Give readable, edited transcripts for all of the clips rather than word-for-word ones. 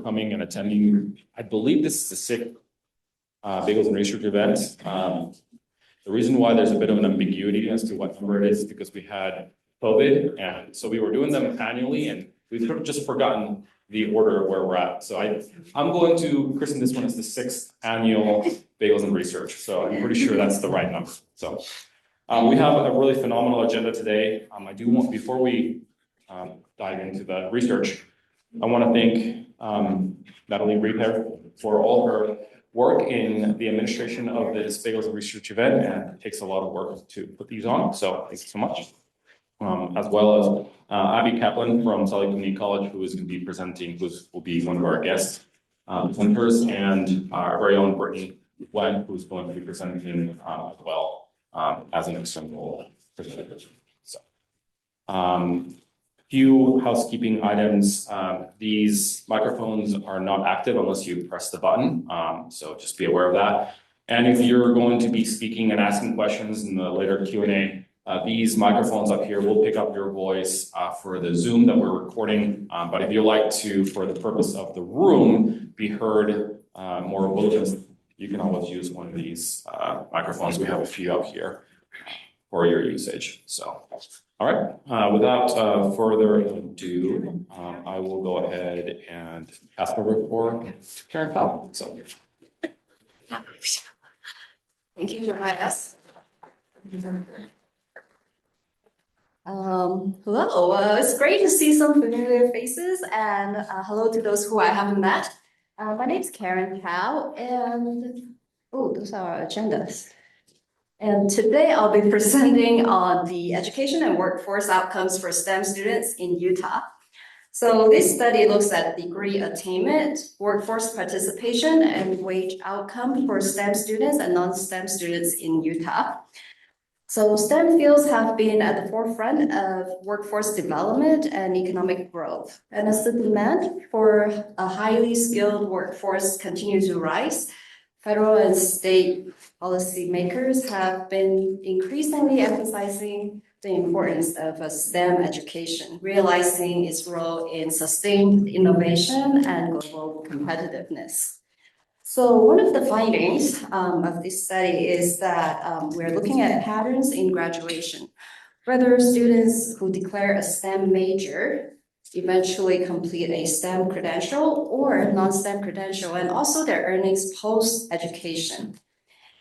coming and attending. I believe this is the sixth Bagels and Research event. The reason why there's a bit of an ambiguity as to what number it is because we had COVID, and so we were doing them annually, and we've just forgotten the order where we're at. So I'm going to christen this one as the sixth annual Bagels and Research. So I'm pretty sure that's the right number. So we have a really phenomenal agenda today. I do want, before we dive into the research, I want to thank Natalie Repair for all her work in the administration of this Bagels and Research event, and it takes a lot of work to put these on. So thank you so much. As well as Abby Kaplan from Salt Lake Community College, who is going to be presenting, who will be one of our guest presenters, and our very own Britnee Nguyen, who's going to be presenting as well as an external presenter. So, few housekeeping items. These microphones are not active unless you press the button, so just be aware of that. And if you're going to be speaking and asking questions in the later Q&A, these microphones up here will pick up your voice for the Zoom that we're recording. But if you like to, for the purpose of the room, be heard more vocally, you can always use one of these microphones. We have a few up here for your usage. So, all right. Without further ado, I will go ahead and pass over for Karen Powell. So, thank you, Johannes. Hello, it's great to see some familiar faces, and hello to those who I haven't met. My name is Karen Powell, and those are our agendas. And today I'll be presenting on the education and workforce outcomes for STEM students in Utah. So this study looks at degree attainment, workforce participation, and wage outcome for STEM students and non-STEM students in Utah. So STEM fields have been at the forefront of workforce development and economic growth. And as the demand for a highly skilled workforce continues to rise, federal and state policymakers have been increasingly emphasizing the importance of a STEM education, realizing its role in sustained innovation and global competitiveness. So one of the findings of this study is that we're looking at patterns in graduation, whether students who declare a STEM major eventually complete a STEM credential or non-STEM credential, and also their earnings post-education.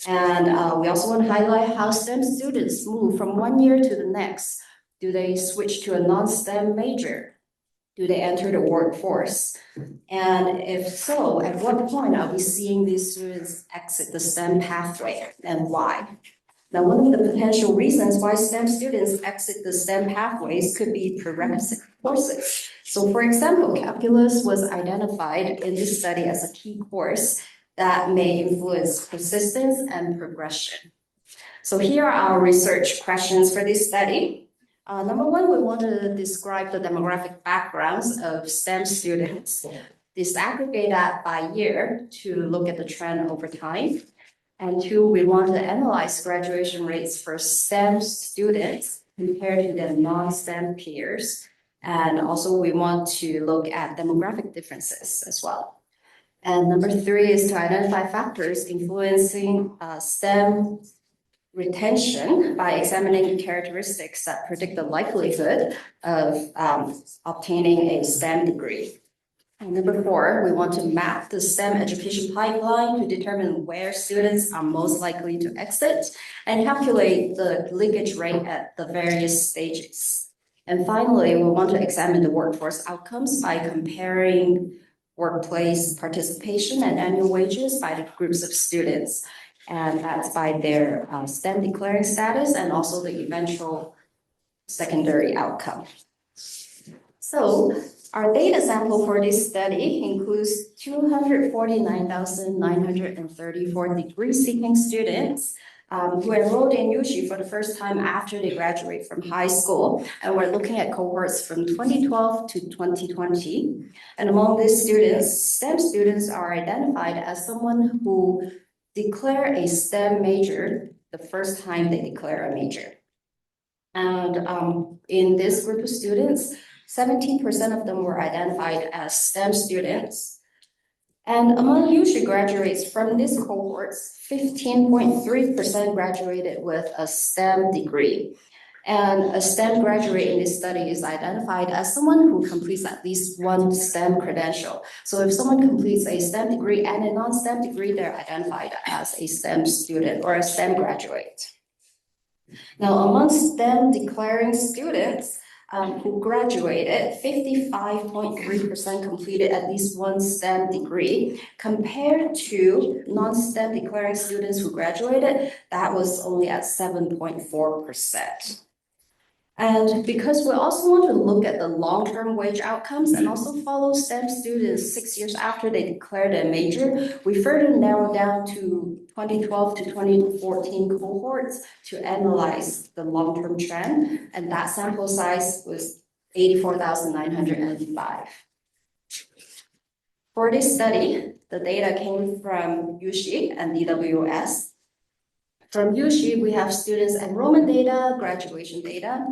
And we also want to highlight how STEM students move from one year to the next. Do they switch to a non-STEM major? Do they enter the workforce? And if so, at what point are we seeing these students exit the STEM pathway, and why? Now, one of the potential reasons why STEM students exit the STEM pathways could be prerequisite courses. So for example, calculus was identified in this study as a key course that may influence persistence and progression. So here are our research questions for this study. Number one, we want to describe the demographic backgrounds of STEM students. Disaggregate that by year to look at the trend over time. And two, we want to analyze graduation rates for STEM students compared to their non-STEM peers. And also we want to look at demographic differences as well. And number three is to identify factors influencing STEM retention by examining characteristics that predict the likelihood of obtaining a STEM degree. And number four, we want to map the STEM education pipeline to determine where students are most likely to exit and calculate the leakage rate at the various stages. And finally, we want to examine the workforce outcomes by comparing workplace participation and annual wages by the groups of students. And that's by their STEM declaring status and also the eventual secondary outcome. So our data sample for this study includes 249,934 degree-seeking students who enrolled in UDRC for the first time after they graduate from high school. And we're looking at cohorts from 2012 to 2020. And among these students, STEM students are identified as someone who declare a STEM major the first time they declare a major. And in this group of students, 17% of them were identified as STEM students, And among USU graduates from this cohorts, 15.3% graduated with a STEM degree. And a STEM graduate in this study is identified as someone who completes at least one STEM credential. So if someone completes a STEM degree and a non-STEM degree, they're identified as a STEM student or a STEM graduate. Now, among STEM declaring students who graduated, 55.3% completed at least one STEM degree, compared to non-STEM declaring students who graduated, that was only at 7.4%. And because we also want to look at the long-term wage outcomes and also follow STEM students 6 years after they declare their major, we further narrow down to 2012 to 2014 cohorts to analyze the long-term trend, and that sample size was 84,905. For this study, the data came from USU and DWS. From USU, we have students' enrollment data, graduation data,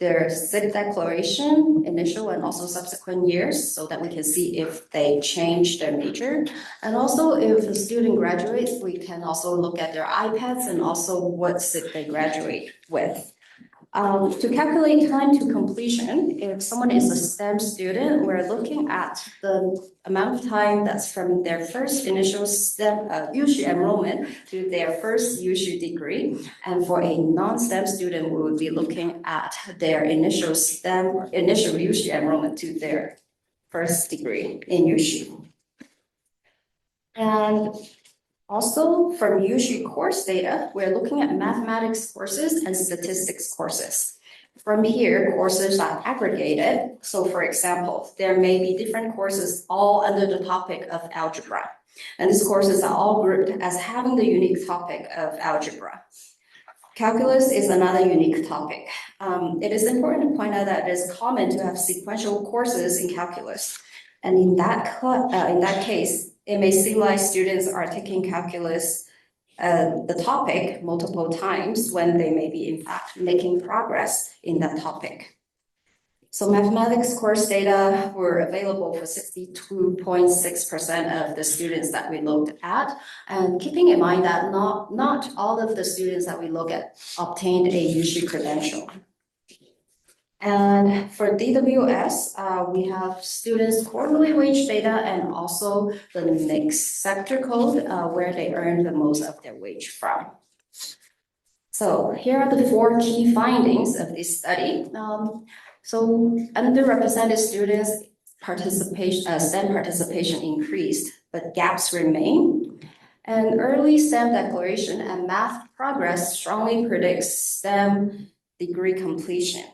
their SIG declaration, initial and also subsequent years, so that we can see if they changed their major. And also, if a student graduates, we can also look at their iPads and also what SIG they graduate with. To calculate time to completion, if someone is a STEM student, we're looking at the amount of time that's from their first initial STEM USU enrollment to their first USU degree. And for a non-STEM student, we would be looking at their initial USU enrollment to their first degree in USU. And also, from USU course data, we're looking at mathematics courses and statistics courses. From here, courses are aggregated. So for example, there may be different courses all under the topic of algebra. And these courses are all grouped as having the unique topic of algebra. Calculus is another unique topic. It is important to point out that it is common to have sequential courses in calculus. And in that case, it may seem like students are taking calculus, the topic, multiple times when they may be in fact making progress in that topic. So mathematics course data were available for 62.6% of the students that we looked at. And keeping in mind that not all of the students that we look at obtained a USU credential. And for DWS, we have students' quarterly wage data and also the mixed sector code where they earn the most of their wage from. So here are the 4 key findings of this study. So underrepresented students' STEM participation increased, but gaps remain. And early STEM declaration and math progress strongly predicts STEM degree completion.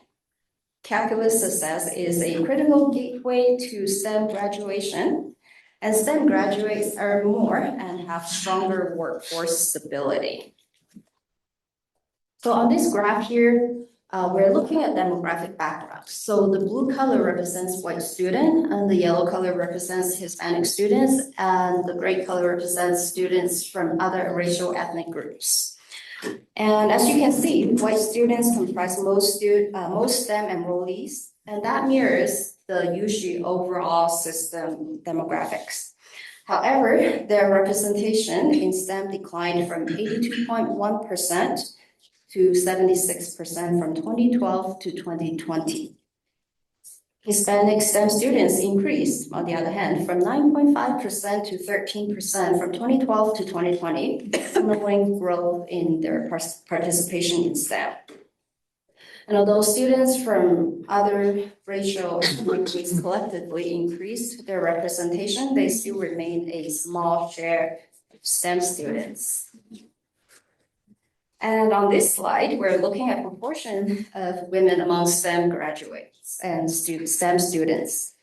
Calculus success is a critical gateway to STEM graduation, and STEM graduates earn more and have stronger workforce stability. So on this graph here, we're looking at demographic backgrounds. So the blue color represents white student, and the yellow color represents Hispanic students, and the gray color represents students from other racial ethnic groups. And as you can see, white students comprise most STEM enrollees, and that mirrors the USU overall system demographics. However, their representation in STEM declined from 82.1% to 76% from 2012 to 2020. Hispanic STEM students increased, on the other hand, from 9.5% to 13% from 2012 to 2020, signaling growth in their participation in STEM. And although students from other racial groups collectively increased their representation, they still remain a small share of STEM students. And on this slide, we're looking at proportion of women among STEM graduates and STEM students.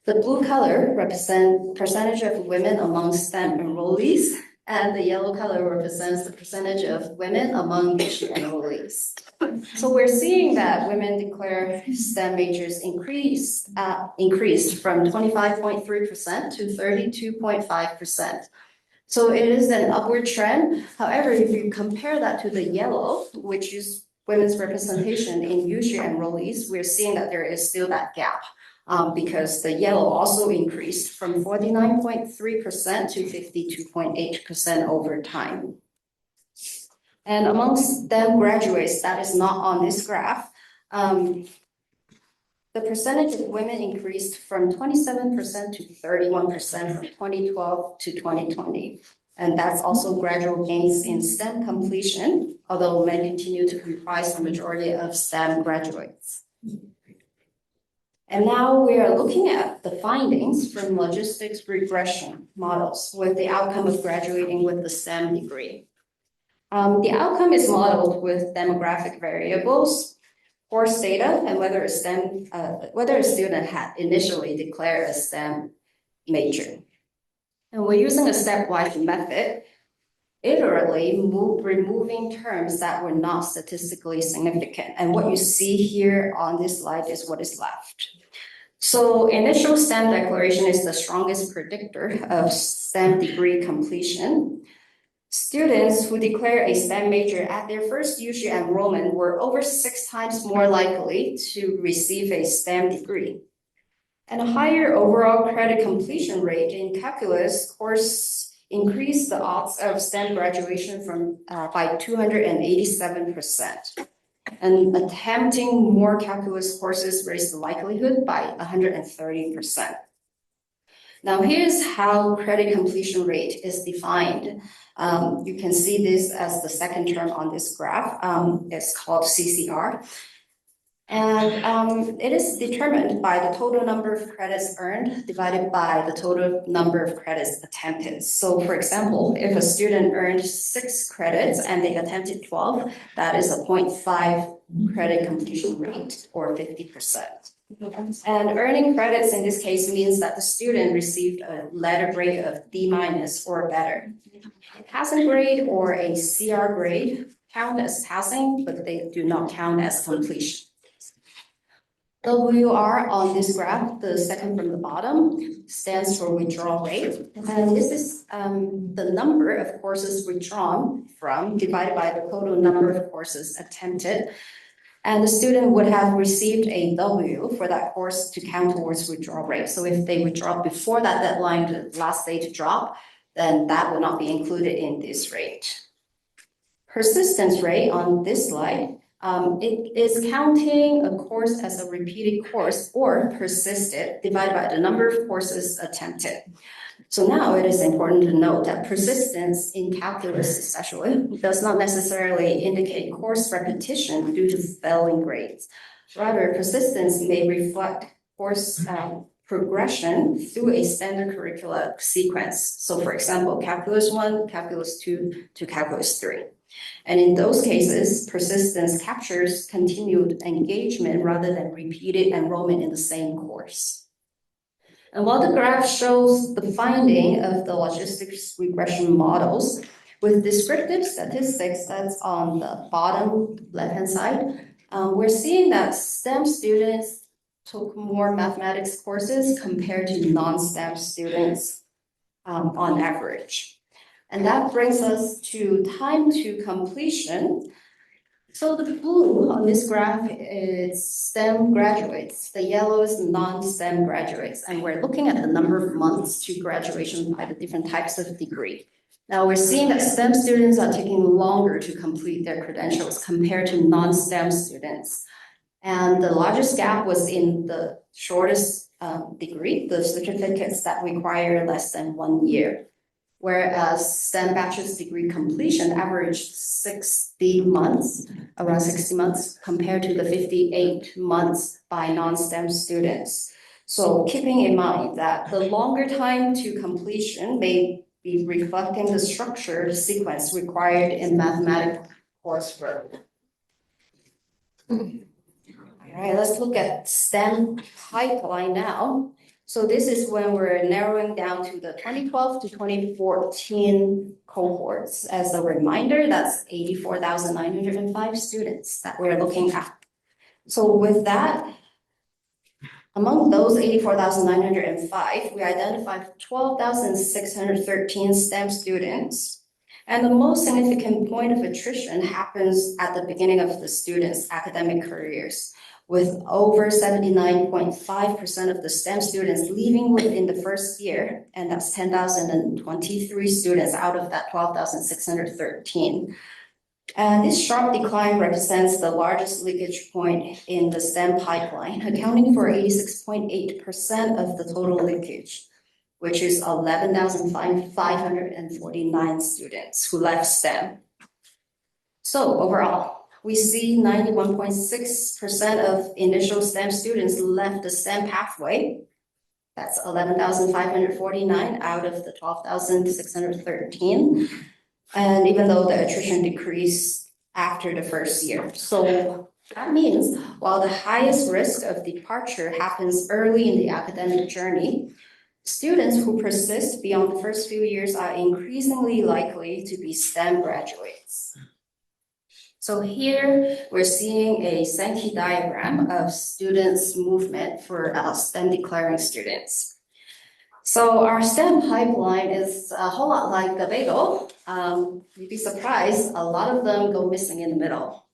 The blue color represents percentage of women among STEM enrollees, and the yellow color represents the percentage of women among USU enrollees. So we're seeing that women declare STEM majors increased from 25.3% to 32.5%. So it is an upward trend. However, if you compare that to the yellow, which is women's representation in USU enrollees, we're seeing that there is still that gap because the yellow also increased from 49.3% to 52.8% over time. And amongst STEM graduates that is not on this graph, the percentage of women increased from 27% to 31% from 2012 to 2020. And that's also gradual gains in STEM completion, although men continue to comprise the majority of STEM graduates. And now we are looking at the findings from logistics regression models with the outcome of graduating with the STEM degree. The outcome is modeled with demographic variables, course data, and whether a student had initially declared a STEM major. And we're using a stepwise method, iteratively removing terms that were not statistically significant. And what you see here on this slide is what is left. So initial STEM declaration is the strongest predictor of STEM degree completion. Students who declare a STEM major at their first UDRC enrollment were over 6 times more likely to receive a STEM degree. And a higher overall credit completion rate in calculus course increased the odds of STEM graduation by 287%. And attempting more calculus courses raised the likelihood by 130%. Now here's how credit completion rate is defined. You can see this as the second term on this graph. It's called CCR. And it is determined by the total number of credits earned divided by the total number of credits attempted. So for example, if a student earned 6 credits and they attempted 12, that is a 0.5 credit completion rate or 50%. And earning credits in this case means that the student received a letter grade of D- or better. Passing grade or a CR grade count as passing, but they do not count as completion. WR on this graph, the second from the bottom, stands for withdrawal rate. And this is the number of courses withdrawn from divided by the total number of courses attempted. And the student would have received a W for that course to count towards withdrawal rate. So if they withdraw before that deadline, the last day to drop, then that will not be included in this rate. Persistence rate on this slide, it is counting a course as a repeated course or persisted divided by the number of courses attempted. So now it is important to note that persistence in calculus especially does not necessarily indicate course repetition due to failing grades. Rather, persistence may reflect course progression through a standard curricula sequence. So for example, calculus 1, calculus 2 to calculus 3. And in those cases, persistence captures continued engagement rather than repeated enrollment in the same course. And while the graph shows the finding of the logistics regression models, with descriptive statistics that's on the bottom left-hand side, we're seeing that STEM students took more mathematics courses compared to non-STEM students on average. And that brings us to time to completion. So the blue on this graph is STEM graduates. The yellow is non-STEM graduates. And we're looking at the number of months to graduation by the different types of degree. Now we're seeing that STEM students are taking longer to complete their credentials compared to non-STEM students. And the largest gap was in the shortest degree, the certificates that require less than 1 year. Whereas STEM bachelor's degree completion averaged 60 months, around 60 months, compared to the 58 months by non-STEM students. So keeping in mind that the longer time to completion may be reflecting the structured sequence required in mathematics coursework. All right, let's look at STEM pipeline now. So this is when we're narrowing down to the 2012 to 2014 cohorts. As a reminder, that's 84,905 students that we're looking at. So with that, among those 84,905, we identified 12,613 STEM students. And the most significant point of attrition happens at the beginning of the students' academic careers, with over 79.5% of the STEM students leaving within the first year, and that's 10,023 students out of that 12,613. And this sharp decline represents the largest leakage point in the STEM pipeline, accounting for 86.8% of the total leakage, which is 11,549 students who left STEM. So overall, we see 91.6% of initial STEM students left the STEM pathway. That's 11,549 out of the 12,613. And even though the attrition decreased after the first year. So that means while the highest risk of departure happens early in the academic journey, students who persist beyond the first few years are increasingly likely to be STEM graduates. So here we're seeing a Sankey diagram of students' movement for STEM declaring students. So our STEM pipeline is a whole lot like the bagel. You'd be surprised, a lot of them go missing in the middle.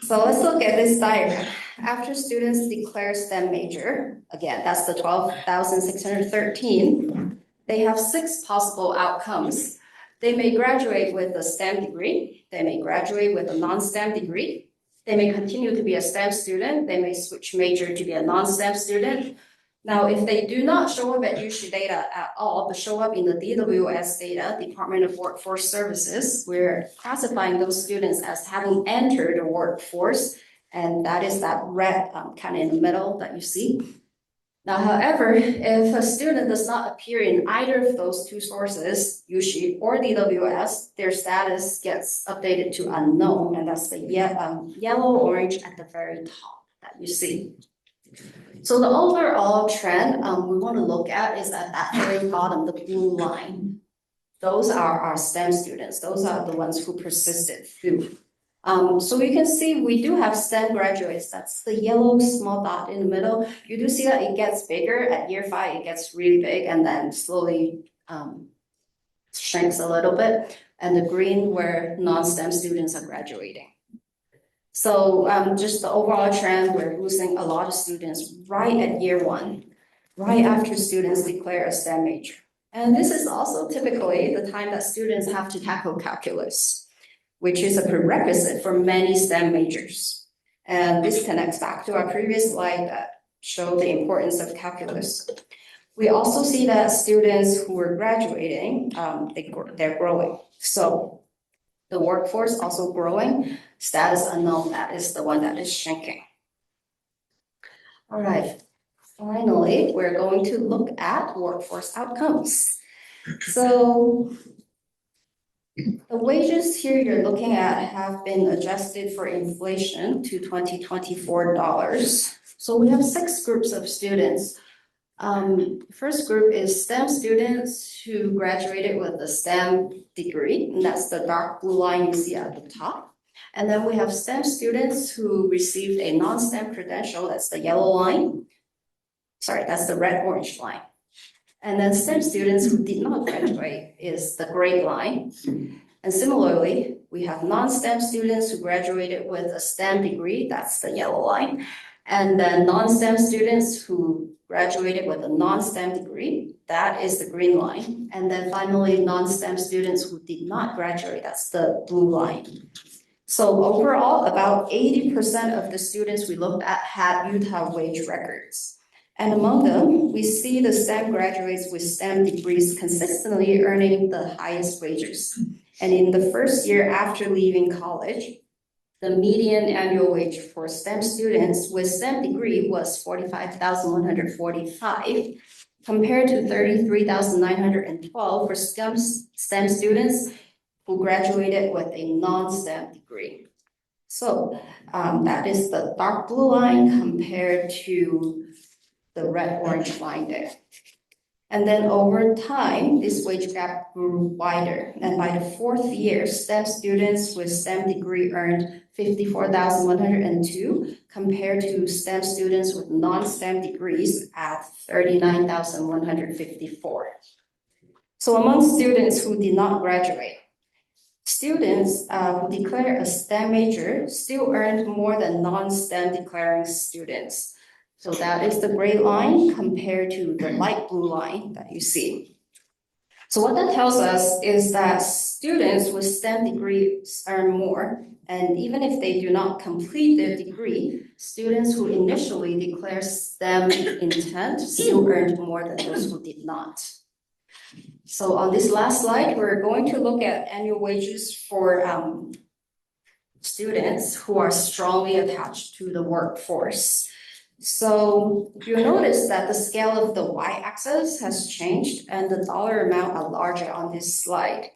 So let's look at this diagram. After students declare STEM major, again, that's the 12,613, they have 6 possible outcomes. They may graduate with a STEM degree. They may graduate with a non-STEM degree. They may continue to be a STEM student. They may switch major to be a non-STEM student. Now, if they do not show up at UC data at all, but show up in the DWS data, Department of Workforce Services, we're classifying those students as having entered the workforce, and that is that red kind of in the middle that you see. Now, however, if a student does not appear in either of those 2 sources, UC or DWS, their status gets updated to unknown, and that's the yellow-orange at the very top that you see. So the overall trend we want to look at is at that very bottom, the blue line. Those are our STEM students. Those are the ones who persisted through. So you can see we do have STEM graduates. That's the yellow small dot in the middle. You do see that it gets bigger. At year 5, it gets really big and then slowly shrinks a little bit. And the green where non-STEM students are graduating. So just the overall trend, we're losing a lot of students right at year 1, right after students declare a STEM major. And this is also typically the time that students have to tackle calculus, which is a prerequisite for many STEM majors. And this connects back to our previous slide that showed the importance of calculus. We also see that students who are graduating, they're growing. So the workforce also growing, status unknown, that is the one that is shrinking. All right, finally, we're going to look at workforce outcomes. So the wages here you're looking at have been adjusted for inflation to $2024. So we have 6 groups of students. First group is STEM students who graduated with a STEM degree, and that's the dark blue line you see at the top. And then we have STEM students who received a non-STEM credential, that's the yellow line. Sorry, that's the red-orange line. And then STEM students who did not graduate is the gray line. And similarly, we have non-STEM students who graduated with a STEM degree, that's the yellow line. And then non-STEM students who graduated with a non-STEM degree, that is the green line. And then finally, non-STEM students who did not graduate, that's the blue line. So overall, about 80% of the students we looked at had Utah wage records. And among them, we see the STEM graduates with STEM degrees consistently earning the highest wages. And in the first year after leaving college, the median annual wage for STEM students with STEM degree was $45,145, compared to $33,912 for STEM students who graduated with a non-STEM degree. So that is the dark blue line compared to the red-orange line there. And then over time, this wage gap grew wider. And by the 4th year, STEM students with STEM degree earned $54,102 compared to STEM students with non-STEM degrees at $39,154. So among students who did not graduate, students who declare a STEM major still earned more than non-STEM declaring students. So that is the gray line compared to the light blue line that you see. So what that tells us is that students with STEM degrees earn more, and even if they do not complete their degree, students who initially declare STEM intent still earned more than those who did not. So on this last slide, we're going to look at annual wages for students who are strongly attached to the workforce. So you'll notice that the scale of the y-axis has changed and the dollar amount are larger on this slide.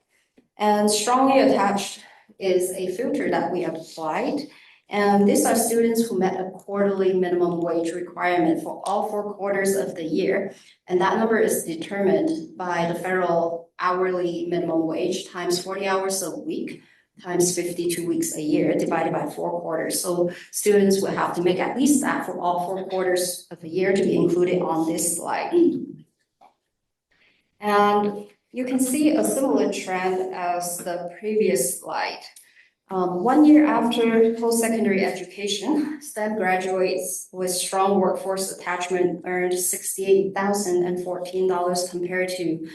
And strongly attached is a filter that we have applied. And these are students who met a quarterly minimum wage requirement for all 4 quarters of the year. And that number is determined by the federal hourly minimum wage times 40 hours a week times 52 weeks a year divided by 4 quarters. So students will have to make at least that for all 4 quarters of the year to be included on this slide. And you can see a similar trend as the previous slide. 1 year after post-secondary education, STEM graduates with strong workforce attachment earned $68,014 compared to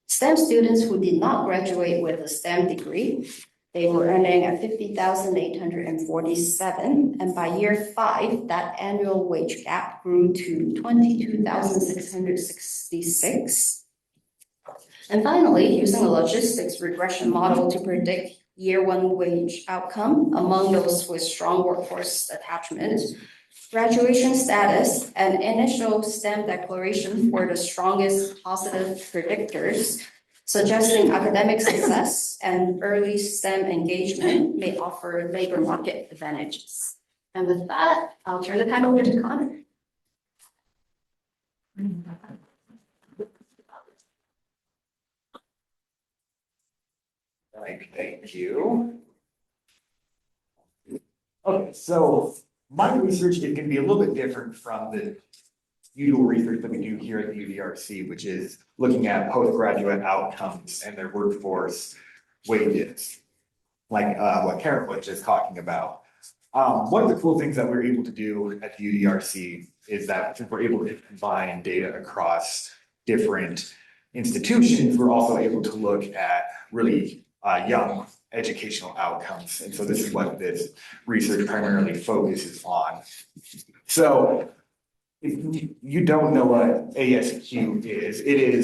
STEM students who did not graduate with a STEM degree. They were earning at $50,847, and by year 5, that annual wage gap grew to $22,666. And finally, using a logistics regression model to predict year 1 wage outcome among those with strong workforce attachment, graduation status, and initial STEM declaration were the strongest positive predictors, suggesting academic success and early STEM engagement may offer labor market advantages. And with that, I'll turn the time over to Connor. Thank you. Okay, so my research is going to be a little bit different from the usual research that we do here at the UDRC, which is looking at postgraduate outcomes and their workforce wages, like what Karen was just talking about. One of the cool things that we're able to do at the UDRC is that we're able to combine data across different institutions. We're also able to look at really young educational outcomes. And so this is what this research primarily focuses on. So if you don't know what ASQ is, it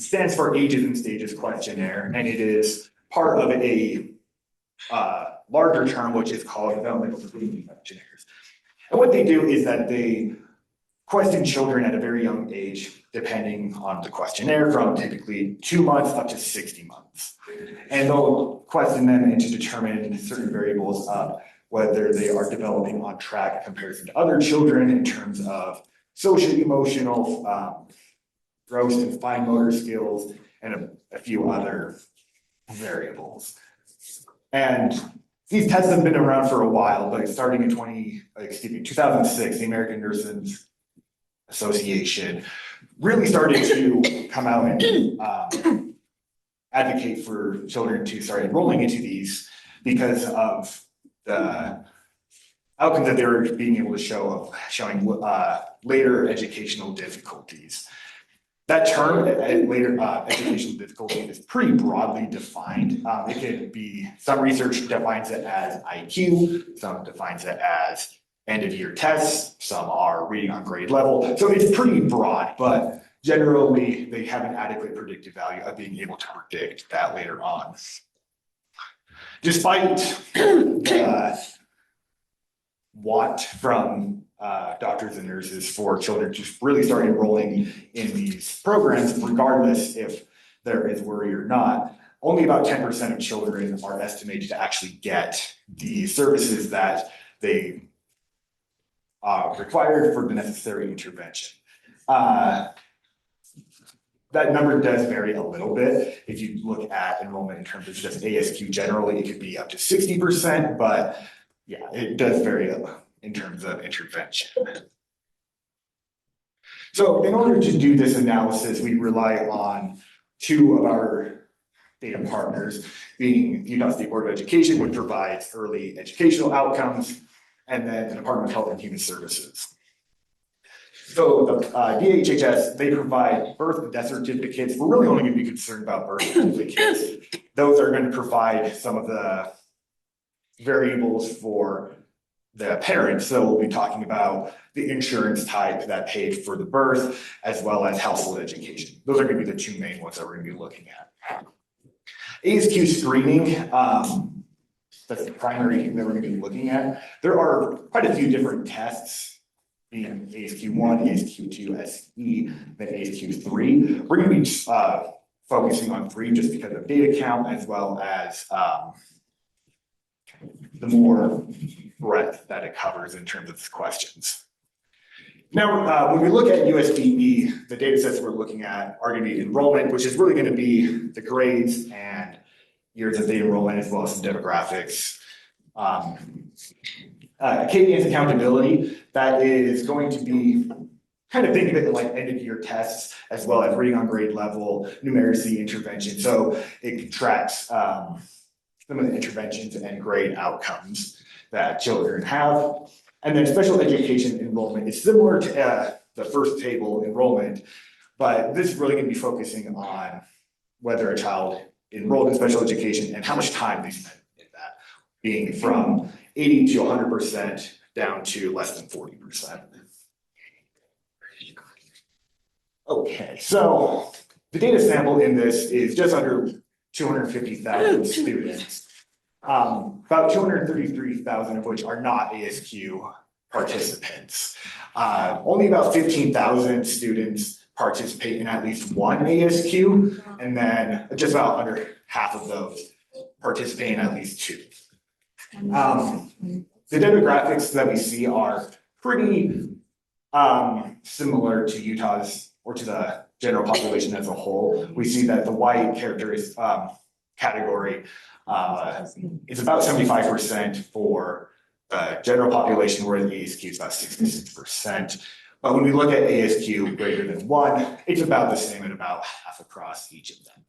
stands for Ages and Stages Questionnaire, and it is part of a larger term, which is called developmental screening questionnaires. And what they do is that they question children at a very young age, depending on the questionnaire, from typically 2 months up to 60 months. And they'll question them to determine certain variables of whether they are developing on track in comparison to other children in terms of social, emotional, gross and fine motor skills, and a few other variables. And these tests have been around for a while, but starting in 2006, the American Nurses Association really started to come out and advocate for children to start enrolling into these because of the outcomes that they were being able to show of showing later educational difficulties. That term, later educational difficulty, is pretty broadly defined. It could be, some research defines it as IQ, some defines it as end of year tests, some are reading on grade level. So it's pretty broad, but generally they have an adequate predictive value of being able to predict that later on. Despite the want from doctors and nurses for children to really start enrolling in these programs, regardless if there is worry or not, only about 10% of children are estimated to actually get the services that they required for the necessary intervention. That number does vary a little bit. If you look at enrollment in terms of just ASQ generally, it could be up to 60%, but yeah, it does vary in terms of intervention. So in order to do this analysis, we rely on 2 of our data partners, being Utah State Board of Education, which provides early educational outcomes, and then the Department of Health and Human Services. So the DHHS, they provide birth and death certificates. We're really only going to be concerned about birth certificates. Those are going to provide some of the variables for the parents. So we'll be talking about the insurance type that paid for the birth, as well as household education. Those are going to be the two main ones that we're going to be looking at. ASQ screening, that's the primary thing that we're going to be looking at. There are quite a few different tests, being ASQ1, ASQ2, SE, then ASQ3. We're going to be focusing on 3 just because of data count, as well as the more breadth that it covers in terms of questions. Now, when we look at USBE, the data sets we're looking at are going to be enrollment, which is really going to be the grades and years that they enroll in, as well as some demographics. KVN's accountability, that is going to be kind of think of it like end of year tests, as well as reading on grade level, numeracy intervention. So it tracks some of the interventions and grade outcomes that children have. And then special education enrollment is similar to the first table, enrollment, but this is really going to be focusing on whether a child enrolled in special education and how much time they spent in that, being from 80 to 100% down to less than 40%. Okay, so the data sample in this is just under 250,000 students. About 233,000 of which are not ASQ participants. Only about 15,000 students participate in at least one ASQ, and then just about under half of those participate in at least 2. The demographics that we see are pretty similar to Utah's or to the general population as a whole. We see that the white category is about 75% for the general population, whereas ASQ is about 66%. But when we look at ASQ greater than 1, it's about the same at about half across each of them.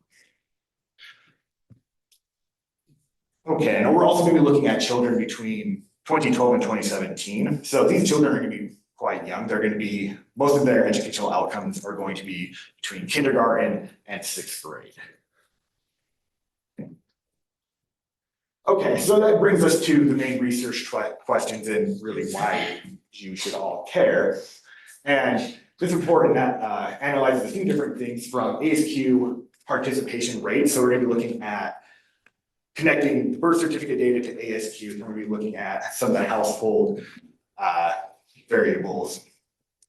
Okay, and we're also going to be looking at children between 2012 and 2017. So these children are going to be quite young. They're going to be, most of their educational outcomes are going to be between kindergarten and 6th grade. Okay, so that brings us to the main research questions and really why you should all care. And this report analyzes a few different things from ASQ participation rates. So we're going to be looking at connecting the birth certificate data to ASQ. And we're going to be looking at some of the household variables.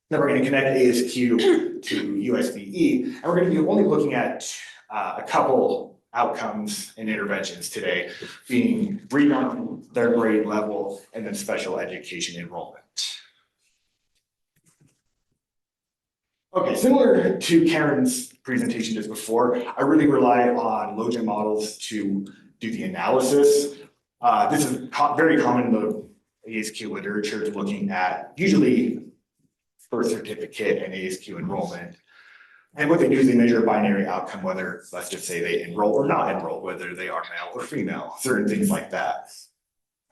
Then we're going to connect ASQ to USBE. And we're going to be only looking at a couple outcomes and interventions today, being read on their grade level and then special education enrollment. Okay, similar to Karen's presentation just before, I really rely on Logen models to do the analysis. This is very common in the ASQ literature, looking at usually birth certificate and ASQ enrollment. And what they do is they measure a binary outcome, whether, let's just say, they enroll or not enroll, whether they are male or female, certain things like that.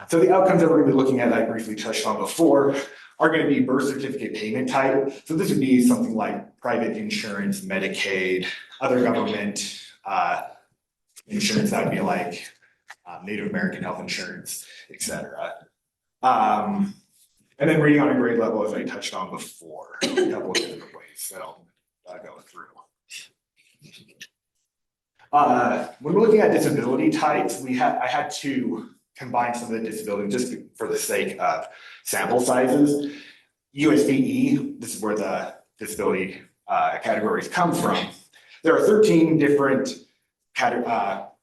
So the outcomes that we're going to be looking at, that I briefly touched on before, are going to be birth certificate payment type. So this would be something like private insurance, Medicaid, other government insurance. That would be like Native American health insurance, etc. And then reading on a grade level, as I touched on before, a couple of different ways that I'll go through. When we're looking at disability types, I had to combine some of the disability just for the sake of sample sizes. USBE, this is where the disability categories come from. There are 13 different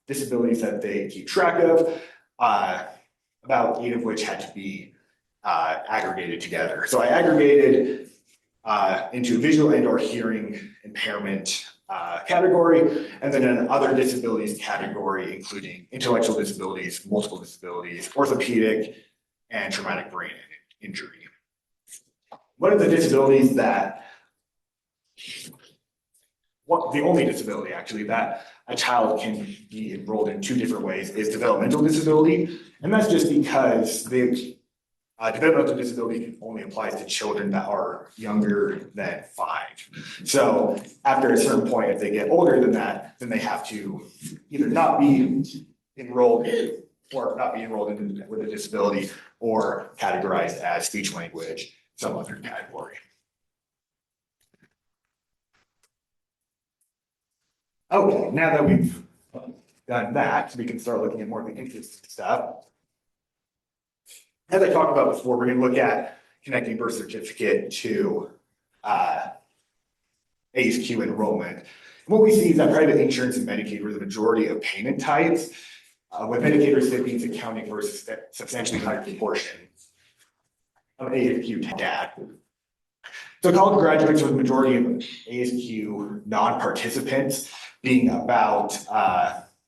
disabilities that they keep track of, about 8 of which had to be aggregated together. So I aggregated into visual and or hearing impairment category, and then an other disabilities category, including intellectual disabilities, multiple disabilities, orthopedic, and traumatic brain injury. One of the the only disability actually that a child can be enrolled in two different ways is developmental disability. And that's just because the developmental disability only applies to children that are younger than 5. So after a certain point, if they get older than that, then they have to either not be enrolled or not be enrolled in with a disability or categorized as speech language, some other category. Okay, now that we've done that, we can start looking at more of the interesting stuff. As I talked about before, we're going to look at connecting birth certificate to ASQ enrollment. And what we see is that private insurance and Medicaid were the majority of payment types, with Medicaid recipients accounting for a substantially higher proportion of ASQ data. So college graduates were the majority of ASQ non-participants, being about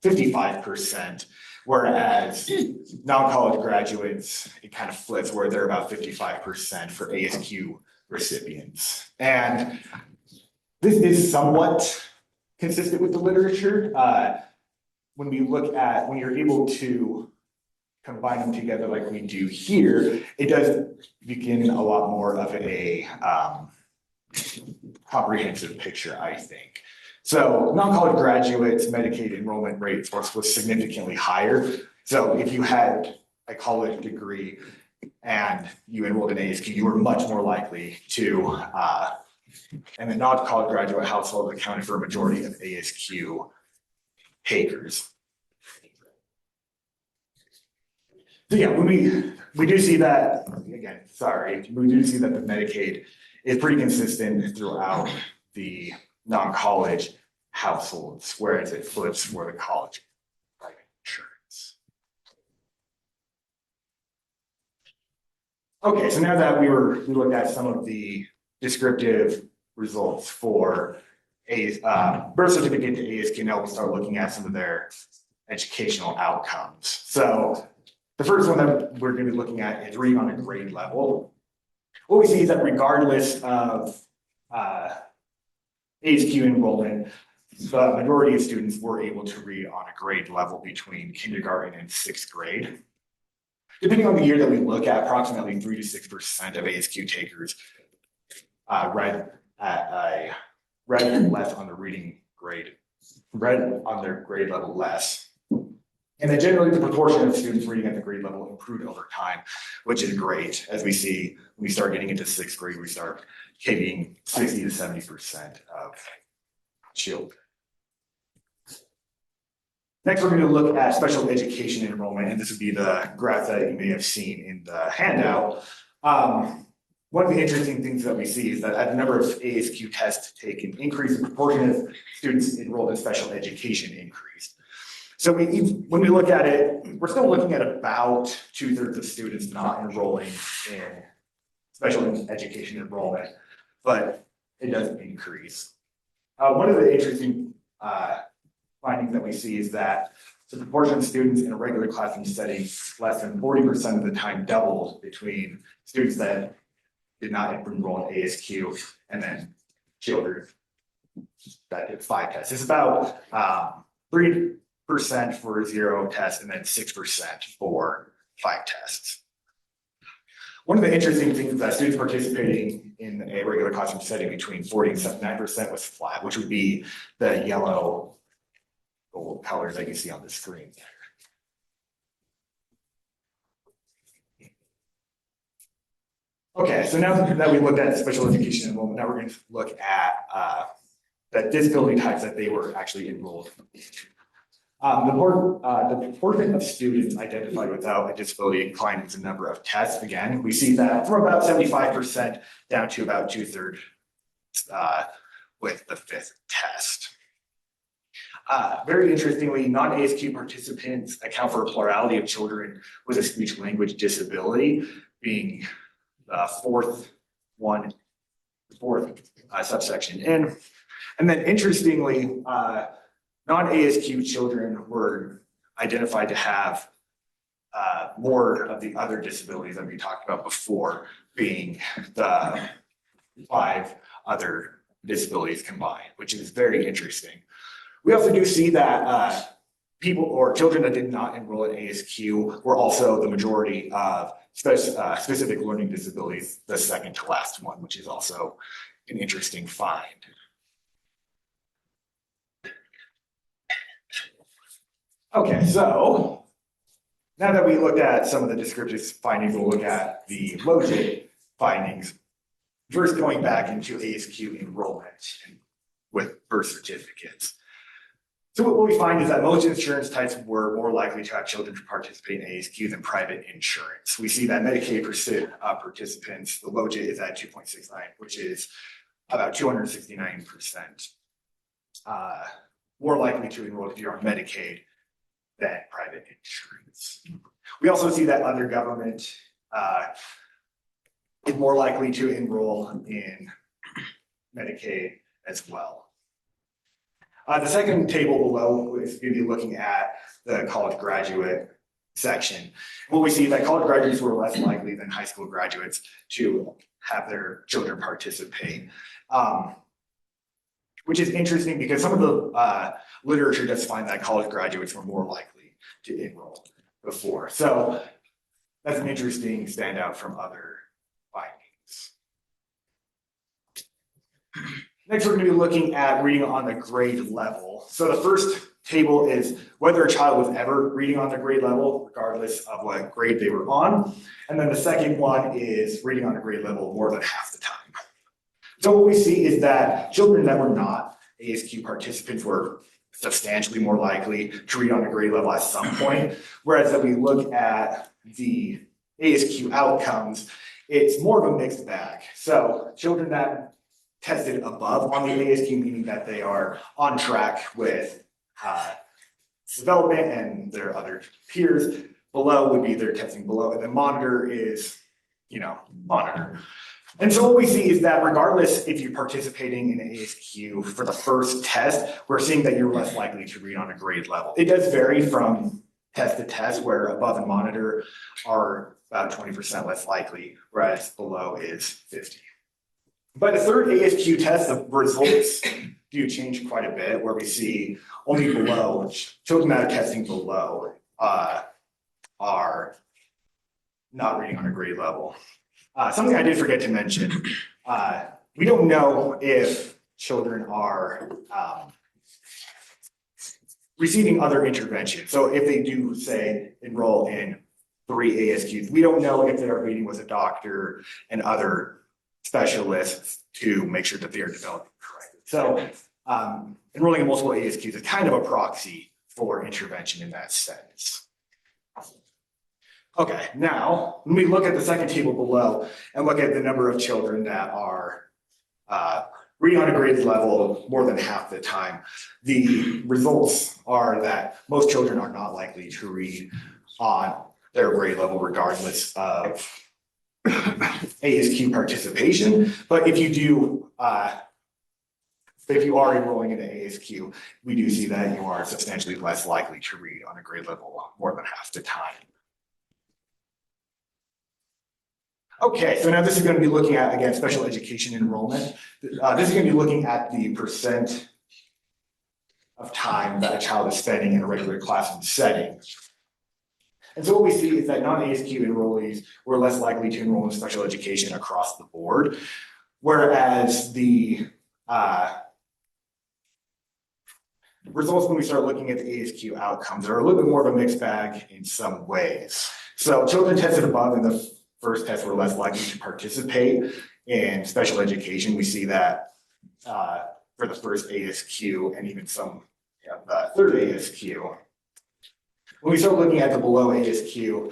55%, whereas non-college graduates, it kind of flips where they're about 55% for ASQ recipients. And this is somewhat consistent with the literature. When you're able to combine them together like we do here, it does begin a lot more of a comprehensive picture, I think. So non-college graduates, Medicaid enrollment rate, of course, was significantly higher. So if you had a college degree and you enrolled in ASQ, you were much more likely to, and the non-college graduate household accounted for a majority of ASQ takers. So yeah, when we do see that, again, sorry, we do see that the Medicaid is pretty consistent throughout the non-college households, whereas it flips for the college private insurance. Okay, so now that we looked at some of the descriptive results for a birth certificate to ASQ, now we'll start looking at some of their educational outcomes. So the first one that we're going to be looking at is reading on a grade level. What we see is that regardless of ASQ enrollment, the majority of students were able to read on a grade level between kindergarten and 6th grade. Depending on the year that we look at, approximately 3 to 6% of ASQ takers read less on the reading grade, read on their grade level less. And then generally the proportion of students reading at the grade level improved over time, which is great. As we see, when we start getting into 6th grade, we start hitting 60 to 70% of children. Next, we're going to look at special education enrollment, and this would be the graph that you may have seen in the handout. One of the interesting things that we see is that as the number of ASQ tests taken increased, the proportion of students enrolled in special education increased. So when we look at it, we're still looking at about 2/3 of students not enrolling in special education enrollment, but it does increase. One of the interesting findings that we see is that the proportion of students in a regular classroom setting less than 40% of the time doubled between students that did not enroll in ASQ and then children that did 5 tests. It's about 3% for 0 tests and then 6% for 5 tests. One of the interesting things is that students participating in a regular classroom setting between 40 and 79% was flat, which would be the yellow gold colors that you see on the screen. Okay, so now that we looked at special education enrollment, now we're going to look at the disability types that they were actually enrolled in. The proportion of students identified without a disability declined the number of tests. Again, we see that from about 75% down to about 2/3 with the 5th test. Very interestingly, non-ASQ participants account for a plurality of children with a speech language disability, being the fourth subsection in. And then interestingly, non-ASQ children were identified to have more of the other disabilities that we talked about before, being the 5 other disabilities combined, which is very interesting. We also do see that people or children that did not enroll in ASQ were also the majority of specific learning disabilities, the second to last one, which is also an interesting find. Okay, so now that we looked at some of the descriptive findings, we'll look at the LOGIC findings. First, going back into ASQ enrollment with birth certificates. So what we find is that most insurance types were more likely to have children participate in ASQ than private insurance. We see that Medicaid participants, the LOGIC is at 2.69, which is about 269% more likely to enroll if you're on Medicaid than private insurance. We also see that other government is more likely to enroll in Medicaid as well. The second table below is going to be looking at the college graduate section. What we see is that college graduates were less likely than high school graduates to have their children participate, which is interesting because some of the literature does find that college graduates were more likely to enroll before. So that's an interesting standout from other findings. Next, we're going to be looking at reading on the grade level. So the first table is whether a child was ever reading on the grade level, regardless of what grade they were on. And then the second one is reading on a grade level more than half the time. So what we see is that children that were not ASQ participants were substantially more likely to read on a grade level at some point. Whereas if we look at the ASQ outcomes, it's more of a mixed bag. So children that tested above on the ASQ, meaning that they are on track with development and their other peers. Below would be their testing below, and the monitor is, monitor. And so what we see is that regardless if you're participating in ASQ for the first test, we're seeing that you're less likely to read on a grade level. It does vary from test to test, where above and monitor are about 20% less likely, whereas below is 50. By the third ASQ test, the results do change quite a bit, where we see only below, children that are testing below are not reading on a grade level. Something I did forget to mention, we don't know if children are receiving other interventions. So if they do, say, enroll in 3 ASQs, we don't know if they're meeting with a doctor and other specialists to make sure that they are developing correctly. So enrolling in multiple ASQs is kind of a proxy for intervention in that sense. Okay, now when we look at the second table below and look at the number of children that are reading on a grade level more than half the time, the results are that most children are not likely to read on their grade level regardless of ASQ participation. But if you are enrolling in the ASQ, we do see that you are substantially less likely to read on a grade level more than half the time. Okay, so now this is going to be looking at, again, special education enrollment. This is going to be looking at the percent of time that a child is spending in a regular classroom setting. And so what we see is that non-ASQ enrollees were less likely to enroll in special education across the board, whereas the results when we start looking at the ASQ outcomes are a little bit more of a mixed bag in some ways. So children tested above in the first test were less likely to participate in special education. We see that for the first ASQ and even some third ASQ. When we start looking at the below ASQ,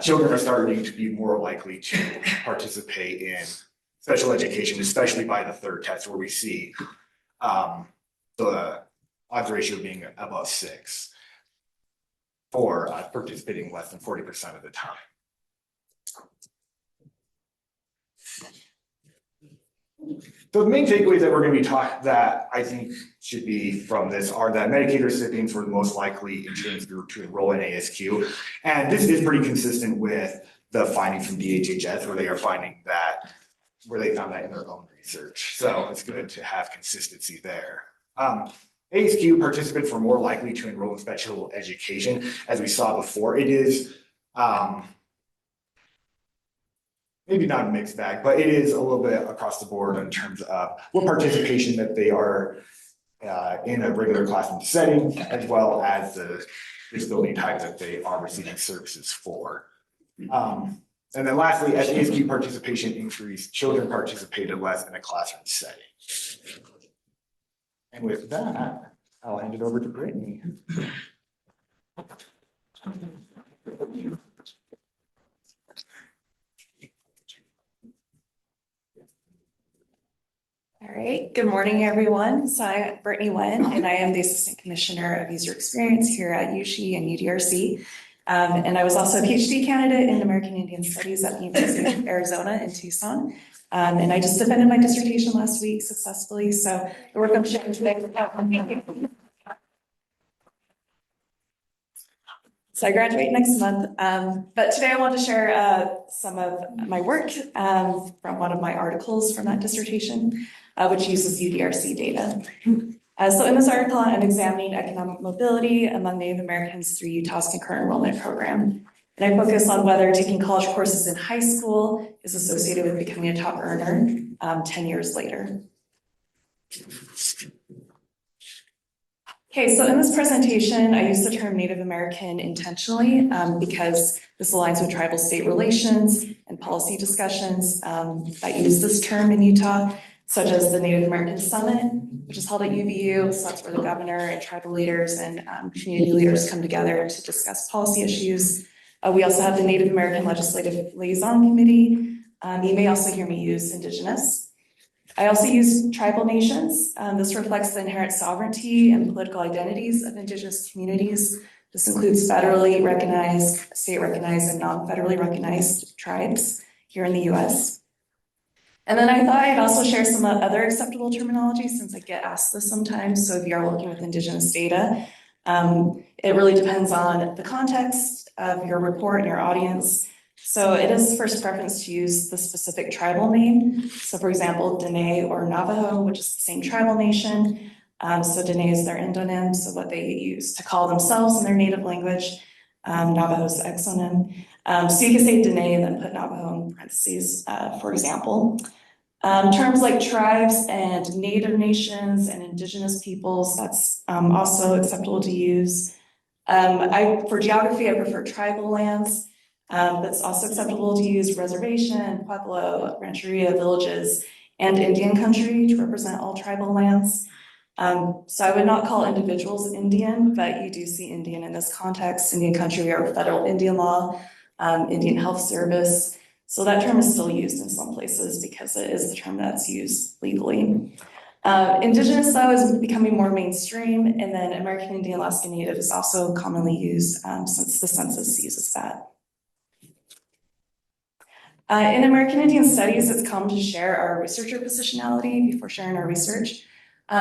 children are starting to be more likely to participate in special education, especially by the third test, where we see the odds ratio being above 6 for participating less than 40% of the time. So the main takeaways that we're going to be talking that I think should be from this are that Medicaid recipients were the most likely insurance group to enroll in ASQ. And this is pretty consistent with the findings from DHHS, where they are finding that where they found that in their own research. So it's good to have consistency there. ASQ participants were more likely to enroll in special education. As we saw before, it is maybe not a mixed bag, but it is a little bit across the board in terms of what participation that they are in a regular classroom setting, as well as the disability type that they are receiving services for. And then lastly, as ASQ participation increased, children participated less in a classroom setting. And with that, I'll hand it over to Britnee. All right, good morning, everyone. So I'm Britnee Nguyen, and I am the Assistant Commissioner of User Experience here at USHE and UDRC. And I was also a PhD candidate in American Indian Studies at the University of Arizona in Tucson. And I just defended my dissertation last week successfully. So the work I'm sharing today is about me. So I graduate next month, but today I want to share some of my work from one of my articles from that dissertation, which uses UDRC data. So in this article, I'm examining economic mobility among Native Americans through Utah's concurrent enrollment program. And I focus on whether taking college courses in high school is associated with becoming a top earner 10 years later. Okay, so in this presentation, I use the term Native American intentionally because this aligns with tribal state relations and policy discussions that use this term in Utah, such as the Native American Summit, which is held at UVU. So that's where the governor and tribal leaders and community leaders come together to discuss policy issues. We also have the Native American Legislative Liaison Committee. You may also hear me use Indigenous. I also use tribal nations. This reflects the inherent sovereignty and political identities of Indigenous communities. This includes federally recognized, state recognized, and non-federally recognized tribes here in the US. And then I thought I'd also share some other acceptable terminology since I get asked this sometimes. So if you are working with Indigenous data, it really depends on the context of your report and your audience. So it is first preference to use the specific tribal name. So for example, Dene or Navajo, which is the same tribal nation. So Dene is their endonym, so what they use to call themselves in their native language. Navajo is the exonym. So you can say Dene and then put Navajo in parentheses, for example. Terms like tribes and native nations and indigenous peoples, that's also acceptable to use. For geography, I prefer tribal lands. That's also acceptable to use reservation, pueblo, rancheria, villages, and Indian country to represent all tribal lands. So I would not call individuals Indian, but you do see Indian in this context. Indian country or federal Indian law, Indian Health Service. So that term is still used in some places because it is the term that's used legally. Indigenous, though, is becoming more mainstream, and then American Indian Alaska Native is also commonly used since the census uses that. In American Indian Studies, it's common to share our researcher positionality before sharing our research.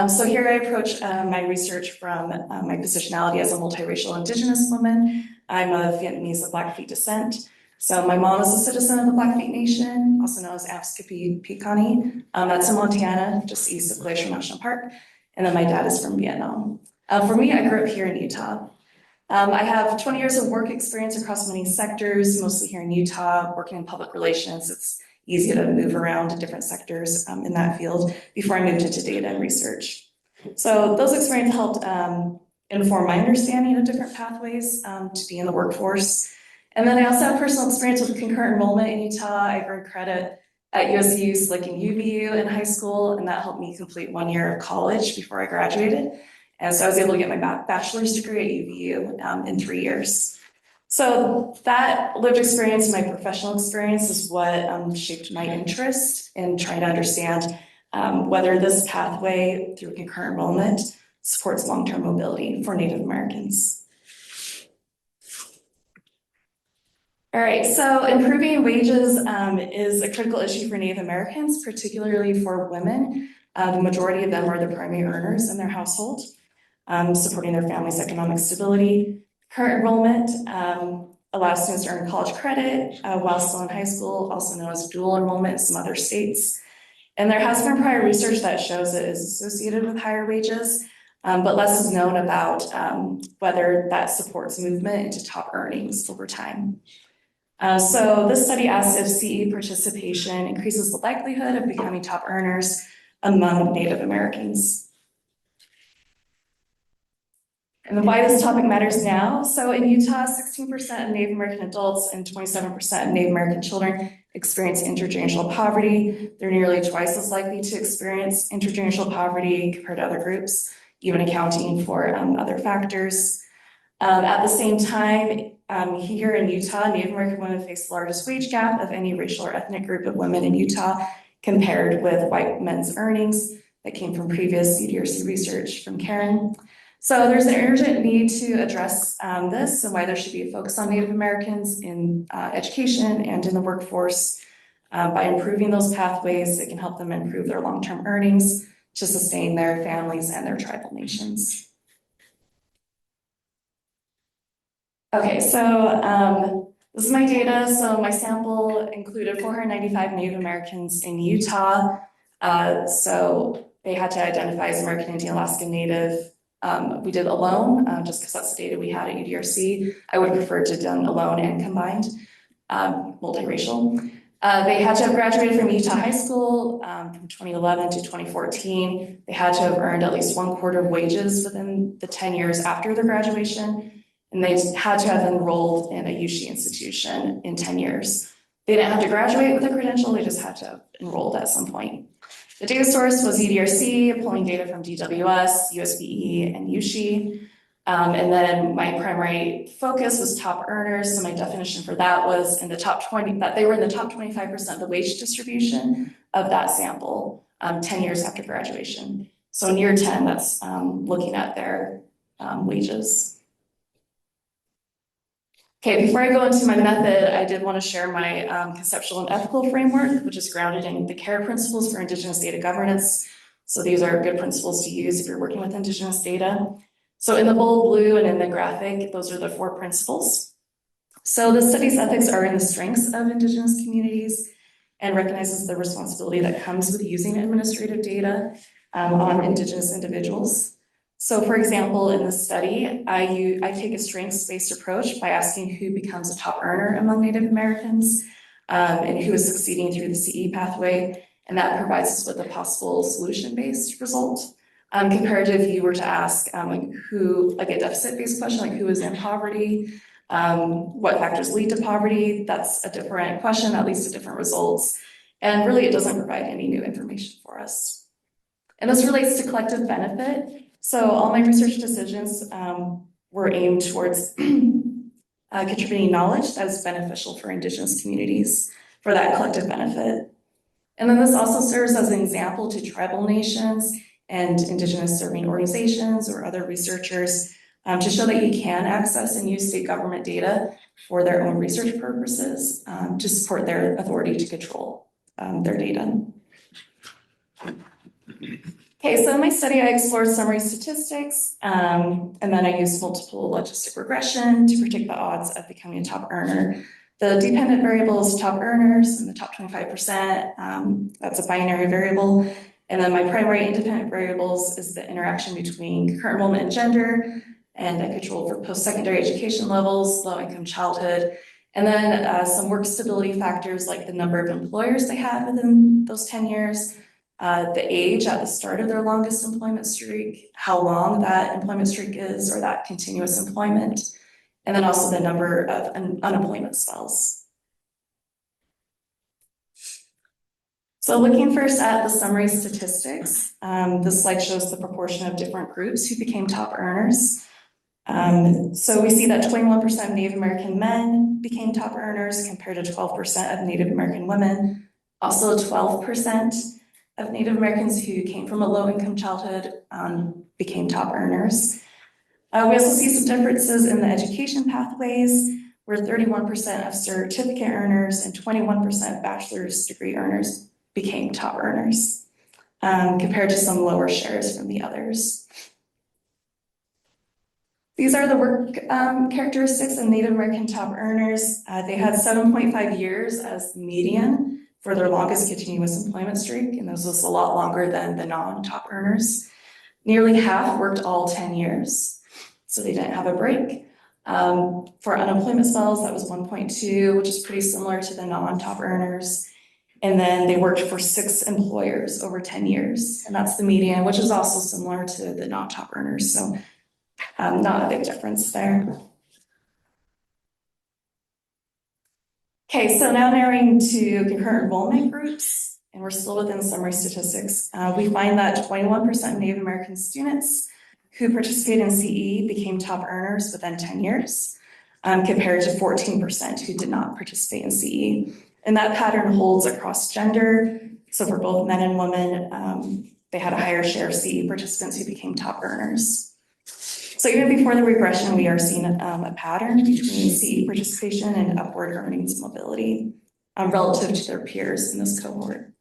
So here I approach my research from my positionality as a multiracial Indigenous woman. I'm of Vietnamese of Blackfeet descent. So my mom is a citizen of the Blackfeet Nation, also known as Apskapi-Pikani. That's in Montana, just east of Glacier National Park. And then my dad is from Vietnam. For me, I grew up here in Utah. I have 20 years of work experience across many sectors, mostly here in Utah, working in public relations. It's easy to move around to different sectors in that field before I moved into data and research. So those experiences helped inform my understanding of different pathways to be in the workforce. And then I also have personal experience with concurrent enrollment in Utah. I earned credit at USU, like in UVU in high school, and that helped me complete 1 year of college before I graduated. And so I was able to get my bachelor's degree at UVU in 3 years. So that lived experience and my professional experience is what shaped my interest in trying to understand whether this pathway through concurrent enrollment supports long-term mobility for Native Americans. All right, so improving wages is a critical issue for Native Americans, particularly for women. The majority of them are the primary earners in their household, supporting their family's economic stability. Current enrollment allows students to earn college credit while still in high school, also known as dual enrollment in some other states. And there has been prior research that shows it is associated with higher wages, but less is known about whether that supports movement into top earnings over time. So this study asks if CE participation increases the likelihood of becoming top earners among Native Americans. And then why this topic matters now. So in Utah, 16% of Native American adults and 27% of Native American children experience intergenerational poverty. They're nearly twice as likely to experience intergenerational poverty compared to other groups, even accounting for other factors. At the same time, here in Utah, Native American women face the largest wage gap of any racial or ethnic group of women in Utah compared with white men's earnings. That came from previous UDRC research from Karen. So there's an urgent need to address this and why there should be a focus on Native Americans in education and in the workforce. By improving those pathways, it can help them improve their long-term earnings to sustain their families and their tribal nations. Okay, so this is my data. So my sample included 495 Native Americans in Utah. So they had to identify as American Indian Alaska Native. We did alone, just because that's the data we had at UDRC. I would prefer to have done alone and combined, multiracial. They had to have graduated from Utah High School from 2011 to 2014. They had to have earned at least 1/4 of wages within the 10 years after their graduation. And they had to have enrolled in a USHE institution in 10 years. They didn't have to graduate with a credential, they just had to have enrolled at some point. The data source was UDRC, pulling data from DWS, USBE, and USHE. And then my primary focus was top earners. So my definition for that was in the top 20, that they were in the top 25% of the wage distribution of that sample 10 years after graduation. So in year 10, that's looking at their wages. Okay, before I go into my method, I did want to share my conceptual and ethical framework, which is grounded in the CARE principles for Indigenous data governance. So these are good principles to use if you're working with Indigenous data. So in the bold blue and in the graphic, those are the 4 principles. So the study's ethics are in the strengths of Indigenous communities and recognizes the responsibility that comes with using administrative data on Indigenous individuals. So for example, in this study, I take a strengths-based approach by asking who becomes a top earner among Native Americans and who is succeeding through the CE pathway. And that provides us with a possible solution-based result. Compared to if you were to ask like a deficit-based question, like who is in poverty, what factors lead to poverty, that's a different question that leads to different results. And really, it doesn't provide any new information for us. And this relates to collective benefit. So all my research decisions were aimed towards contributing knowledge that is beneficial for Indigenous communities for that collective benefit. And then this also serves as an example to tribal nations and Indigenous serving organizations or other researchers to show that you can access and use state government data for their own research purposes to support their authority to control their data. Okay, so in my study, I explored summary statistics, and then I used multiple logistic regression to predict the odds of becoming a top earner. The dependent variable is top earners in the top 25%. That's a binary variable. And then my primary independent variables is the interaction between concurrent enrollment and gender, and I control for post-secondary education levels, low-income childhood, and then some work stability factors like the number of employers they had within those 10 years, the age at the start of their longest employment streak, how long that employment streak is, or that continuous employment, and then also the number of unemployment spells. So looking first at the summary statistics, this slide shows the proportion of different groups who became top earners. So we see that 21% of Native American men became top earners compared to 12% of Native American women. Also 12% of Native Americans who came from a low-income childhood became top earners. We also see some differences in the education pathways, where 31% of certificate earners and 21% of bachelor's degree earners became top earners, compared to some lower shares from the others. These are the work characteristics of Native American top earners. They had 7.5 years as the median for their longest continuous employment streak, and this was a lot longer than the non-top earners. Nearly half worked all 10 years, so they didn't have a break. For unemployment spells, that was 1.2, which is pretty similar to the non-top earners. And then they worked for 6 employers over 10 years, and that's the median, which is also similar to the non-top earners. So not a big difference there. Okay, so now narrowing to concurrent enrollment groups, and we're still within summary statistics. We find that 21% of Native American students who participated in CE became top earners within 10 years, compared to 14% who did not participate in CE. And that pattern holds across gender. So for both men and women, they had a higher share of CE participants who became top earners. So even before the regression, we are seeing a pattern between CE participation and upward earnings mobility relative to their peers in this cohort.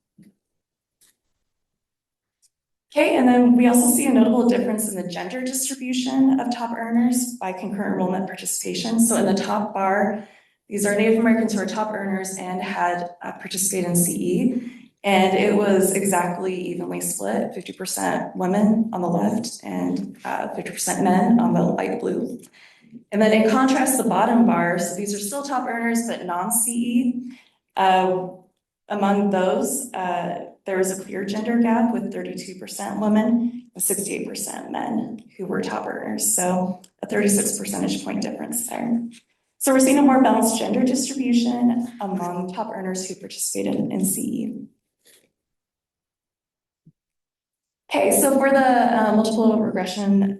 Okay, and then we also see a notable difference in the gender distribution of top earners by concurrent enrollment participation. So in the top bar, these are Native Americans who are top earners and had participated in CE. And it was exactly evenly split, 50% women on the left and 50% men on the light blue. And then in contrast, the bottom bar, so these are still top earners, but non-CE. Among those, there was a clear gender gap with 32% women and 68% men who were top earners. So a 36 percentage point difference there. So we're seeing a more balanced gender distribution among top earners who participated in CE. Okay, so for the multiple regression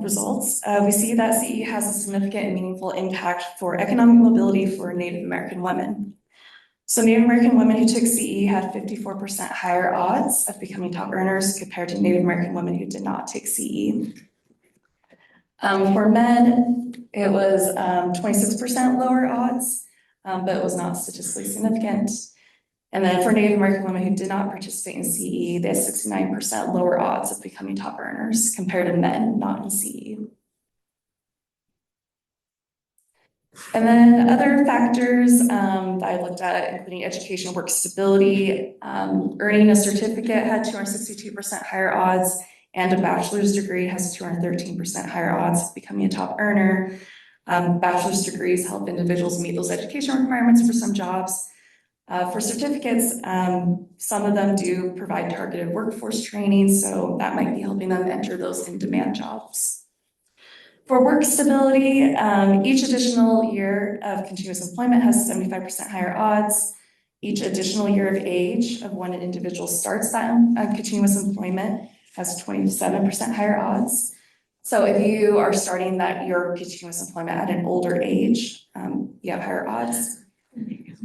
results, we see that CE has a significant and meaningful impact for economic mobility for Native American women. So Native American women who took CE had 54% higher odds of becoming top earners compared to Native American women who did not take CE. For men, it was 26% lower odds, but it was not statistically significant. And then for Native American women who did not participate in CE, they had 69% lower odds of becoming top earners compared to men not in CE. And then other factors that I looked at, including education, work stability, earning a certificate had 262% higher odds, and a bachelor's degree has 213% higher odds of becoming a top earner. Bachelor's degrees help individuals meet those education requirements for some jobs. For certificates, some of them do provide targeted workforce training, so that might be helping them enter those in-demand jobs. For work stability, each additional year of continuous employment has 75% higher odds. Each additional year of age of when an individual starts that continuous employment has 27% higher odds. So if you are starting that your continuous employment at an older age, you have higher odds.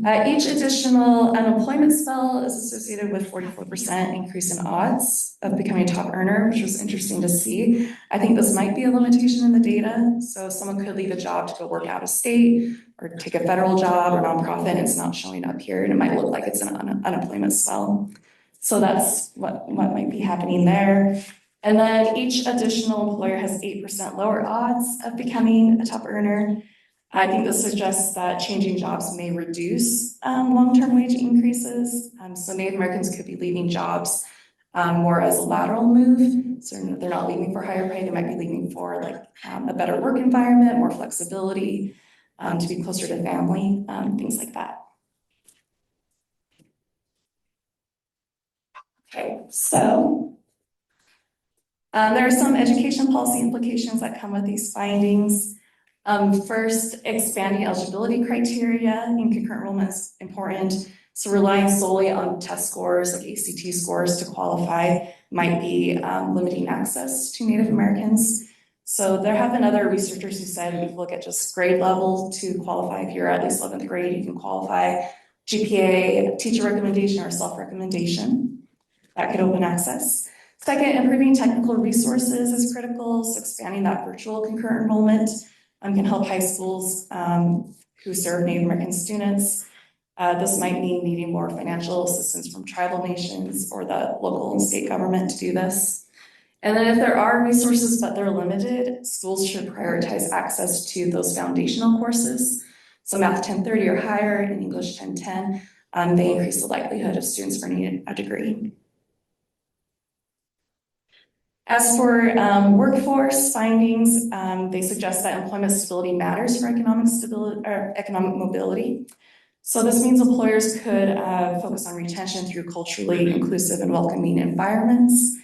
Each additional unemployment spell is associated with 44% increase in odds of becoming a top earner, which was interesting to see. I think this might be a limitation in the data. So someone could leave a job to go work out of state or take a federal job or nonprofit, and it's not showing up here, and it might look like it's an unemployment spell. So that's what might be happening there. And then each additional employer has 8% lower odds of becoming a top earner. I think this suggests that changing jobs may reduce long-term wage increases. So Native Americans could be leaving jobs more as a lateral move. So they're not leaving for higher pay, they might be leaving for like a better work environment, more flexibility, to be closer to family, things like that. Okay, so there are some education policy implications that come with these findings. First, expanding eligibility criteria in concurrent enrollment is important. So relying solely on test scores like ACT scores to qualify might be limiting access to Native Americans. So there have been other researchers who said if you look at just grade level to qualify, if you're at least 11th grade, you can qualify. GPA, teacher recommendation, or self-recommendation, that could open access. Second, improving technical resources is critical. So expanding that virtual concurrent enrollment can help high schools who serve Native American students. This might mean needing more financial assistance from tribal nations or the local and state government to do this. And then if there are resources, but they're limited, schools should prioritize access to those foundational courses. So Math 1030 or higher and English 1010, they increase the likelihood of students earning a degree. As for workforce findings, they suggest that employment stability matters for economic stability or economic mobility. So this means employers could focus on retention through culturally inclusive and welcoming environments.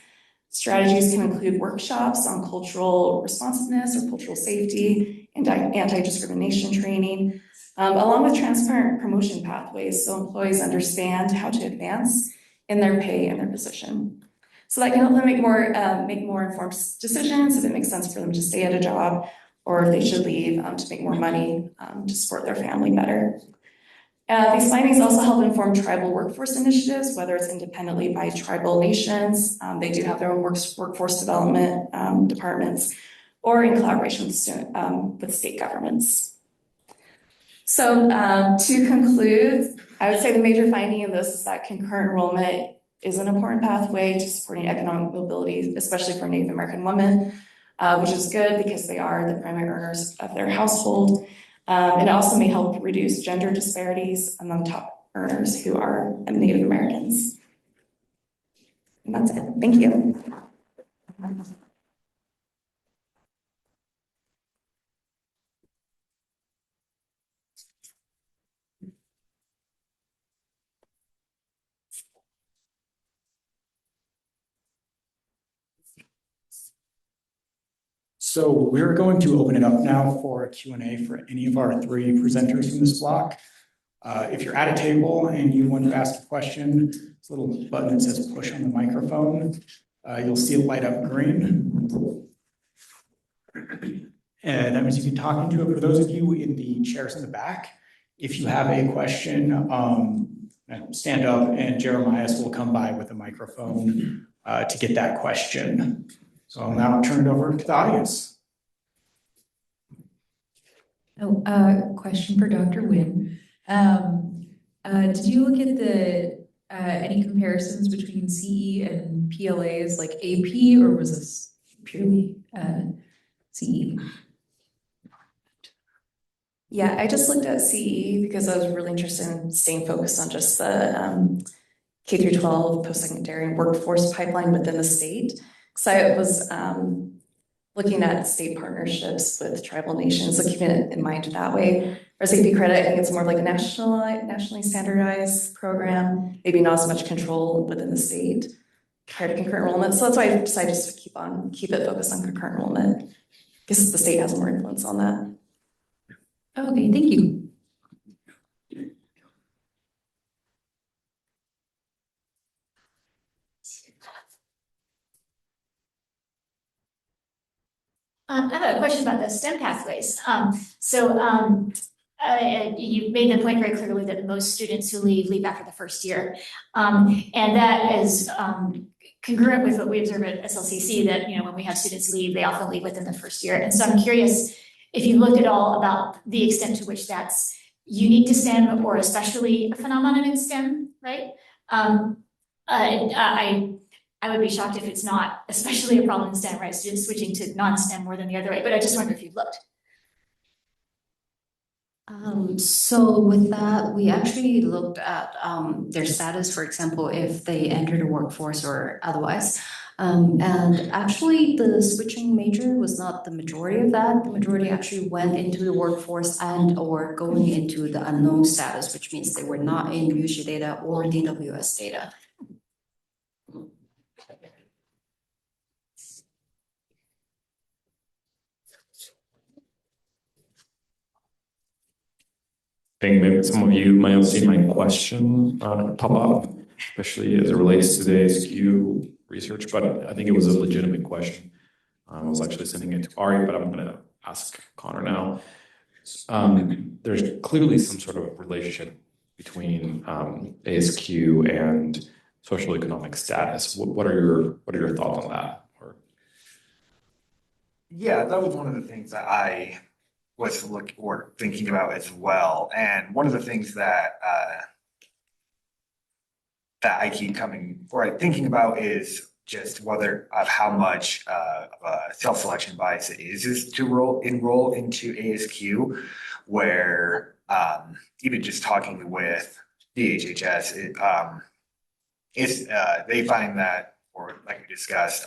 Strategies can include workshops on cultural responsiveness or cultural safety and anti-discrimination training, along with transparent promotion pathways so employees understand how to advance in their pay and their position. So that can help them make more informed decisions if it makes sense for them to stay at a job or if they should leave to make more money to support their family better. These findings also help inform tribal workforce initiatives, whether it's independently by tribal nations, they do have their own workforce development departments, or in collaboration with state governments. So to conclude, I would say the major finding in this is that concurrent enrollment is an important pathway to supporting economic mobility, especially for Native American women, which is good because they are the primary earners of their household. And it also may help reduce gender disparities among top earners who are Native Americans. And that's it. Thank you. So we're going to open it up now for a Q&A for any of our three presenters from this block. If you're at a table and you want to ask a question, there's a little button that says push on the microphone. You'll see it light up green. And that means you can talk into it. For those of you in the chairs in the back, if you have a question, stand up and Jeremiah will come by with a microphone to get that question. So I'll now turn it over to the audience. Question for Dr. Nguyen. Did you look at the any comparisons between CE and PLAs like AP, or was this purely CE? Yeah, I just looked at CE because I was really interested in staying focused on just the K through 12 post-secondary workforce pipeline within the state. So I was looking at state partnerships with tribal nations, so keeping it in mind that way. For AP credit, I think it's more like a nationally standardized program, maybe not as much control within the state compared to concurrent enrollment. So that's why I decided just to keep it focused on concurrent enrollment, because the state has more influence on that. Okay, thank you. I have a question about the STEM pathways. You made the point very clearly that most students who leave after the first year. And that is congruent with what we observe at SLCC, that when we have students leave, they often leave within the first year. And so I'm curious if you looked at all about the extent to which that's unique to STEM or especially a phenomenon in STEM, right? I would be shocked if it's not, especially a problem in STEM, right? Students switching to non-STEM more than the other way, but I just wonder if you've looked. So with that, we actually looked at their status, for example, if they enter the workforce or otherwise. And actually the switching major was not the majority of that. The majority actually went into the workforce and or going into the unknown status, which means they were not in UC data or DWS data. I think maybe some of you might have seen my question pop up, especially as it relates to the ASQ research, but I think it was a legitimate question. I was actually sending it to Ari, but I'm going to ask Connor now. There's clearly some sort of relationship between ASQ and social economic status. What are your thoughts on that? Yeah, that was one of the things that I was thinking about as well. And one of the things that I keep thinking about is just whether of how much self-selection bias it is to enroll into ASQ, where even just talking with DHHS, they find that, or like we discussed,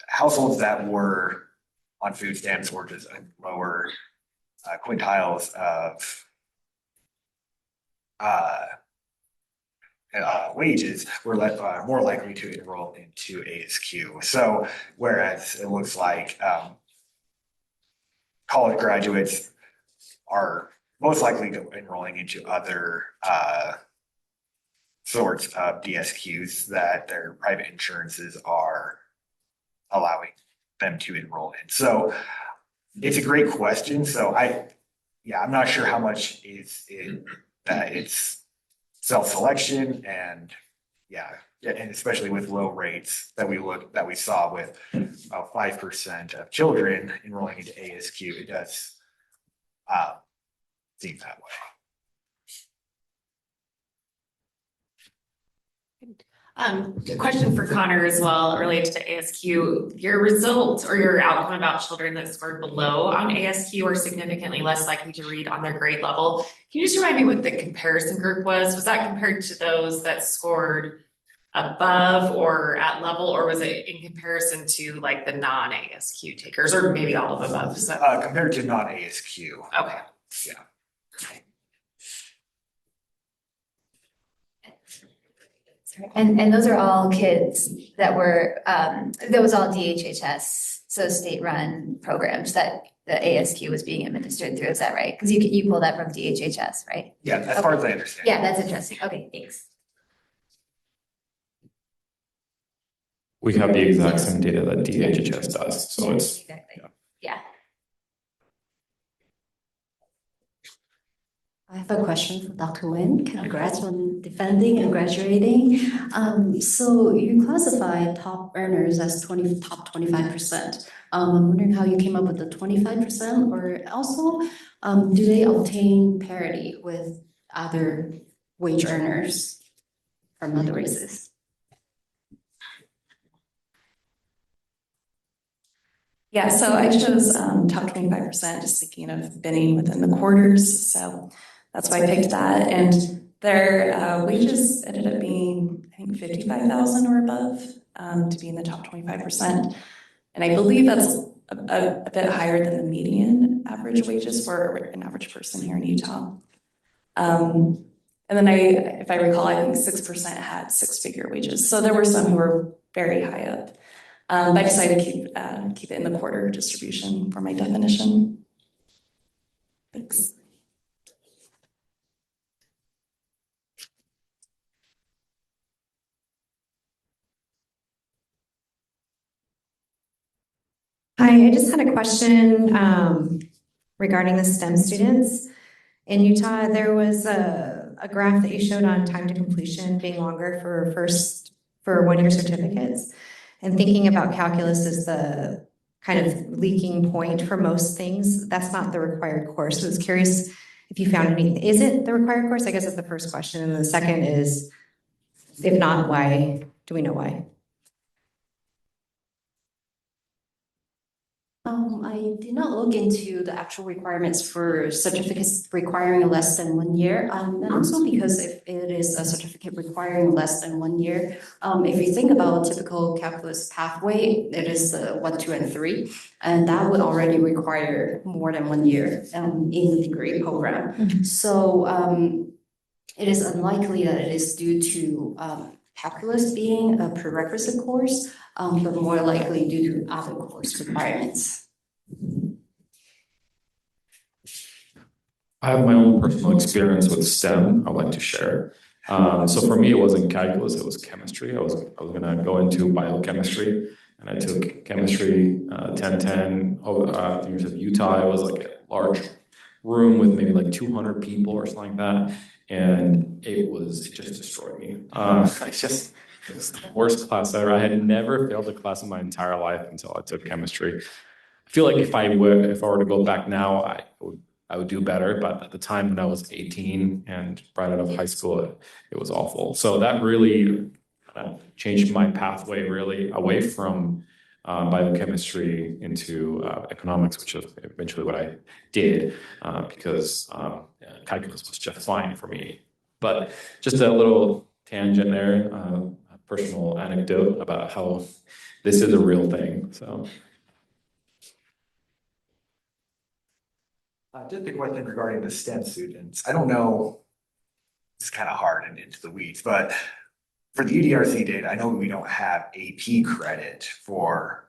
households that were on food stamps or just lower quintiles of wages were more likely to enroll into ASQ. So whereas it looks like college graduates are most likely enrolling into other sorts of DSQs that their private insurances are allowing them to enroll in. So it's a great question. So I'm not sure how much is it that it's self-selection and especially with low rates that we saw with about 5% of children enrolling into ASQ, it does seem that way. A question for Connor as well, related to ASQ. Your results or your outcome about children that scored below on ASQ are significantly less likely to read on their grade level. Can you just remind me what the comparison group was? Was that compared to those that scored above or at level, or was it in comparison to like the non-ASQ takers, or maybe all of above? So Compared to non-ASQ. okay. Yeah. And those are all kids that were, that was all DHHS, so state-run programs that the ASQ was being administered through, is that right? Because you pulled that from DHHS, right? Yeah, as far as I understand. Yeah, that's interesting. Okay, thanks. We have the exact same data that DHHS does, so it's. Exactly. Yeah. I have a question for Dr. Nguyen. Congrats on defending and graduating. So you classify top earners as top 25%. I'm wondering how you came up with the 25%, or also, do they obtain parity with other wage earners from other races? Yeah, so I chose top 25%, just thinking of binning within the quarters. So that's why I picked that. And their wages ended up being, I think, 55,000 or above to be in the top 25%. And I believe that's a bit higher than the median average wages for an average person here in Utah. And then if I recall, I think 6% had six-figure wages. So there were some who were very high up. But I decided to keep it in the quarter distribution for my definition. Thanks. Hi, I just had a question regarding the STEM students. In Utah, there was a graph that you showed on time to completion being longer for one-year certificates. And thinking about calculus as the kind of leaking point for most things, that's not the required course. So I was curious if you found anything. Is it the required course? I guess that's the first question. And the second is, if not, why? Do we know why? I did not look into the actual requirements for certificates requiring less than 1 year. And also because if it is a certificate requiring less than 1 year, if you think about a typical calculus pathway, it is 1, 2, and 3, and that would already require more than 1 year in the degree program. So it is unlikely that it is due to calculus being a prerequisite course, but more likely due to other course requirements. I have my own personal experience with STEM I'd like to share. So for me, it wasn't calculus, it was chemistry. I was gonna go into biochemistry, and I took chemistry 1010 at the University of Utah. It was like a large room with maybe like 200 people or something like that. And it just destroyed me. It was the worst class ever. I had never failed a class in my entire life until I took chemistry. I feel like if I were to go back now, I would I would do better, but at the time when I was 18 and right out of high school, it was awful. So that really changed my pathway really away from biochemistry into economics, which is eventually what I did because calculus was just fine for me. But just a little tangent there, a personal anecdote about how this is a real thing. So. Just a question regarding the STEM students. I don't know, it's kind of hard and into the weeds, but for the UDRC data, I know we don't have AP credit for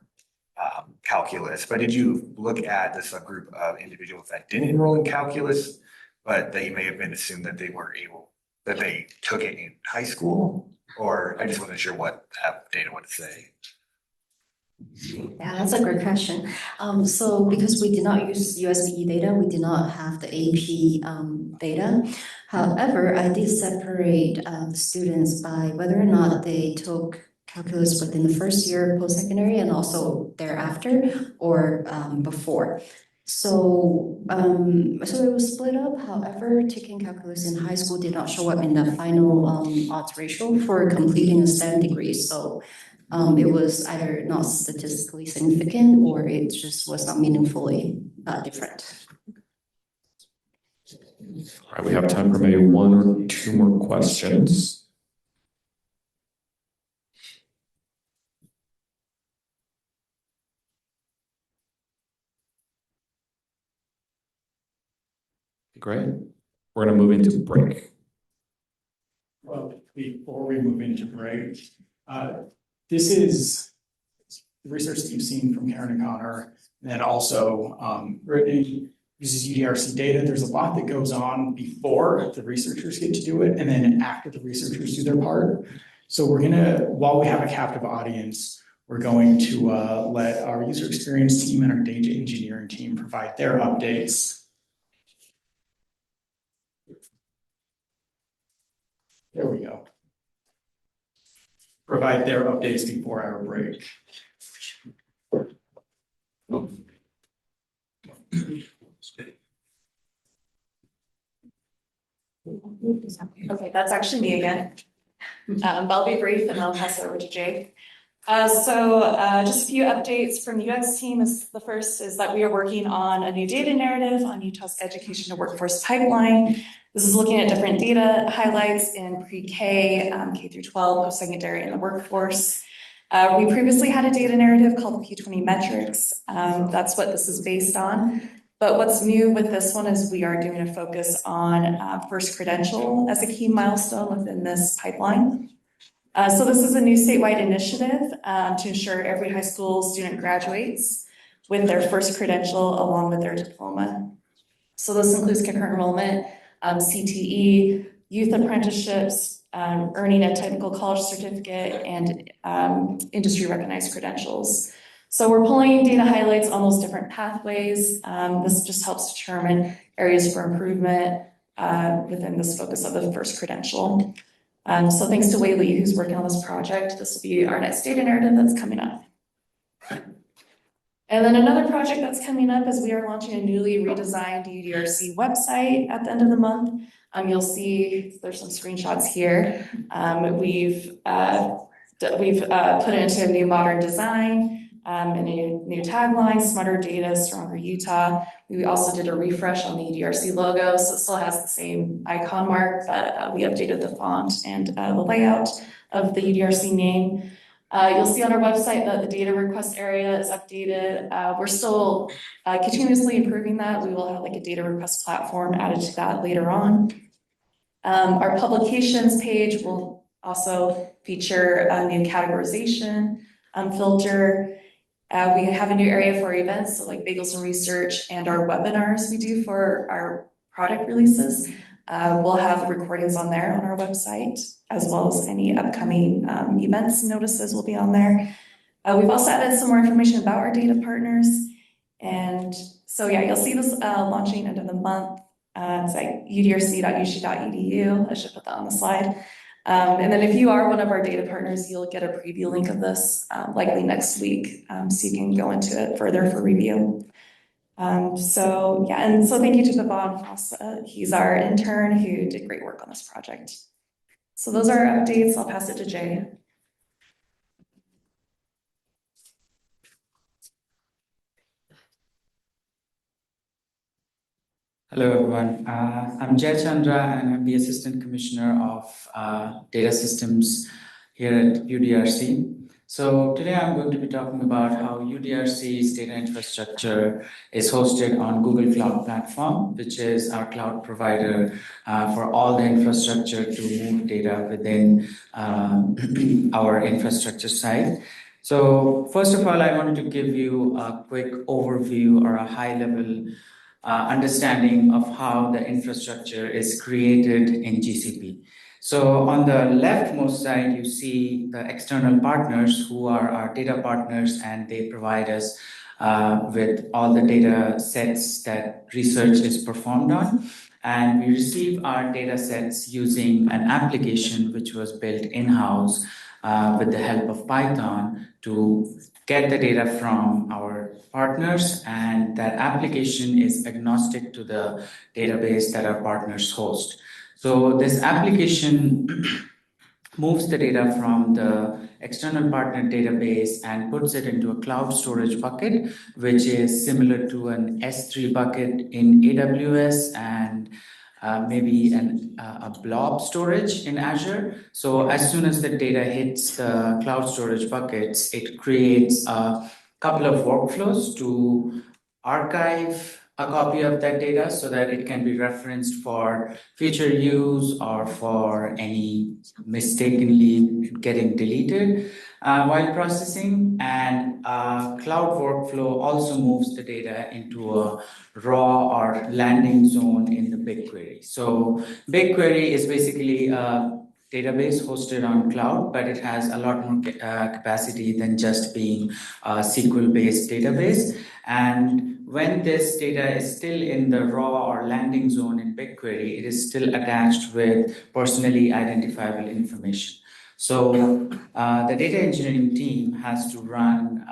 calculus, but did you look at the subgroup of individuals that didn't enroll in calculus, but they may have been assumed that they were able, that they took it in high school? Or I just wasn't sure what that data would say. Yeah, that's a great question. So because we did not use USBE data, we did not have the AP data. However, I did separate the students by whether or not they took calculus within the first year post-secondary and also thereafter or before. So it was split up. However, taking calculus in high school did not show up in the final odds ratio for completing a STEM degree. So it was either not statistically significant or it just was not meaningfully different. All right, we have time for maybe one or two more questions. Great. We're going to move into break. Well, before we move into break, this is the research that you've seen from Karen and Connor, and then also Britnee uses UDRC data. There's a lot that goes on before the researchers get to do it, and then after the researchers do their part. So we're gonna, while we have a captive audience, we're going to let our user experience team and our data engineering team provide their updates. There we go. Provide their updates before our break. Okay, that's actually me again. I'll be brief and I'll pass it over to Jake. Just a few updates from the UX team. The first is that we are working on a new data narrative on Utah's education to workforce pipeline. This is looking at different data highlights in pre-K, K through 12, post-secondary, and the workforce. We previously had a data narrative called the P20 metrics. That's what this is based on. But what's new with this one is we are doing a focus on first credential as a key milestone within this pipeline. So this is a new statewide initiative to ensure every high school student graduates with their first credential along with their diploma. So this includes concurrent enrollment, CTE, youth apprenticeships, earning a technical college certificate, and industry recognized credentials. So we're pulling data highlights on those different pathways. This just helps determine areas for improvement within this focus of the first credential. So thanks to Wei Li, who's working on this project. This will be our next data narrative that's coming up. And then another project that's coming up is we are launching a newly redesigned UDRC website at the end of the month. You'll see there's some screenshots here. We've put it into a new modern design. And a new tagline, smarter data, stronger Utah. We also did a refresh on the UDRC logo, so it still has the same icon mark, but we updated the font and the layout of the UDRC name. You'll see on our website that the data request area is updated. We're still continuously improving that. We will have like a data request platform added to that later on. Our publications page will also feature a new categorization filter. We have a new area for events, so like Bagels and Research and our webinars we do for our product releases. We'll have recordings on there on our website, as well as any upcoming events notices will be on there. We've also added some more information about our data partners. And so yeah, you'll see this launching end of the month. It's like udrc.uc.edu. I should put that on the slide. And then if you are one of our data partners, you'll get a preview link of this likely next week, so you can go into it further for review. So yeah, and so thank you to the Bottlenecks. He's our intern who did great work on this project. So those are our updates. I'll pass it to Jay. Hello, everyone. I'm Jay Chandra, and I'm the Assistant Commissioner of Data Systems here at UDRC. So today I'm going to be talking about how UDRC's data infrastructure is hosted on Google Cloud Platform, which is our cloud provider for all the infrastructure to move data within our infrastructure site. So first of all, I wanted to give you a quick overview or a high-level understanding of how the infrastructure is created in GCP. So on the leftmost side, you see the external partners who are our data partners, and they provide us with all the data sets that research is performed on. And we receive our data sets using an application which was built in-house with the help of Python to get the data from our partners, and that application is agnostic to the database that our partners host. So this application moves the data from the external partner database and puts it into a cloud storage bucket, which is similar to an S3 bucket in AWS and maybe a blob storage in Azure. So as soon as the data hits the cloud storage buckets, it creates a couple of workflows to archive a copy of that data so that it can be referenced for future use or for any mistakenly getting deleted while processing. And cloud workflow also moves the data into a raw or landing zone in the BigQuery. So BigQuery is basically a database hosted on cloud, but it has a lot more capacity than just being a SQL-based database. And when this data is still in the raw or landing zone in BigQuery, it is still attached with personally identifiable information. So the data engineering team has to run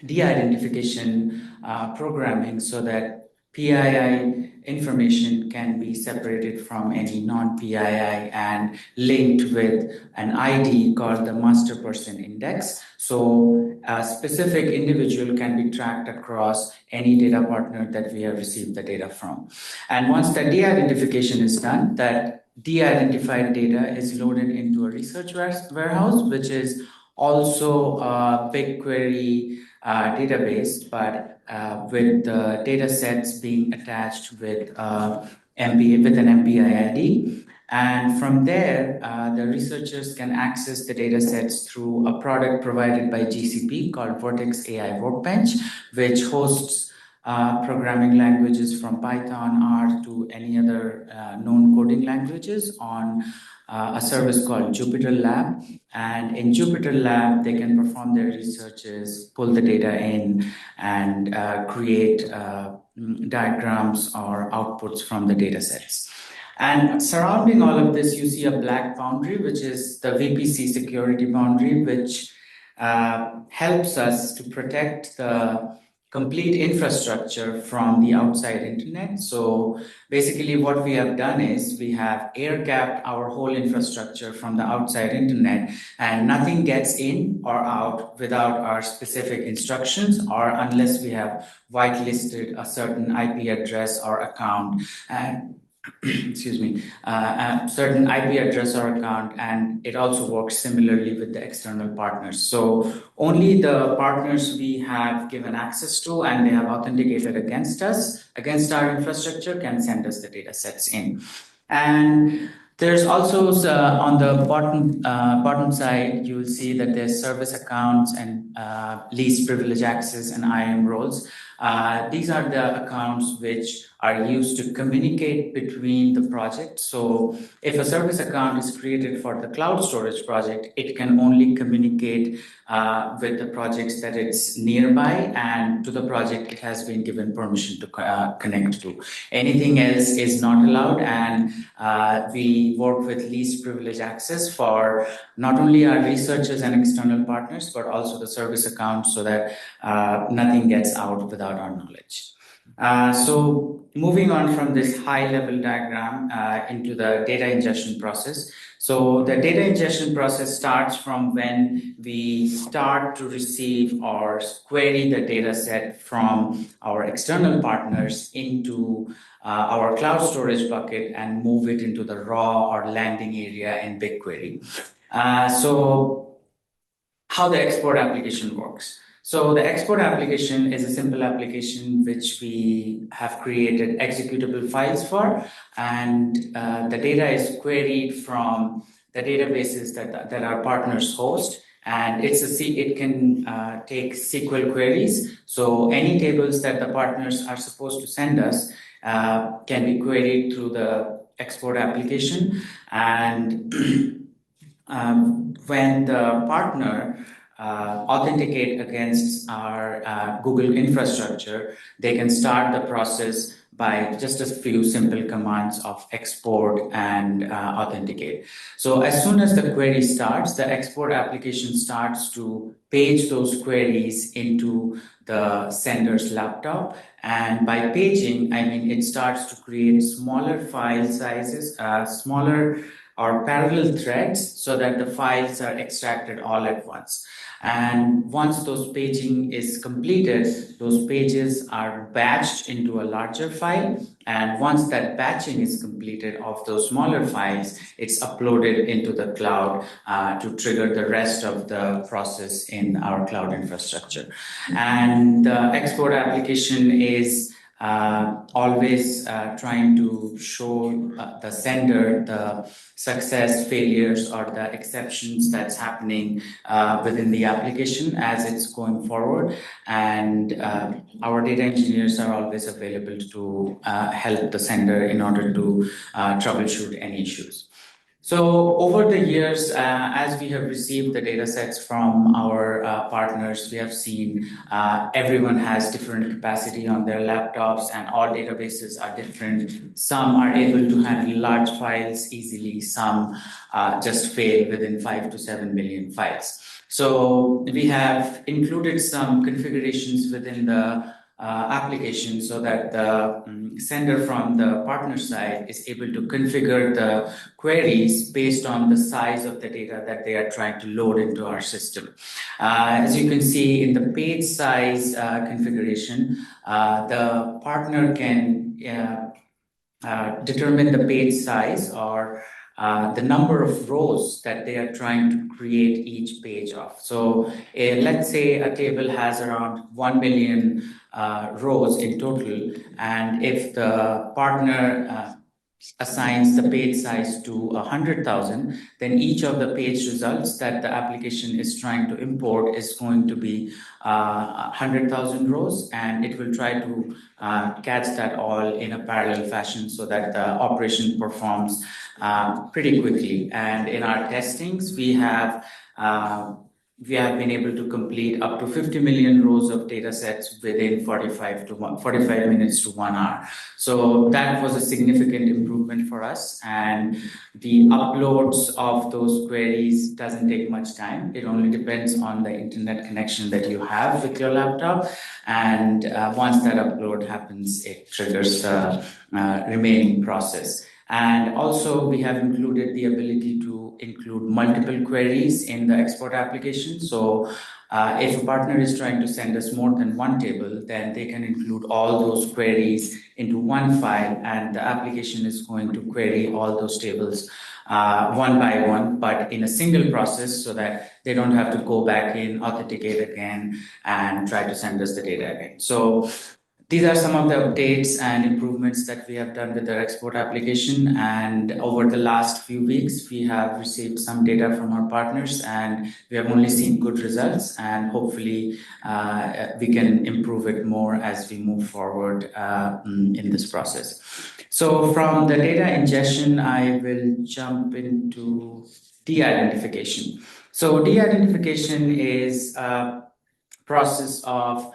de-identification programming so that PII information can be separated from any non-PII and linked with an ID called the master person index. So a specific individual can be tracked across any data partner that we have received the data from. And once the de-identification is done, that de-identified data is loaded into a research warehouse, which is also a BigQuery database, but with the data sets being attached with an MPI ID. And from there, the researchers can access the data sets through a product provided by GCP called Vertex AI Workbench, which hosts programming languages from Python, R to any other known coding languages on a service called Jupyter Lab. And in Jupyter Lab, they can perform their researches, pull the data in, and create diagrams or outputs from the data sets. And surrounding all of this, you see a black boundary, which is the VPC security boundary, which helps us to protect the complete infrastructure from the outside internet. So basically what we have done is we have air gapped our whole infrastructure from the outside internet, and nothing gets in or out without our specific instructions or unless we have whitelisted a certain IP address or account. Excuse me, a certain IP address or account, and it also works similarly with the external partners. So only the partners we have given access to and they have authenticated against us, against our infrastructure, can send us the data sets in. And there's also on the bottom side, you'll see that there's service accounts and least privilege access and IAM roles. These are the accounts which are used to communicate between the projects. So if a service account is created for the cloud storage project, it can only communicate with the projects that it's nearby, and to the project it has been given permission to connect to. Anything else is not allowed, and we work with least privilege access for not only our researchers and external partners, but also the service accounts so that nothing gets out without without our knowledge. So moving on from this high level diagram into the data ingestion process. So the data ingestion process starts from when we start to receive or query the data set from our external partners into our cloud storage bucket and move it into the raw or landing area in BigQuery. So how the export application works. So the export application is a simple application which we have created executable files for, and the data is queried from the databases that our partners host, and it can take SQL queries. So any tables that the partners are supposed to send us can be queried through the export application, and when the partner authenticate against our Google infrastructure, they can start the process by just a few simple commands of export and authenticate. So as soon as the query starts, the export application starts to page those queries into the sender's laptop. And by paging, I mean it starts to create smaller file sizes, smaller or parallel threads, so that the files are extracted all at once. And once those paging is completed, those pages are batched into a larger file. And once that batching is completed of those smaller files, it's uploaded into the cloud to trigger the rest of the process in our cloud infrastructure. And the export application is always trying to show the sender the success, failures, or the exceptions that's happening within the application as it's going forward. And our data engineers are always available to help the sender in order to troubleshoot any issues. So over the years, as we have received the data sets from our partners, we have seen everyone has different capacity on their laptops, and all databases are different. Some are able to handle large files easily, some just fail within 5 to 7 million files. So we have included some configurations within the application so that the sender from the partner side is able to configure the queries based on the size of the data that they are trying to load into our system. As you can see in the page size configuration, the partner can determine the page size or the number of rows that they are trying to create each page of. So let's say a table has around 1 million rows in total, and if the partner assigns the page size to 100,000, then each of the page results that the application is trying to import is going to be 100,000 rows, and it will try to catch that all in a parallel fashion so that the operation performs pretty quickly. And in our testings, we have been able to complete up to 50 million rows of data sets within 45 minutes to 1 hour. So that was a significant improvement for us. And the uploads of those queries doesn't take much time. It only depends on the internet connection that you have with your laptop. And once that upload happens, it triggers the remaining process. And also we have included the ability to include multiple queries in the export application. So if a partner is trying to send us more than one table, then they can include all those queries into one file, and the application is going to query all those tables one by one, but in a single process so that they don't have to go back in, authenticate again, and try to send us the data again. So these are some of the updates and improvements that we have done with our export application. And over the last few weeks, we have received some data from our partners, and we have only seen good results. And hopefully, we can improve it more as we move forward in this process. So from the data ingestion, I will jump into de-identification. So de-identification is a process of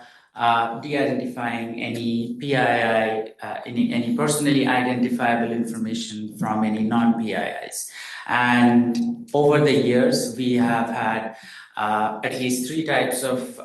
de-identifying any PII, any personally identifiable information from any non-PIIs. And over the years, we have had at least 3 types of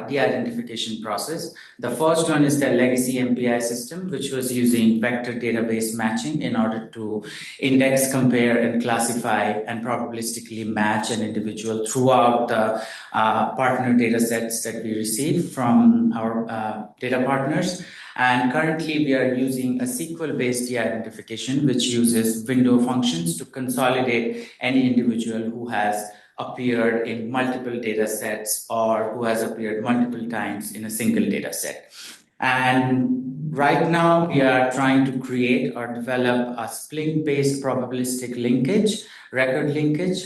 de-identification process. The first one is the legacy MPI system, which was using vector database matching in order to index, compare, and classify and probabilistically match an individual throughout the partner data sets that we receive from our data partners. And currently we are using a SQL-based de-identification, which uses window functions to consolidate any individual who has appeared in multiple data sets or who has appeared multiple times in a single data set. And right now we are trying to create or develop a Splink-based probabilistic linkage, record linkage.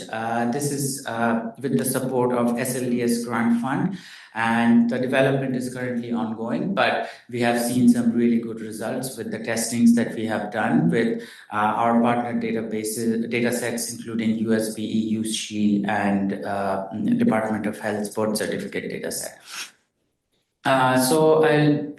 This is with the support of SLDS grant fund. And the development is currently ongoing, but we have seen some really good results with the testings that we have done with our partner databases, data sets, including USB, USHE, and Department of Health Sport Certificate data set. So I'll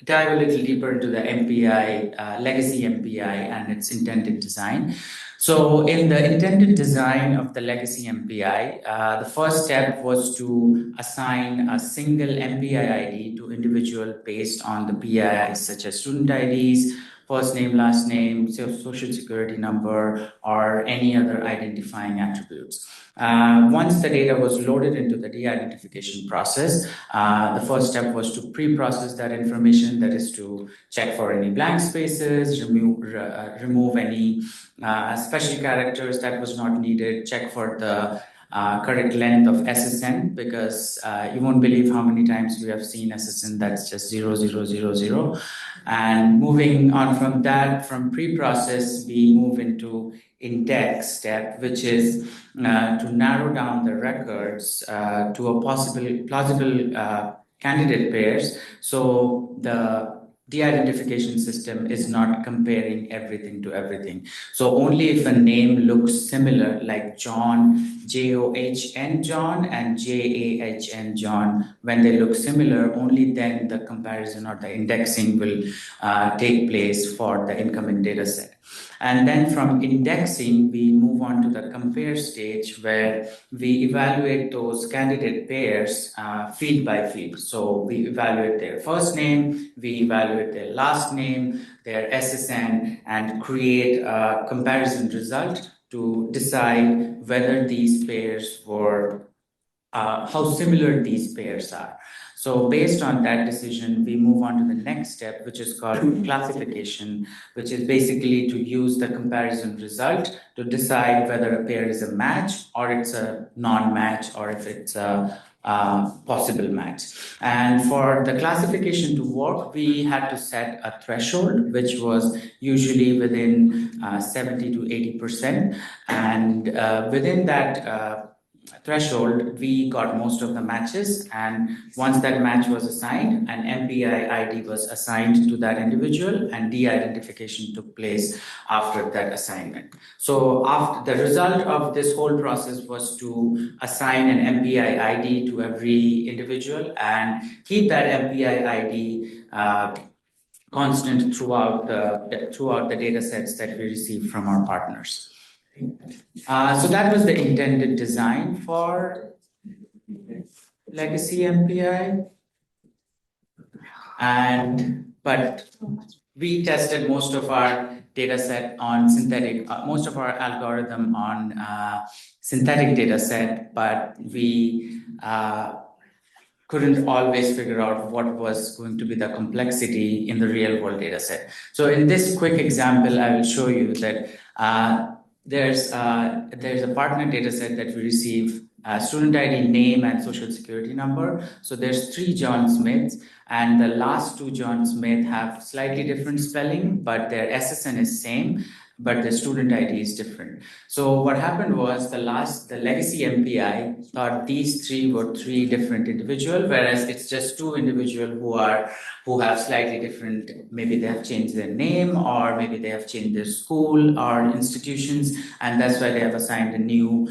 dive a little deeper into the MPI, legacy MPI and its intended design. So in the intended design of the legacy MPI, the first step was to assign a single MPI ID to individual based on the PIIs such as student IDs, first name, last name, social security number, or any other identifying attributes. Once the data was loaded into the de-identification process, the first step was to pre-process that information, that is to check for any blank spaces, remove any special characters that was not needed, check for the correct length of SSN, because you won't believe how many times we have seen SSN that's just 0000. And moving on from that, from pre-process, we move into index step, which is to narrow down the records to a plausible candidate pairs. So the de-identification system is not comparing everything to everything. So only if a name looks similar, like John, John, John, and Jahn, John, when they look similar, only then the comparison or the indexing will take place for the incoming data set. And then from indexing, we move on to the compare stage where we evaluate those candidate pairs field by field. So we evaluate their first name, we evaluate their last name, their SSN, and create a comparison result to decide whether these pairs were, how similar these pairs are. So based on that decision, we move on to the next step, which is called classification, which is basically to use the comparison result to decide whether a pair is a match or it's a non-match, or if it's a possible match. And for the classification to work, we had to set a threshold, which was usually within 70 to 80%. And within that threshold, we got most of the matches, and once that match was assigned, an MPI ID was assigned to that individual, and de-identification took place after that assignment. So after the result of this whole process was to assign an MPI ID to every individual and keep that MPI ID constant throughout the data sets that we receive from our partners. So that was the intended design for legacy MPI. But we tested most of our data set on synthetic, most of our algorithm on synthetic data set, but we couldn't always figure out what was going to be the complexity in the real world data set. So in this quick example, I will show you that there's a partner data set that we receive student ID, name, and social security number. So there's 3 John Smiths, and the last 2 John Smith have slightly different spelling, but their SSN is same, but the student ID is different. So what happened was the legacy MPI thought these 3 were 3 different individuals, whereas it's just 2 individuals who have slightly different, maybe they have changed their name, or maybe they have changed their school or institutions, and that's why they have assigned a new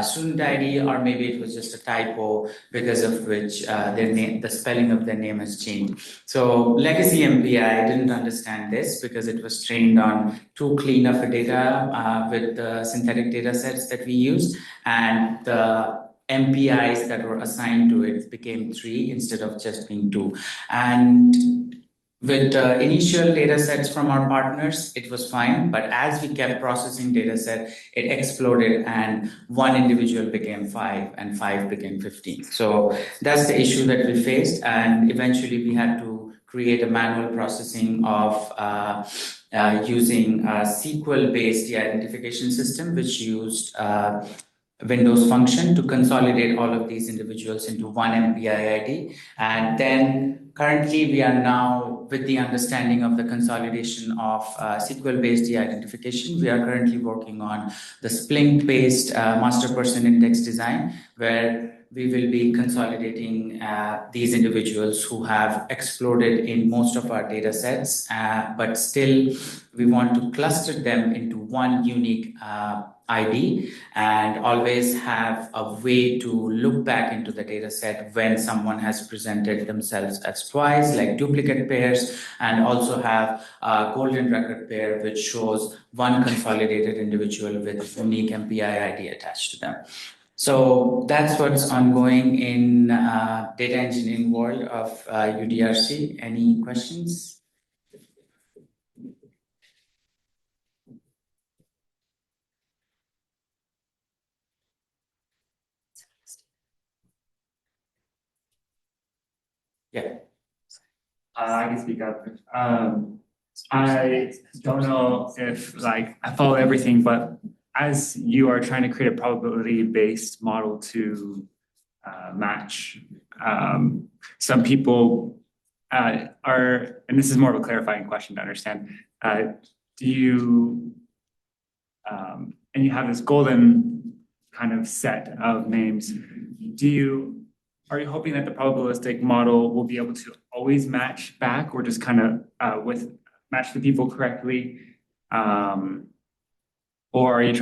student ID, or maybe it was just a typo because of which their name, the spelling of their name has changed. So legacy MPI didn't understand this because it was trained on too clean of a data with the synthetic data sets that we used, and the MPIs that were assigned to it became 3 instead of just being 2. And with initial data sets from our partners, it was fine. But as we kept processing data set, it exploded and 1 individual became 5 and 5 became 15. So that's the issue that we faced. And eventually we had to create a manual processing of using a SQL-based de-identification system, which used Windows function to consolidate all of these individuals into 1 MPI ID. And then currently we are now, with the understanding of the consolidation of SQL-based de-identification, we are currently working on the Splink-based master person index design, where we will be consolidating these individuals who have exploded in most of our data sets, but still we want to cluster them into 1 unique ID and always have a way to look back into the data set when someone has presented themselves as twice, like duplicate pairs, and also have a golden record pair, which shows 1 consolidated individual with unique MPI ID attached to them. So that's what's ongoing in data engineering world of UDRC. Any questions? Yeah. I can speak up. I don't know if I follow everything, but as you are trying to create a probability-based model to match, some people are, and this is more of a clarifying question to understand, do you, and you have this golden kind of set of names, are you hoping that the probabilistic model will be able to always match back or just kind of match the people correctly? Or are you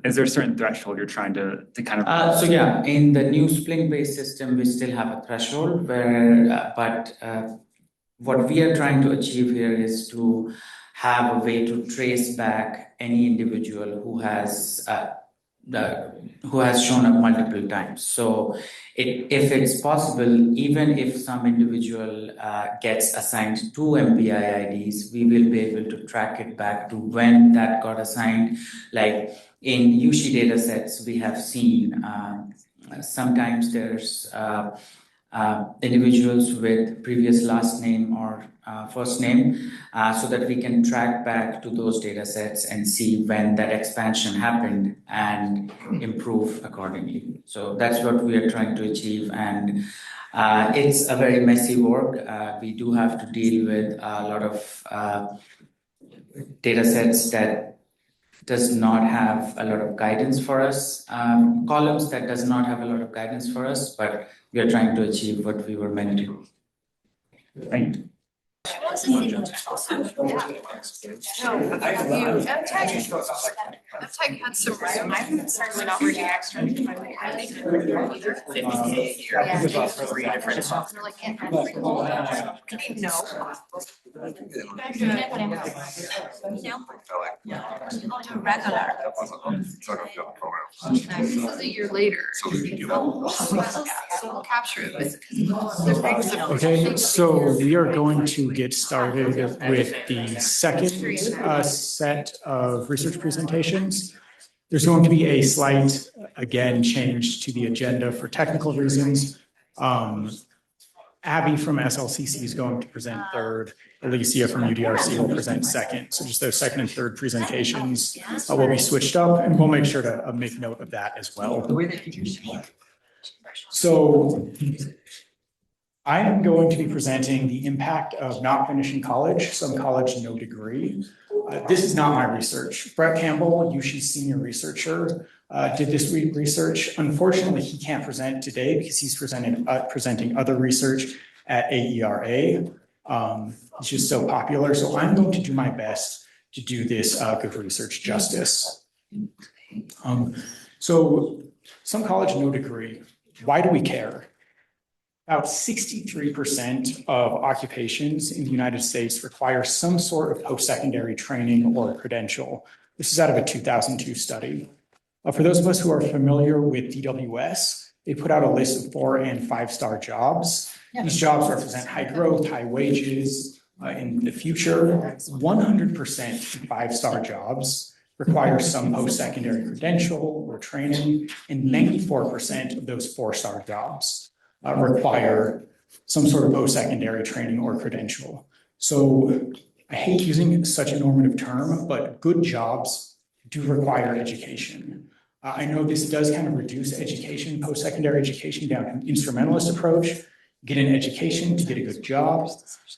is there a certain threshold you're trying to kind of? So yeah, in the new Splink-based system, we still have a threshold where, what we are trying to achieve here is to have a way to trace back any individual who has shown up multiple times. So if it's possible, even if some individual gets assigned 2 MPI IDs, we will be able to track it back to when that got assigned. Like in USHI data sets, we have seen sometimes there's individuals with previous last name or first name, so that we can track back to those data sets and see when that expansion happened and improve accordingly. So that's what we are trying to achieve, and it's a very messy work. We do have to deal with a lot of data sets that does not have a lot of guidance for us, columns that does not have a lot of guidance for us, but we are trying to achieve what we were meant to. Thank you. MTech had some, I'm certainly not working extra. I think either 50K a year, and 3 different songs. They're like, no. Regular. This is a year later. So we'll capture it with. Okay, so we are going to get started with the second set of research presentations. There's going to be a slight, again, change to the agenda for technical reasons. Abby from SLCC is going to present third. Alicia from UDRC will present second. So just those second and third presentations will be switched up, and we'll make sure to make note of that as well. So I'm going to be presenting the impact of not finishing college, some college, no degree. This is not my research. Brett Campbell, USHI's senior researcher, did this research. Unfortunately, he can't present today because he's presenting other research at AERA. It's just so popular. So I'm going to do my best to do this good research justice. So some college, no degree. Why do we care? About 63% of occupations in the United States require some sort of post-secondary training or credential. This is out of a 2002 study. For those of us who are familiar with DWS, they put out a list of 4 and 5-star jobs. These jobs represent high growth, high wages in the future. 100% 5-star jobs require some post-secondary credential or training, and 94% of those 4-star jobs require some sort of post-secondary training or credential. So I hate using such a normative term, but good jobs do require education. I know this does kind of reduce education, post-secondary education down to an instrumentalist approach. Get an education to get a good job,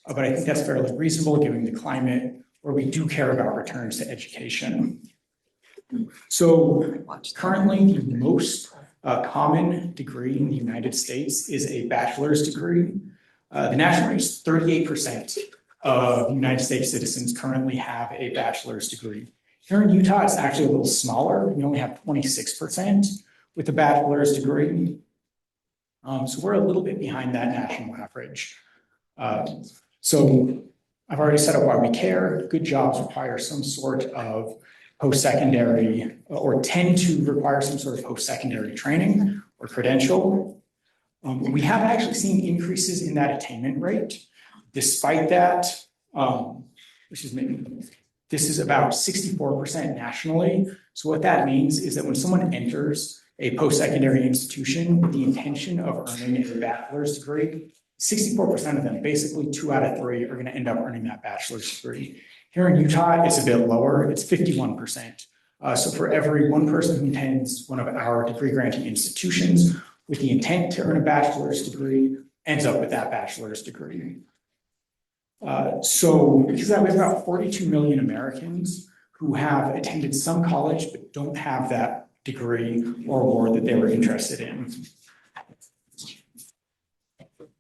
but I think that's fairly reasonable given the climate where we do care about returns to education. So currently the most common degree in the United States is a bachelor's degree. The national rate is 38% of United States citizens currently have a bachelor's degree. Here in Utah, it's actually a little smaller. We only have 26% with a bachelor's degree. So we're a little bit behind that national average. So I've already set up why we care. Good jobs require some sort of post-secondary or tend to require some sort of post-secondary training or credential. We have actually seen increases in that attainment rate. Despite that, this is about 64% nationally. So what that means is that when someone enters a post-secondary institution with the intention of earning a bachelor's degree, 64% of them, basically 2 out of 3, are going to end up earning that bachelor's degree. Here in Utah, it's a bit lower, it's 51%. So for every 1 person who attends one of our degree granting institutions with the intent to earn a bachelor's degree, ends up with that bachelor's degree. So because that we have about 42 million Americans who have attended some college but don't have that degree or award that they were interested in.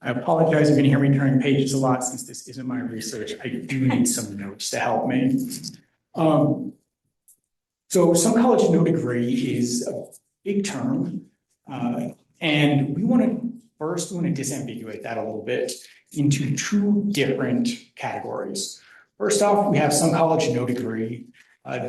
I apologize, you're going to hear me turning pages a lot since this isn't my research. I do need some notes to help me. So some college no degree is a big term, and we want to disambiguate that a little bit into 2 different categories. First off, we have some college no degree.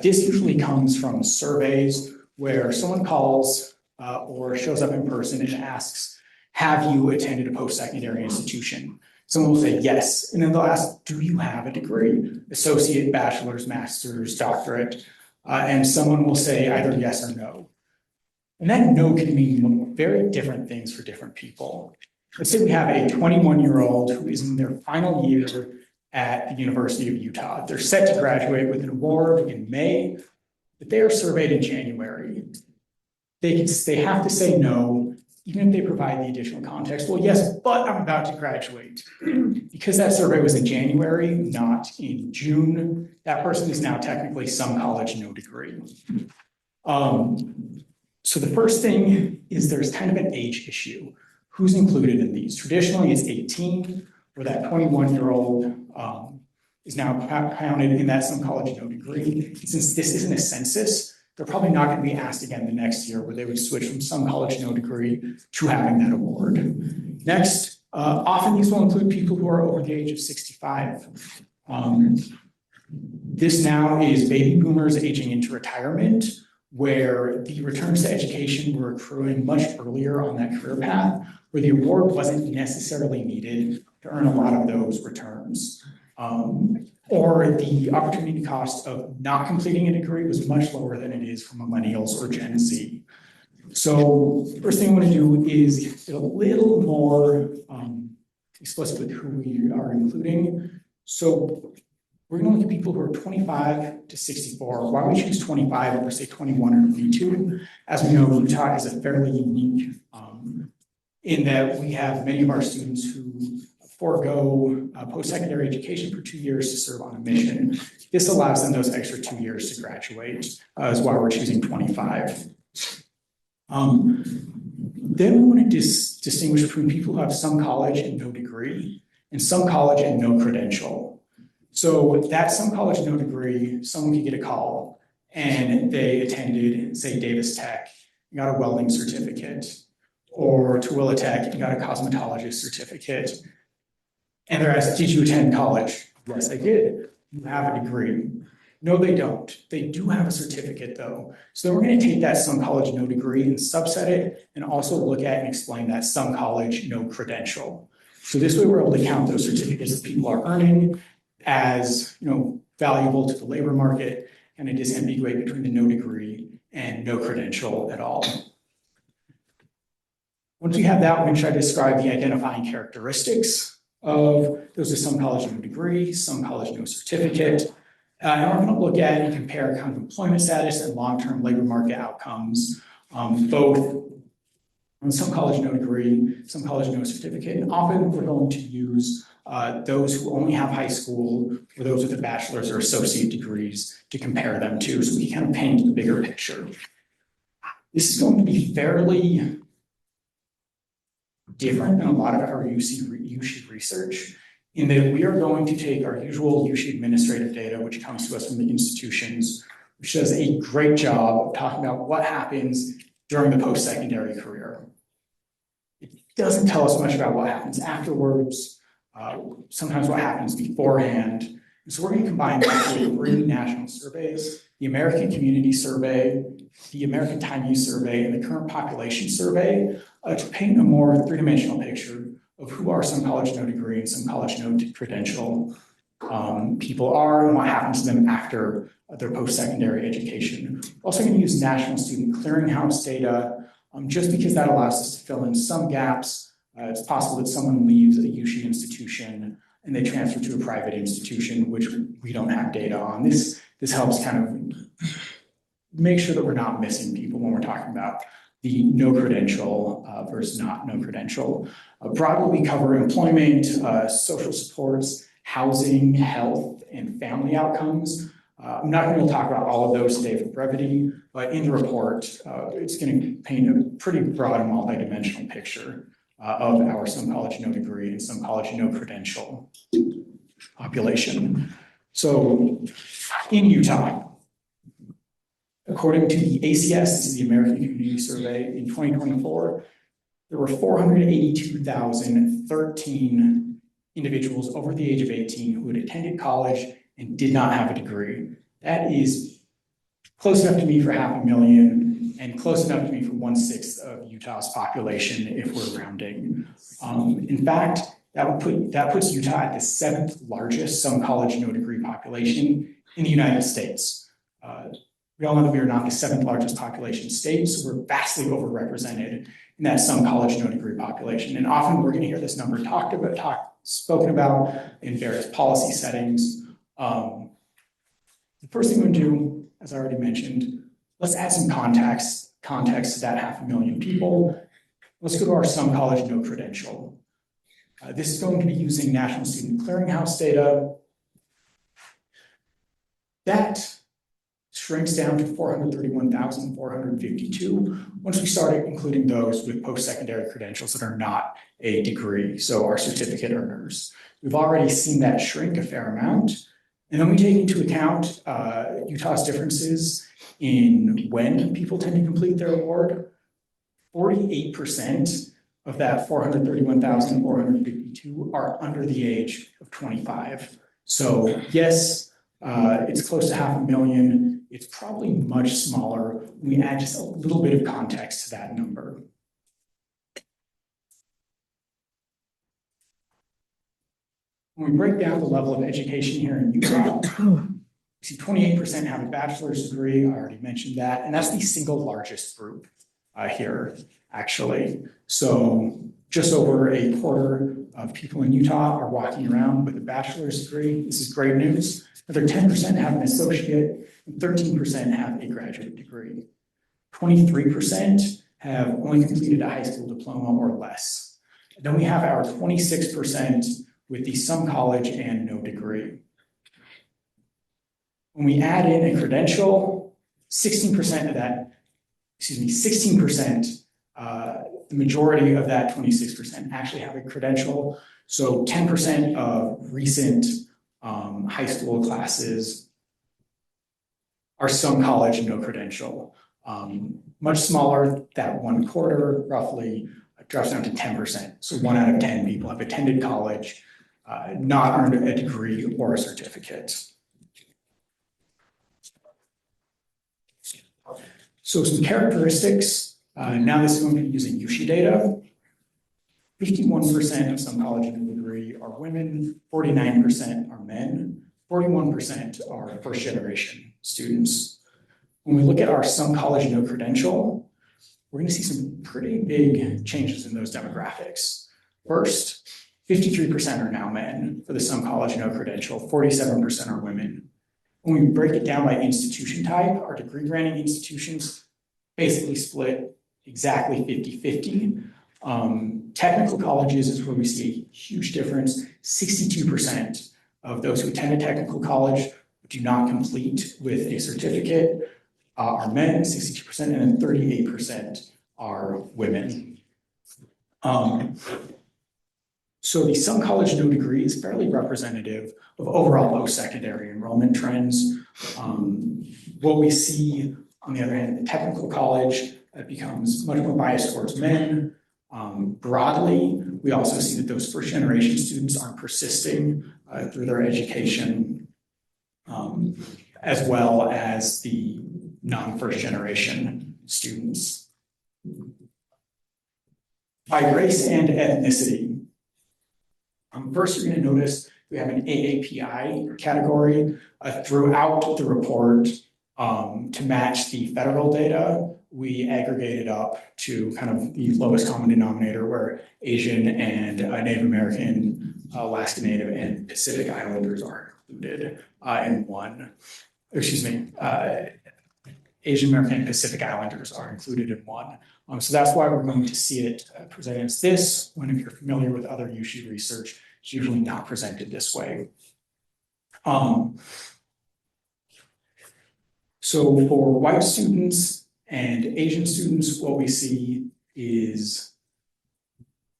This usually comes from surveys where someone calls or shows up in person and asks, have you attended a post-secondary institution? Someone will say yes, and then they'll ask, do you have a degree? Associate, bachelor's, master's, doctorate, and someone will say either yes or no. And that no can mean very different things for different people. Let's say we have a 21-year-old who is in their final year at the University of Utah. They're set to graduate with an award in May, but they are surveyed in January. They have to say no, even if they provide the additional context. Well, yes, but I'm about to graduate. Because that survey was in January, not in June, that person is now technically some college no degree. So the first thing is there's kind of an age issue. Who's included in these? Traditionally, it's 18, where that 21-year-old is now counted in that some college no degree. Since this isn't a census, they're probably not going to be asked again the next year where they would switch from some college no degree to having that award. Next, often these will include people who are over the age of 65. This now is baby boomers aging into retirement, where the returns to education were accruing much earlier on that career path, where the award wasn't necessarily needed to earn a lot of those returns. Or the opportunity cost of not completing a degree was much lower than it is for millennials or Gen Z. So first thing I want to do is get a little more explicit with who we are including. So we're going to look at people who are 25 to 64. Why we choose 25 over say 21 or 22? As we know, Utah is a fairly unique in that we have many of our students who forego post-secondary education for 2 years to serve on a mission. This allows them those extra 2 years to graduate, is why we're choosing 25. Then we want to distinguish between people who have some college and no degree, and some college and no credential. So that some college, no degree, someone could get a call and they attended, say, Davis Tech, and got a welding certificate, or Tooele Tech and got a cosmetologist certificate. And they're asked, did you attend college? Yes, I did. You have a degree. No, they don't. They do have a certificate though. So then we're going to take that some college, no degree and subset it and also look at and explain that some college, no credential. So this way we're able to count those certificates that people are earning as, valuable to the labor market and disambiguate between the no degree and no credential at all. Once we have that, we're going to try to describe the identifying characteristics of those with some college, no degree, some college, no certificate. And we're going to look at and compare kind of employment status and long-term labor market outcomes, both on some college, no degree, some college, no certificate. And often we're going to use those who only have high school or those with a bachelor's or associate degrees to compare them to, so we can kind of paint the bigger picture. This is going to be fairly different than a lot of our UC research, in that we are going to take our usual UC administrative data, which comes to us from the institutions, which does a great job of talking about what happens during the post-secondary career. It doesn't tell us much about what happens afterwards, sometimes what happens beforehand. And so we're going to combine that with 3 national surveys: the American Community Survey, the American Time Use Survey, and the Current Population Survey to paint a more three-dimensional picture of who are some college, no degree, and some college, no credential people are and what happens to them after their post-secondary education. We're also going to use National Student Clearinghouse data, just because that allows us to fill in some gaps. It's possible that someone leaves a UC institution and they transfer to a private institution, which we don't have data on. This helps kind of make sure that we're not missing people when we're talking about the no credential versus not no credential. Broadly, we cover employment, social supports, housing, health, and family outcomes. I'm not going to talk about all of those today for brevity, but in the report, it's going to paint a pretty broad and multidimensional picture of our some college, no degree, and some college, no credential population. So in Utah, according to the ACS, this is the American Community Survey, in 2024, there were 482,013 individuals over the age of 18 who had attended college and did not have a degree. That is close enough to me for 500,000 and close enough to me for 1/6 of Utah's population if we're rounding. In fact, that puts Utah at the 7th largest some college, no degree population in the United States. We all know that we are not the 7th largest population state, so we're vastly overrepresented in that some college, no degree population. And often we're going to hear this number spoken about in various policy settings. The first thing we're going to do, as I already mentioned, let's add some context to that 500,000 people. Let's go to our some college, no credential. This is going to be using National Student Clearinghouse data. That shrinks down to 431,452 once we started including those with post-secondary credentials that are not a degree, so our certificate earners. We've already seen that shrink a fair amount. And then we take into account Utah's differences in when people tend to complete their award. 48% of that 431,452 are under the age of 25. So yes, it's close to 500,000. It's probably much smaller when we add just a little bit of context to that number. When we break down the level of education here in Utah, we see 28% have a bachelor's degree. I already mentioned that. And that's the single largest group here, actually. So just over a quarter of people in Utah are walking around with a bachelor's degree. This is great news. Another 10% have an associate, and 13% have a graduate degree. 23% have only completed a high school diploma or less. And then we have our 26% with the some college and no degree. When we add in a credential, 16% of that, 16%, the majority of that 26% actually have a credential. So 10% of recent high school classes are some college and no credential. Much smaller, that 1/4 roughly drops down to 10%. So 1 out of 10 people have attended college, not earned a degree or a certificate. So some characteristics, now this is going to be using USHI data. 51% of some college and degree are women, 49% are men, 41% are first generation students. When we look at our some college no credential, we're going to see some pretty big changes in those demographics. First, 53% are now men for the some college no credential, 47% are women. When we break it down by institution type, our degree granting institutions basically split exactly 50-50. Technical colleges is where we see a huge difference. 62% of those who attend a technical college do not complete with a certificate are men, 62%, and then 38% are women. So the some college no degree is fairly representative of overall post-secondary enrollment trends. What we see, on the other hand, in technical college, it becomes much more biased towards men. Broadly, we also see that those first generation students aren't persisting through their education, as well as the non-first generation students. By race and ethnicity, first you're going to notice we have an AAPI category throughout the report to match the federal data. We aggregated up to kind of the lowest common denominator where Asian and Native American, Alaska Native, and Pacific Islanders are included in one. Asian American and Pacific Islanders are included in one. So that's why we're going to see it presented as this, when if you're familiar with other USHI research, it's usually not presented this way. So for white students and Asian students, what we see is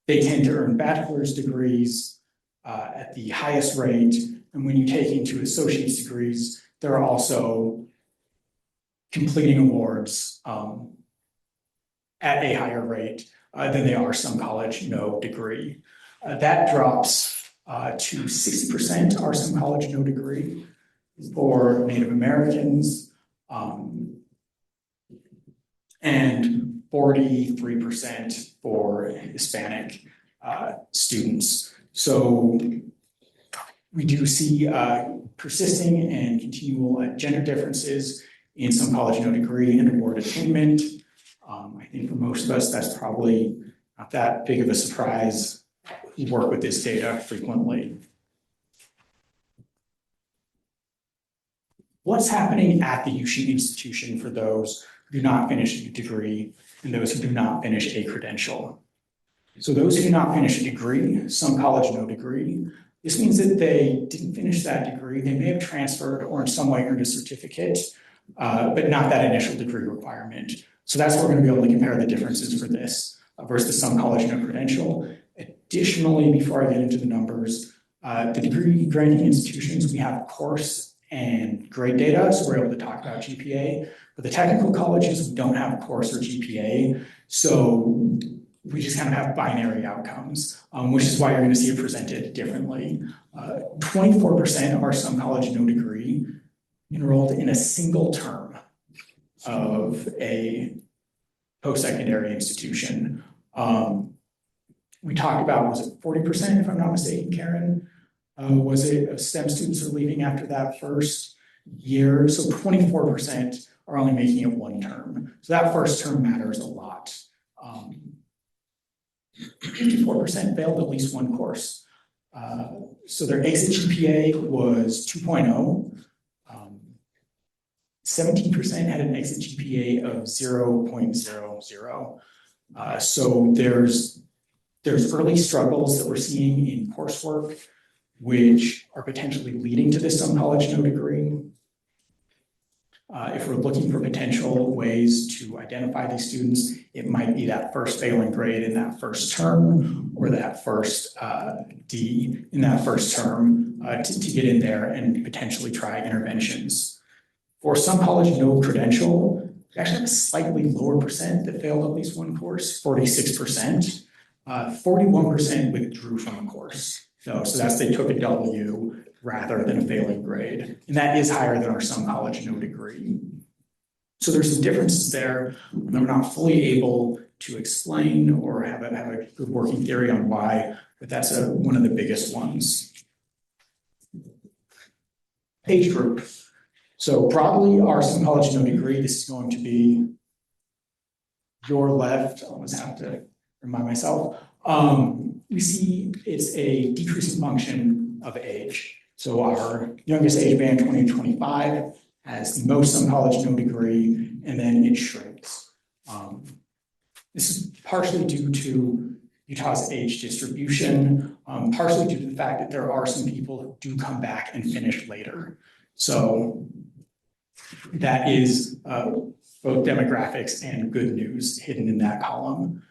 they tend to earn bachelor's degrees at the highest rate. And when you take into associate's degrees, they're also completing awards at a higher rate than they are some college no degree. That drops to 60% are some college no degree for Native Americans, and 43% for Hispanic students. So we do see persisting and continual gender differences in some college no degree and award attainment. I think for most of us, that's probably not that big of a surprise. We work with this data frequently. What's happening at the USHI institution for those who do not finish a degree and those who do not finish a credential? So those who do not finish a degree, some college no degree, this means that they didn't finish that degree. They may have transferred or in some way earned a certificate, but not that initial degree requirement. So that's where we're going to be able to compare the differences for this versus some college no credential. Additionally, before I get into the numbers, the degree granting institutions, we have course and grade data, so we're able to talk about GPA. But the technical colleges, we don't have course or GPA, so we just kind of have binary outcomes, which is why you're going to see it presented differently. 24% of our some college no degree enrolled in a single term of a post-secondary institution. We talked about, was it 40%, if I'm not mistaken, Karen? Was it STEM students are leaving after that first year? So 24% are only making it one term. So that first term matters a lot. 54% failed at least one course. So their exit GPA was 2.0. 17% had an exit GPA of 0.00. So there's early struggles that we're seeing in coursework, which are potentially leading to this some college no degree. If we're looking for potential ways to identify these students, it might be that first failing grade in that first term or that first D in that first term to get in there and potentially try interventions. For some college no credential, we actually have a slightly lower percent that failed at least one course, 46%. 41% withdrew from a course. So that's they took a W rather than a failing grade. And that is higher than our some college no degree. So there's some differences there that we're not fully able to explain or have a good working theory on why, but that's one of the biggest ones. Age group. So broadly, our some college no degree, this is going to be your left. I always have to remind myself. We see it's a decreasing function of age. So our youngest age band, 20 to 25, has the most some college no degree, and then it shrinks. This is partially due to Utah's age distribution, partially due to the fact that there are some people who do come back and finish later. So that is both demographics and good news hidden in that column.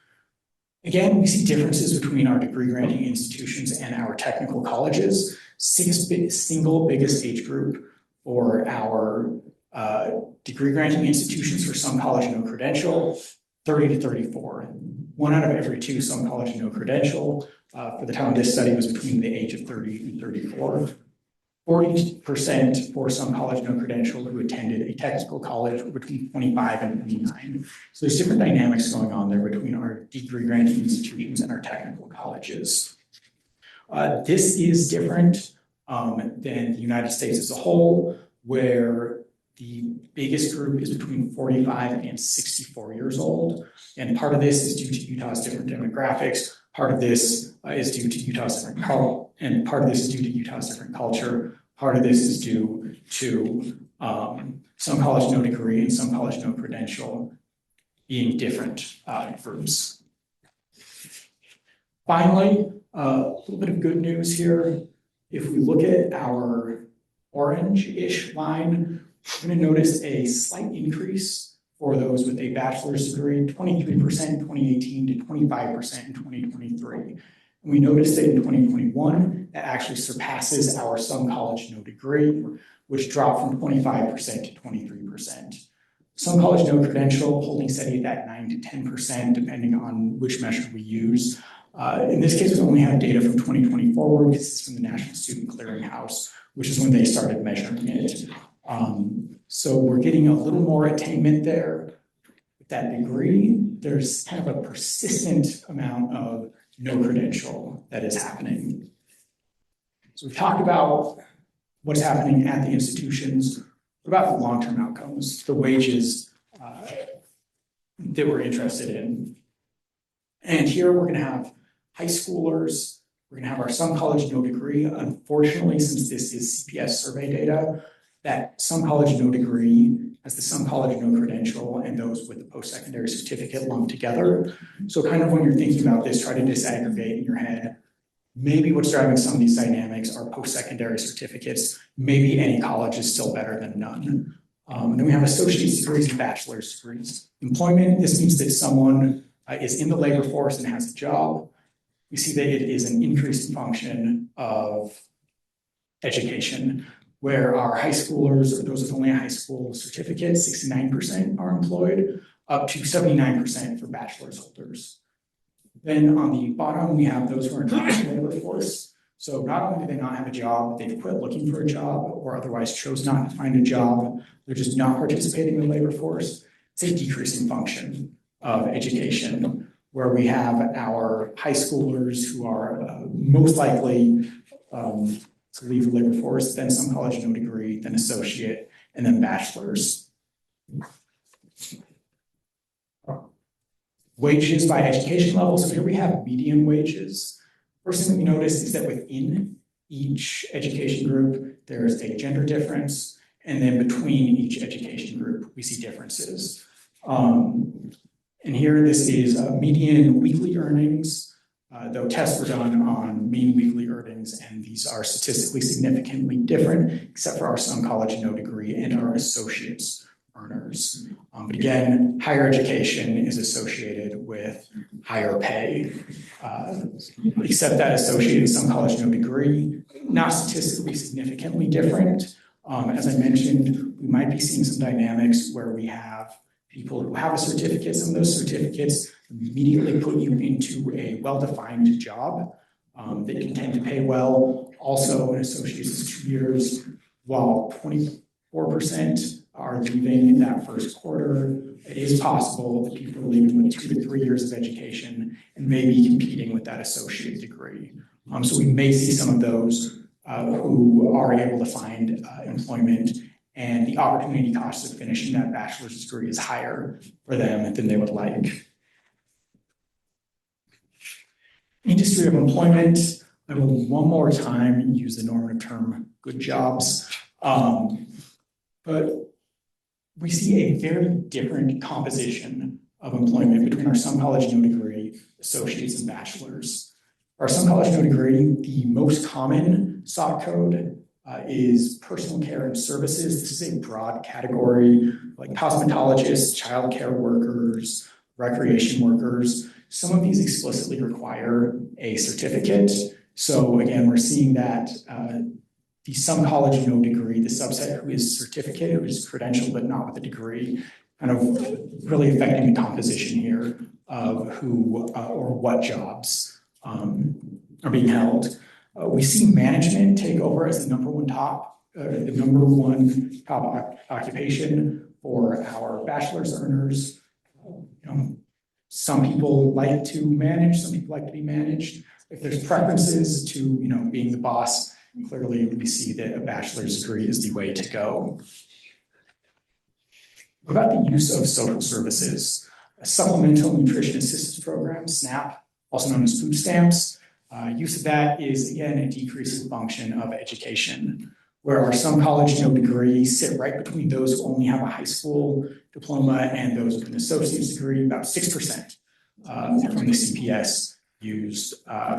Again, we see differences between our degree granting institutions and our technical colleges. Single biggest age group for our degree granting institutions for some college no credential, 30 to 34. 1 out of every 2 some college no credential for the time of this study was between the age of 30 and 34. 40% for some college no credential who attended a technical college were between 25 and 29. So there's different dynamics going on there between our degree granting institutions and our technical colleges. This is different than the United States as a whole, where the biggest group is between 45 and 64 years old. And part of this is due to Utah's different demographics. Part of this is due to Utah's different culture, and part of this is due to Utah's different culture. Part of this is due to some college no degree and some college no credential being different groups. Finally, a little bit of good news here. If we look at our orange-ish line, we're going to notice a slight increase for those with a bachelor's degree, 23% in 2018 to 25% in 2023. And we noticed that in 2021, that actually surpasses our some college no degree, which dropped from 25% to 23%. Some college no credential holding steady at that 9 to 10%, depending on which measure we use. In this case, we only have data from 2020 forward. This is from the National Student Clearinghouse, which is when they started measuring it. So we're getting a little more attainment there. With that degree, there's kind of a persistent amount of no credential that is happening. So we've talked about what's happening at the institutions. What about the long-term outcomes, the wages that we're interested in? And here we're going to have high schoolers. We're going to have our some college no degree. Unfortunately, since this is CPS survey data, that some college no degree has the some college no credential and those with the post-secondary certificate lumped together. So kind of when you're thinking about this, try to disaggregate in your head. Maybe what's driving some of these dynamics are post-secondary certificates. Maybe any college is still better than none. And then we have associate's degrees and bachelor's degrees. Employment, this means that someone is in the labor force and has a job. We see that it is an increased function of education, where our high schoolers, or those with only a high school certificate, 69% are employed, up to 79% for bachelor's holders. Then on the bottom, we have those who are not in the labor force. So not only do they not have a job, they've quit looking for a job or otherwise chose not to find a job, they're just not participating in the labor force. It's a decreasing function of education, where we have our high schoolers who are most likely to leave the labor force, then some college no degree, then associate, and then bachelor's. Wages by education level. So here we have median wages. First thing that we notice is that within each education group, there's a gender difference, and then between each education group, we see differences. And here this is median weekly earnings, though tests were done on mean weekly earnings, and these are statistically significantly different, except for our some college no degree and our associate's earners. But again, higher education is associated with higher pay, except that associate and some college no degree, not statistically significantly different. As I mentioned, we might be seeing some dynamics where we have people who have a certificate. Some of those certificates immediately put you into a well-defined job that can tend to pay well. Also, an associate's is 2 years, while 24% are leaving in that first quarter. It is possible that people are leaving with 2 to 3 years of education and may be competing with that associate degree. So we may see some of those who are able to find employment, and the opportunity cost of finishing that bachelor's degree is higher for them than they would like. Industry of employment, I will one more time use the normative term good jobs. But we see a very different composition of employment between our some college no degree, associates, and bachelors. Our some college no degree, the most common sought code is personal care and services. This is a broad category like cosmetologists, childcare workers, recreation workers. Some of these explicitly require a certificate. So again, we're seeing that the some college no degree, the subset who is certificated, who is credentialed but not with a degree, kind of really affecting the composition here of who or what jobs are being held. We see management take over as the number one top occupation for our bachelor's earners. Some people like to manage, some people like to be managed. If there's preferences to being the boss, clearly we see that a bachelor's degree is the way to go. What about the use of social services? A supplemental nutrition assistance program, SNAP, also known as food stamps. Use of that is, again, a decreasing function of education, where our some college no degree sit right between those who only have a high school diploma and those with an associate's degree. About 6% from the CPS used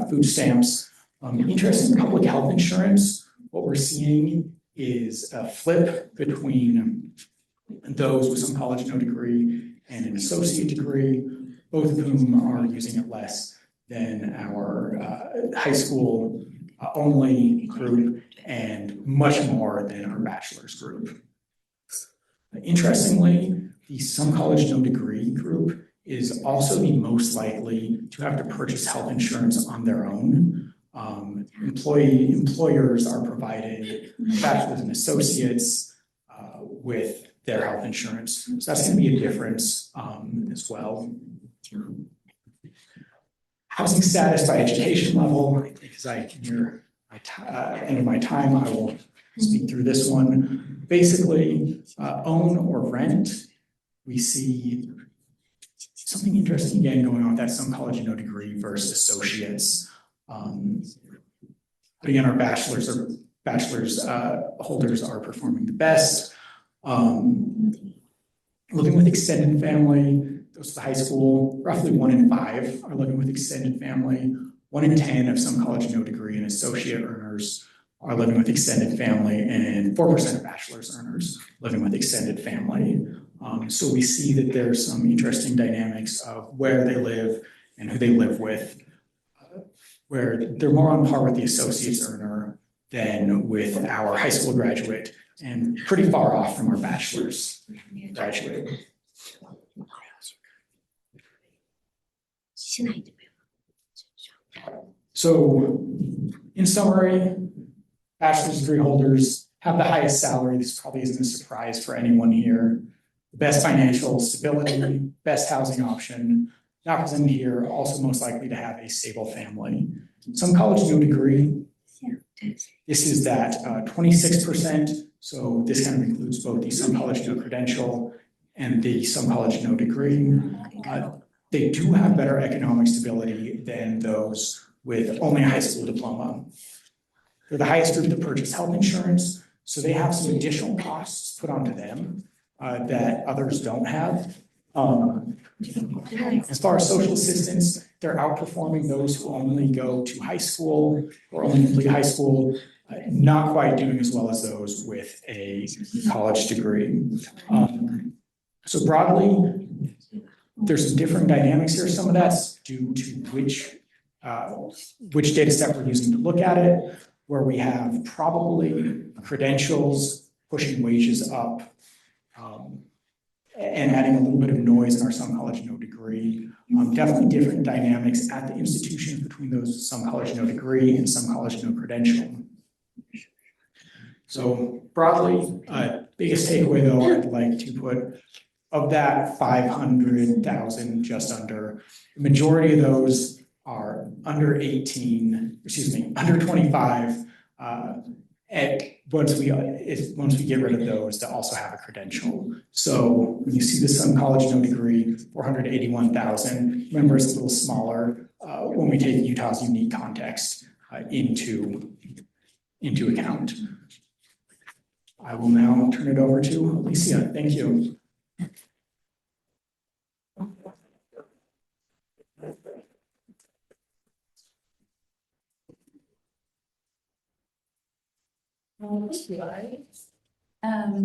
food stamps. Interesting, public health insurance, what we're seeing is a flip between those with some college no degree and an associate degree, both of whom are using it less than our high school only group and much more than our bachelor's group. Interestingly, the some college no degree group is also the most likely to have to purchase health insurance on their own. Employers are provided bachelor's and associates with their health insurance. So that's going to be a difference as well. Housing status by education level, because I can hear end of my time, I will speak through this one. Basically, own or rent, we see something interesting again going on with that some college no degree versus associates. But again, our bachelor's holders are performing the best. Living with extended family, those at the high school, roughly 1 in 5 are living with extended family. 1 in 10 of some college no degree and associate earners are living with extended family, and 4% of bachelor's earners living with extended family. So we see that there's some interesting dynamics of where they live and who they live with, where they're more on par with the associate's earner than with our high school graduate, and pretty far off from our bachelor's graduate. So, in summary, bachelor's degree holders have the highest salary. This probably isn't a surprise for anyone here. The best financial stability, best housing option, not presented here, also most likely to have a stable family. Some college no degree. This is that 26%. So this kind of includes both the some college no credential and the some college no degree. They do have better economic stability than those with only a high school diploma. They're the highest group to purchase health insurance, so they have some additional costs put onto them that others don't have. As far as social assistance, they're outperforming those who only go to high school or only complete high school, not quite doing as well as those with a college degree. So broadly, there's some different dynamics here. Some of that's due to which data set we're using to look at it, where we have probably credentials pushing wages up and adding a little bit of noise in our some college no degree. Definitely different dynamics at the institutions between those some college no degree and some college no credential. So broadly, biggest takeaway though, I'd like to put of that 500,000, just under, the majority of those are under 18, excuse me, under 25. And once we get rid of those, that also have a credential. So when you see the some college no degree, 481,000, remember it's a little smaller when we take Utah's unique context into account. I will now turn it over to Alicia. Thank you.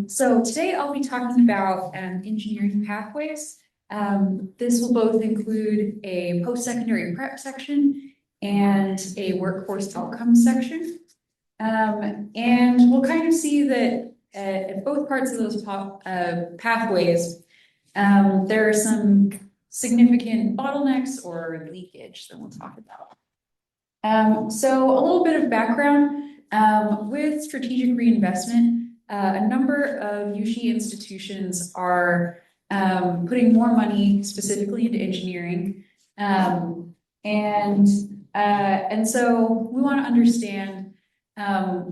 So today I'll be talking about engineering pathways. This will both include a post-secondary prep section and a workforce outcomes section. And we'll kind of see that at both parts of those pathways, there are some significant bottlenecks or leakage that we'll talk about. So a little bit of background. With strategic reinvestment, a number of USHE institutions are putting more money specifically into engineering. And so we want to understand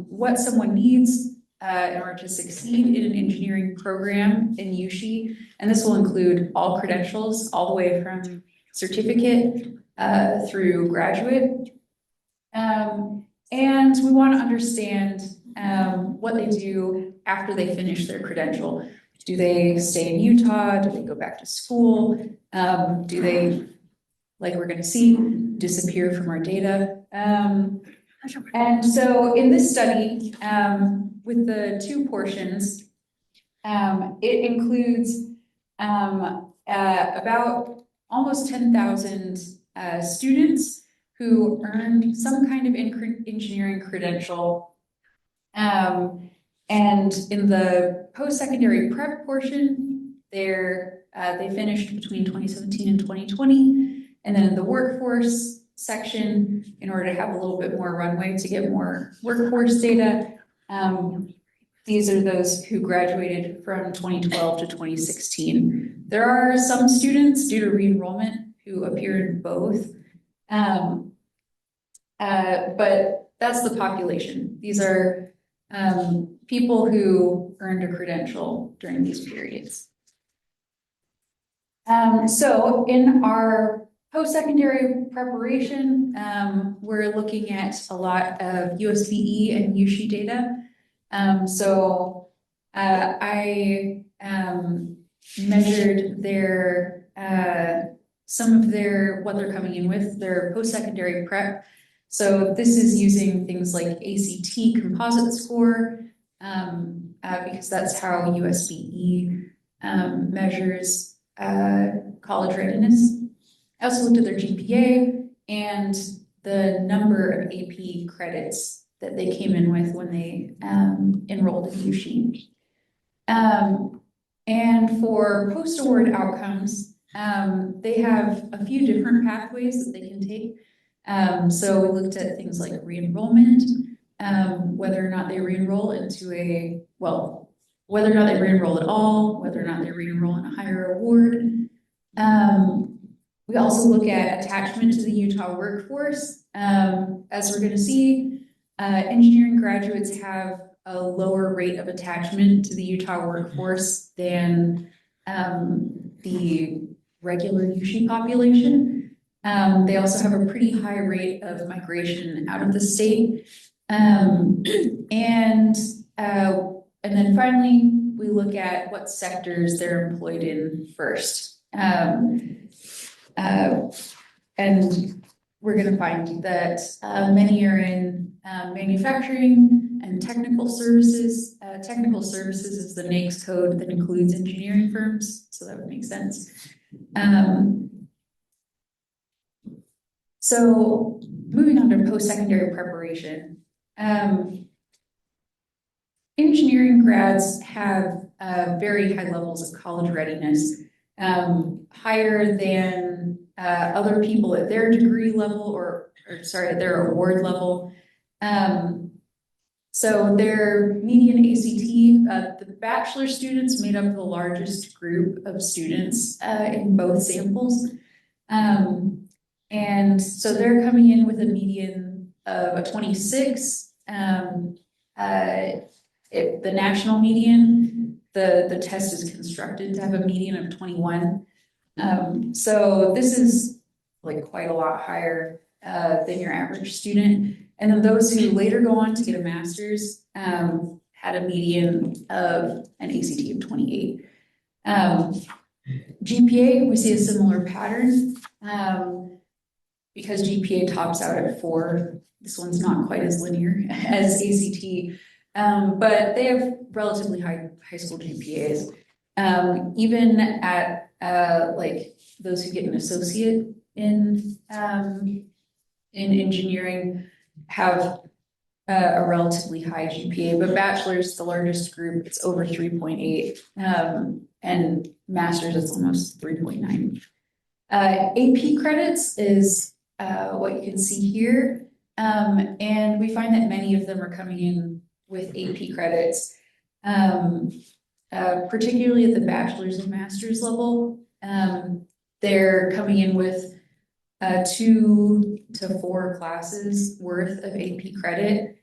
what someone needs in order to succeed in an engineering program in USHE. And this will include all credentials, all the way from certificate through graduate. And we want to understand what they do after they finish their credential. Do they stay in Utah? Do they go back to school? Do they, like we're going to see, disappear from our data? And so in this study, with the two portions, it includes about almost 10,000 students who earned some kind of engineering credential. And in the post-secondary prep portion, they finished between 2017 and 2020. And then in the workforce section, in order to have a little bit more runway to get more workforce data, these are those who graduated from 2012 to 2016. There are some students due to re-enrollment who appear in both. But that's the population. These are people who earned a credential during these periods. So in our post-secondary preparation, we're looking at a lot of USBE and USHE data. So I measured some of what they're coming in with, their post-secondary prep. So this is using things like ACT composite score, because that's how USBE measures college readiness. I also looked at their GPA and the number of AP credits that they came in with when they enrolled in USHE. And for post-award outcomes, they have a few different pathways that they can take. So we looked at things like re-enrollment, whether or not they re-enroll whether or not they re-enroll at all, whether or not they re-enroll in a higher award. We also look at attachment to the Utah workforce. As we're going to see, engineering graduates have a lower rate of attachment to the Utah workforce than the regular USHE population. They also have a pretty high rate of migration out of the state. And then finally, we look at what sectors they're employed in first. And we're going to find that many are in manufacturing and technical services. Technical services is the NAICS code that includes engineering firms, so that would make sense. So moving on to post-secondary preparation. Engineering grads have very high levels of college readiness, higher than other people at their degree level or at their award level. So their median ACT, the bachelor students made up the largest group of students in both samples. And so they're coming in with a median of a 26. If the national median, the test is constructed to have a median of 21. So this is like quite a lot higher than your average student. And then those who later go on to get a master's had a median of an ACT of 28. GPA, we see a similar pattern because GPA tops out at 4. This one's not quite as linear as ACT, but they have relatively high school GPAs. Even at like those who get an associate in engineering have a relatively high GPA, but bachelor's, the largest group, it's over 3.8, and master's is almost 3.9. AP credits is what you can see here, and we find that many of them are coming in with AP credits, particularly at the bachelor's and master's level. They're coming in with 2 to 4 classes worth of AP credit.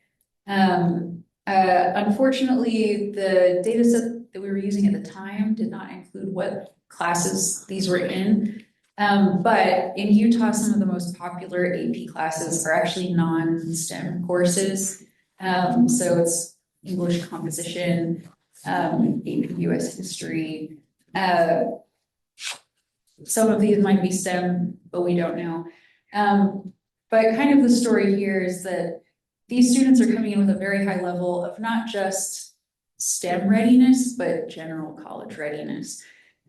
Unfortunately, the data set that we were using at the time did not include what classes these were in. But in Utah, some of the most popular AP classes are actually non-STEM courses. So it's English composition, AP US history. Some of these might be STEM, but we don't know. But kind of the story here is that these students are coming in with a very high level of not just STEM readiness, but general college readiness.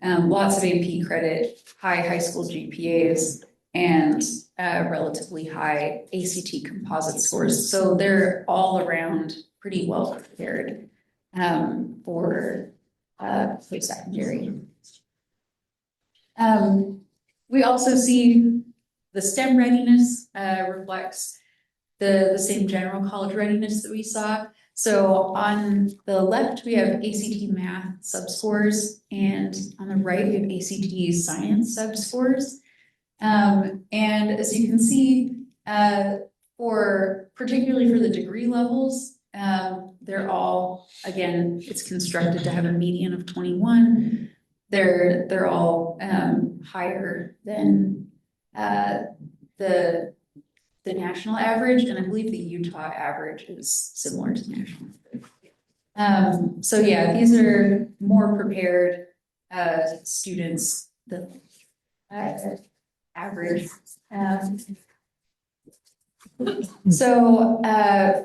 Lots of AP credit, high school GPAs, and relatively high ACT composite scores. So they're all around pretty well prepared for post-secondary. We also see the STEM readiness reflects the same general college readiness that we saw. So on the left, we have ACT math subscores, and on the right, we have ACT science subscores. And as you can see, particularly for the degree levels, they're all, again, it's constructed to have a median of 21. They're all higher than the national average, and I believe the Utah average is similar to the national average. So yeah, these are more prepared students than average. So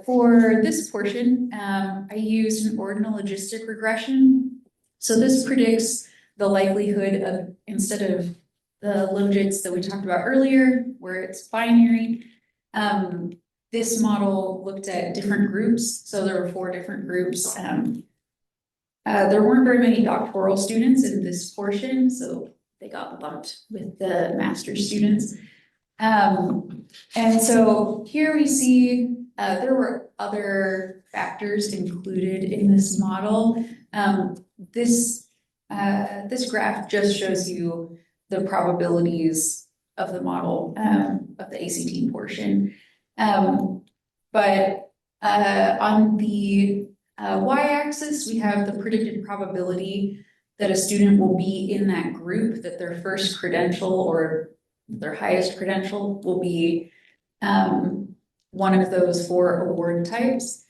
for this portion, I used an ordinal logistic regression. So this predicts the likelihood of, instead of the logits that we talked about earlier, where it's binary, this model looked at different groups. So there were 4 different groups. There weren't very many doctoral students in this portion, so they got lumped with the master's students. And so here we see there were other factors included in this model. This graph just shows you the probabilities of the model of the ACT portion. But on the y-axis, we have the predicted probability that a student will be in that group, that their first credential or their highest credential will be one of those 4 award types.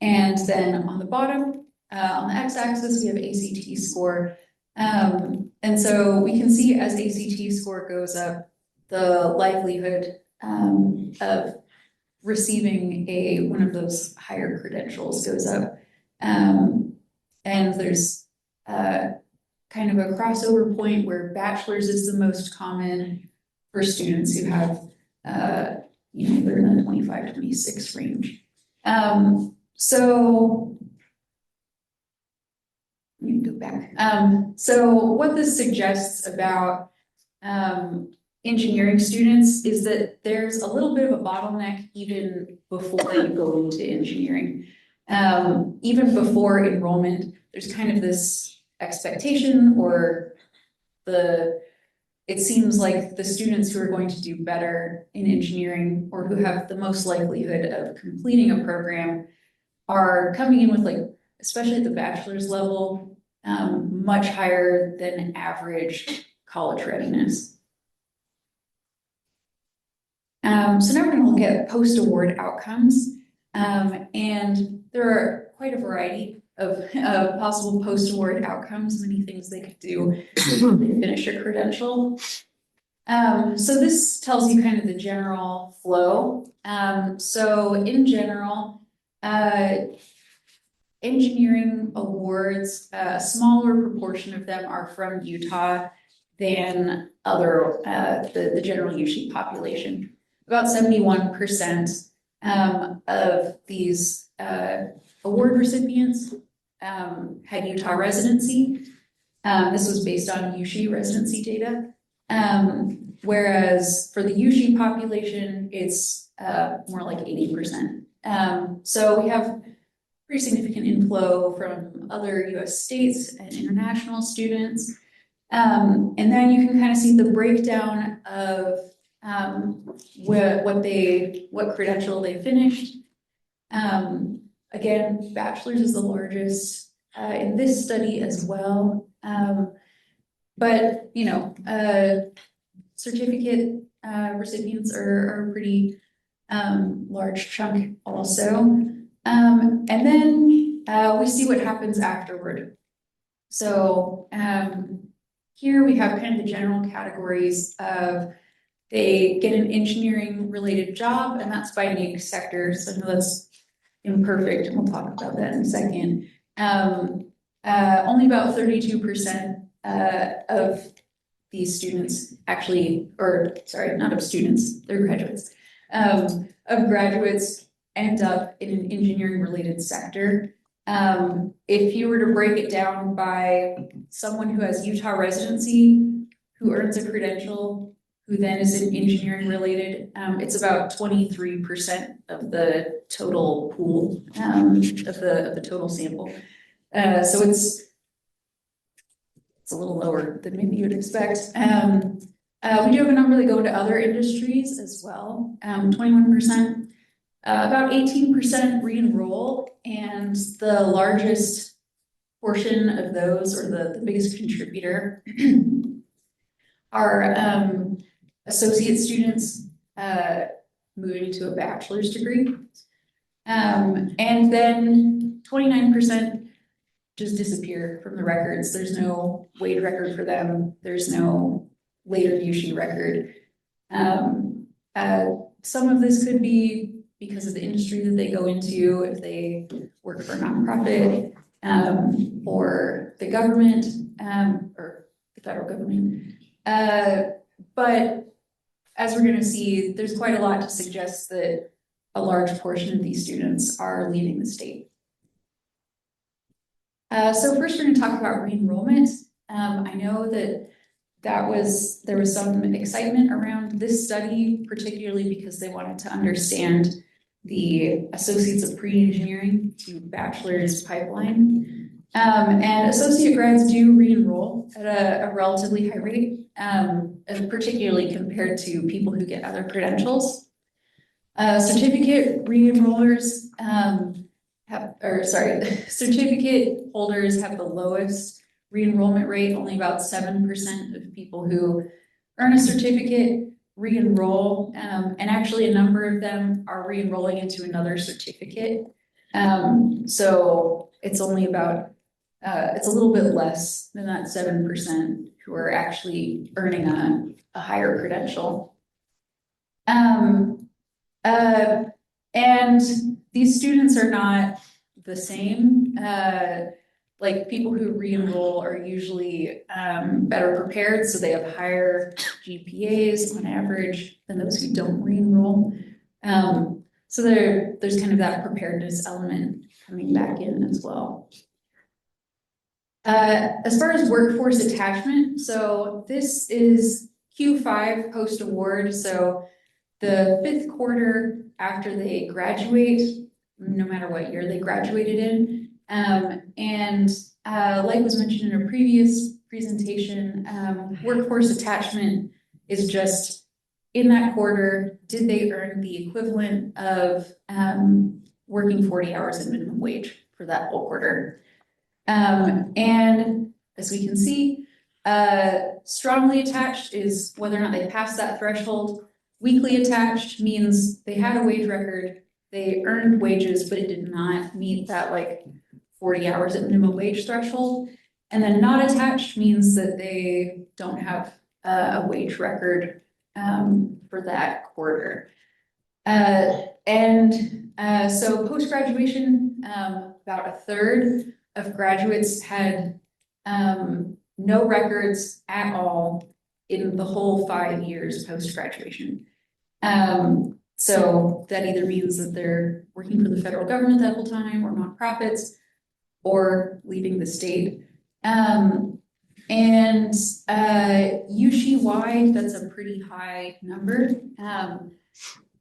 And then on the bottom, on the x-axis, we have ACT score. And so we can see as ACT score goes up, the likelihood of receiving one of those higher credentials goes up. And there's kind of a crossover point where bachelor's is the most common for students who have, they're in the 25, 26 range. So let me go back. So what this suggests about engineering students is that there's a little bit of a bottleneck even before you go into engineering. even before enrollment, there's kind of this expectation or it seems like the students who are going to do better in engineering or who have the most likelihood of completing a program are coming in with like, especially at the bachelor's level, much higher than average college readiness. So now we're going to look at post-award outcomes, and there are quite a variety of possible post-award outcomes, many things they could do to finish a credential. So this tells you kind of the general flow. So in general, engineering awards, a smaller proportion of them are from Utah than other, the general UC population. About 71% of these award recipients had Utah residency. This was based on UC residency data. Whereas for the UC population, it's more like 80%. So we have pretty significant inflow from other US states and international students. And then you can kind of see the breakdown of what credential they finished. Again, bachelor's is the largest in this study as well. But you know, certificate recipients are a pretty large chunk also. And then we see what happens afterward. So here we have kind of the general categories of they get an engineering related job, and that's by NAICS sector. So I know that's imperfect, and we'll talk about that in a second. Only about 32% of these students actually, or sorry, not of students, they're graduates, of graduates end up in an engineering related sector. If you were to break it down by someone who has Utah residency, who earns a credential, who then is in engineering related, it's about 23% of the total pool, of the total sample. So it's a little lower than maybe you would expect. We do have a number that go into other industries as well, 21%. About 18% re-enroll, and the largest portion of those, or the biggest contributor, are associate students moving to a bachelor's degree. And then 29% just disappear from the records. There's no Wade record for them. There's no later UC record. Some of this could be because of the industry that they go into, if they work for a nonprofit, or the government, or the federal government. But as we're going to see, there's quite a lot to suggest that a large portion of these students are leaving the state. So first we're going to talk about re-enrollment. I know that there was some excitement around this study, particularly because they wanted to understand the associates of pre-engineering to bachelor's pipeline. And associate grads do re-enroll at a relatively high rate, particularly compared to people who get other credentials. Certificate re-enrollers certificate holders have the lowest re-enrollment rate. Only about 7% of people who earn a certificate re-enroll, and actually a number of them are re-enrolling into another certificate. So it's only about, it's a little bit less than that 7% who are actually earning a higher credential. And these students are not the same. Like people who re-enroll are usually better prepared, so they have higher GPAs on average than those who don't re-enroll. So there's kind of that preparedness element coming back in as well. As far as workforce attachment, so this is Q5 post-award. So the 5th quarter after they graduate, no matter what year they graduated in. Like was mentioned in a previous presentation, workforce attachment is just in that quarter, did they earn the equivalent of working 40 hours at minimum wage for that whole quarter? And as we can see, strongly attached is whether or not they passed that threshold. Weakly attached means they had a wage record, they earned wages, but it did not meet that like 40 hours at minimum wage threshold. And then not attached means that they don't have a wage record for that quarter. So post-graduation, about a third of graduates had no records at all in the whole 5 years post-graduation. So that either means that they're working for the federal government that whole time or nonprofits or leaving the state. USHE-wide, that's a pretty high number.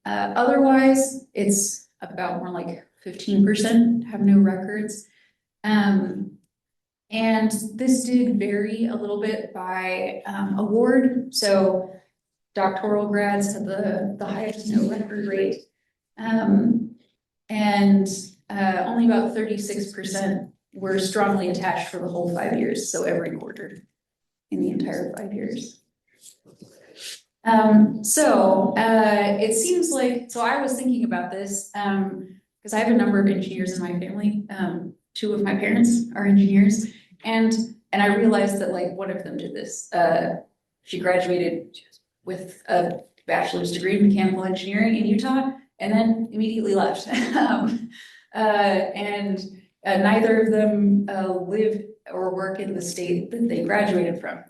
Otherwise, it's about more like 15% have no records. And this did vary a little bit by award. So doctoral grads had the highest no record rate. Only about 36% were strongly attached for the whole 5 years. So every quarter in the entire 5 years. It seems like, so I was thinking about this because I have a number of engineers in my family. 2 of my parents are engineers, and I realized that like one of them did this. She graduated with a bachelor's degree in mechanical engineering in Utah, and then immediately left. Neither of them live or work in the state that they graduated from.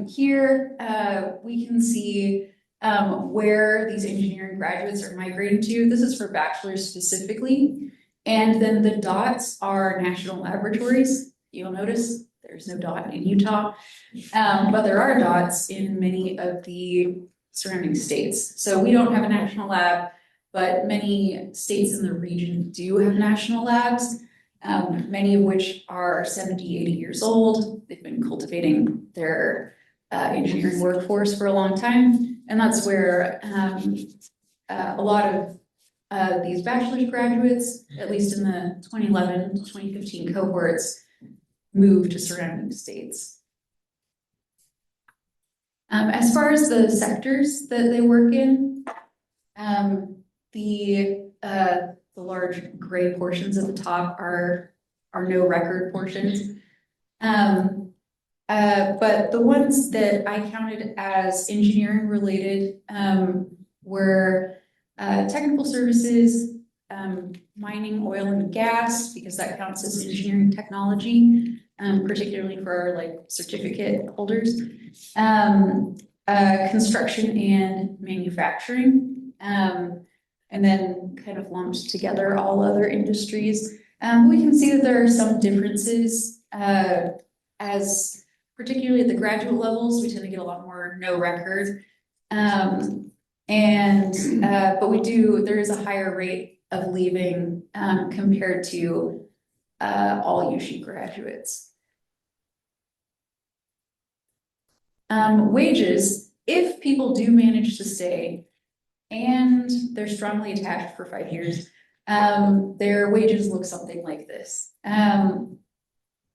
Here we can see where these engineering graduates are migrating to. This is for bachelor's specifically. And then the dots are national laboratories. You'll notice there's no dot in Utah, but there are dots in many of the surrounding states. So we don't have a national lab, but many states in the region do have national labs, many of which are 70, 80 years old. They've been cultivating their engineering workforce for a long time. And that's where a lot of these bachelor's graduates, at least in the 2011 to 2015 cohorts, moved to surrounding states. As far as the sectors that they work in, the large gray portions at the top are no record portions. But the ones that I counted as engineering related were technical services, mining, oil and gas, because that counts as engineering technology, particularly for like certificate holders, construction and manufacturing, and then kind of lumped together all other industries. We can see that there are some differences as particularly at the graduate levels, we tend to get a lot more no record. But there is a higher rate of leaving compared to all USHE graduates. Wages, if people do manage to stay and they're strongly attached for 5 years, their wages look something like this.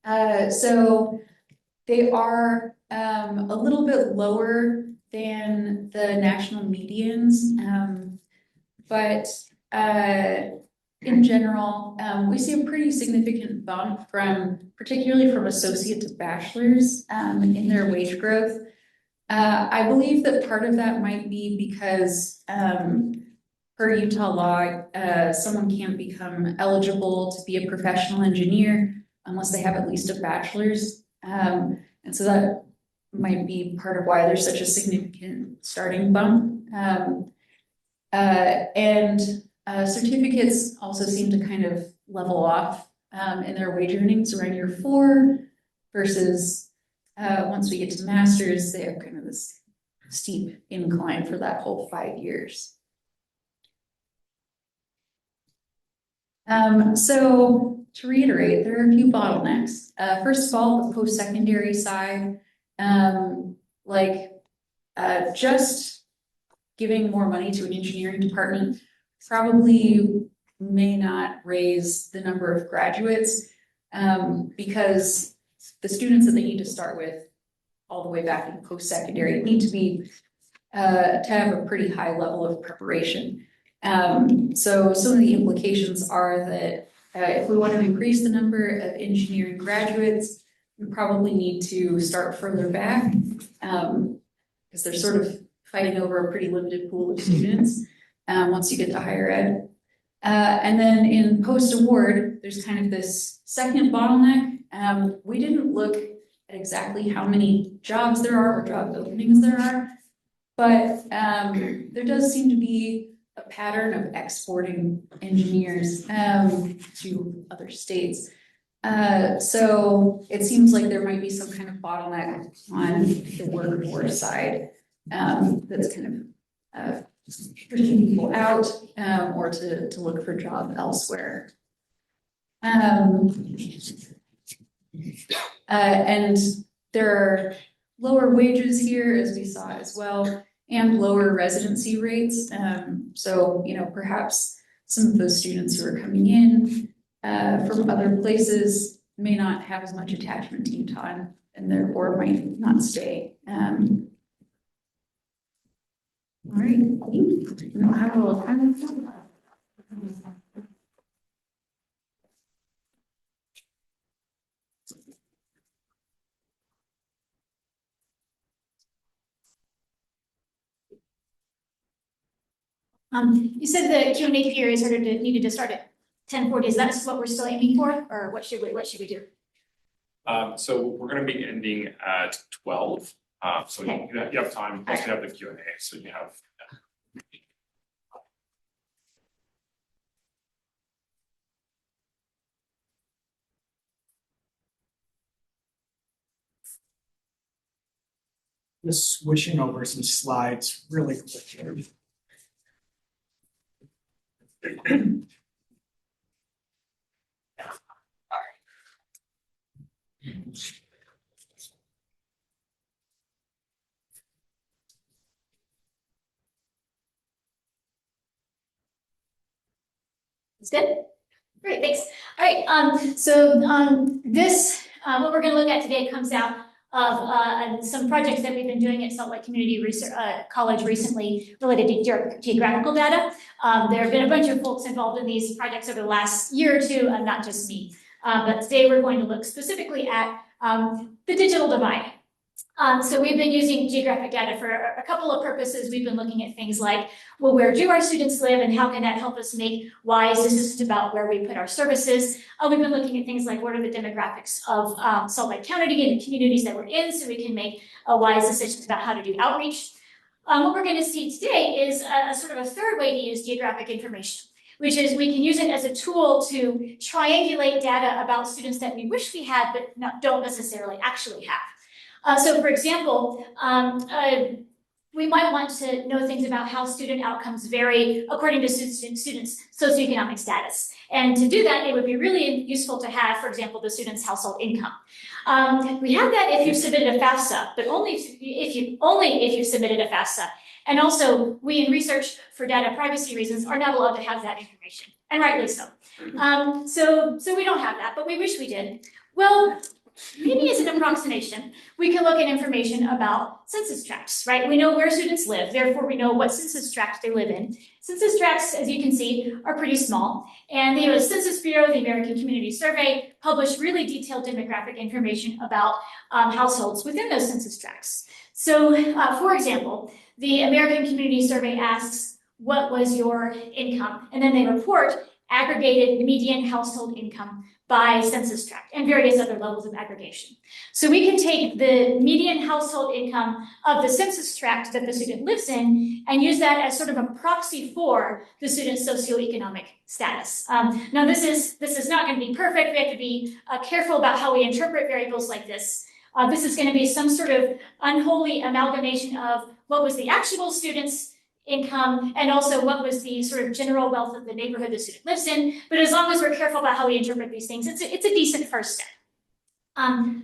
So they are a little bit lower than the national medians, but in general, we see a pretty significant bump particularly from associate to bachelor's in their wage growth. I believe that part of that might be because per Utah law, someone can't become eligible to be a professional engineer unless they have at least a bachelor's. And so that might be part of why there's such a significant starting bump. Certificates also seem to kind of level off in their wage earnings around year 4 versus once we get to masters, they have kind of this steep incline for that whole 5 years. So to reiterate, there are a few bottlenecks. First of all, the post-secondary side, just giving more money to an engineering department probably may not raise the number of graduates, because the students that they need to start with all the way back in post-secondary need to be to have a pretty high level of preparation. So some of the implications are that if we want to increase the number of engineering graduates, we probably need to start further back, because they're sort of fighting over a pretty limited pool of students once you get to higher ed. And then in post-award, there's kind of this second bottleneck. We didn't look at exactly how many jobs there are or job openings there are, but there does seem to be a pattern of exporting engineers to other states. So it seems like there might be some kind of bottleneck on the workforce side that's kind of pushing people out or to look for a job elsewhere. And there are lower wages here, as we saw as well, and lower residency rates. So, perhaps some of those students who are coming in from other places may not have as much attachment to Utah and therefore might not stay. All right, we'll have a little time. You said the Q&A period needed to start at 10:40. Is that what we're still aiming for, or what should we do? So we're gonna be ending at 12. So Okay. you have time, plus you have the Q&A, so you have. Just switching over some slides really quick here. It's good? Great, thanks. All right, this, what we're gonna look at today comes out of some projects that we've been doing at Salt Lake Community Research College recently related to geographical data. There have been a bunch of folks involved in these projects over the last year or two, not just me. But today we're going to look specifically at the digital divide. So we've been using geographic data for a couple of purposes. We've been looking at things like, well, where do our students live and how can that help us make wise decisions about where we put our services? We've been looking at things like what are the demographics of Salt Lake County and the communities that we're in so we can make wise decisions about how to do outreach. What we're going to see today is a sort of a third way to use geographic information, which is we can use it as a tool to triangulate data about students that we wish we had but don't necessarily actually have. So for example, we might want to know things about how student outcomes vary according to students' socioeconomic status. And to do that, it would be really useful to have, for example, the student's household income. We have that if you submitted a FAFSA, but only if you submitted a FAFSA. And also, we in research for data privacy reasons are not allowed to have that information, and rightly so. So we don't have that, but we wish we did. Well, maybe as an approximation, we can look at information about census tracts, right? We know where students live, therefore we know what census tract they live in. Census tracts, as you can see, are pretty small. And the US Census Bureau, the American Community Survey, publish really detailed demographic information about households within those census tracts. So, for example, the American Community Survey asks, what was your income? And then they report aggregated median household income by census tract and various other levels of aggregation. So we can take the median household income of the census tract that the student lives in and use that as sort of a proxy for the student's socioeconomic status. Now this is not going to be perfect. We have to be careful about how we interpret variables like this. This is going to be some sort of unholy amalgamation of what was the actual student's income, and also what was the sort of general wealth of the neighborhood the student lives in. But as long as we're careful about how we interpret these things, it's a decent first step.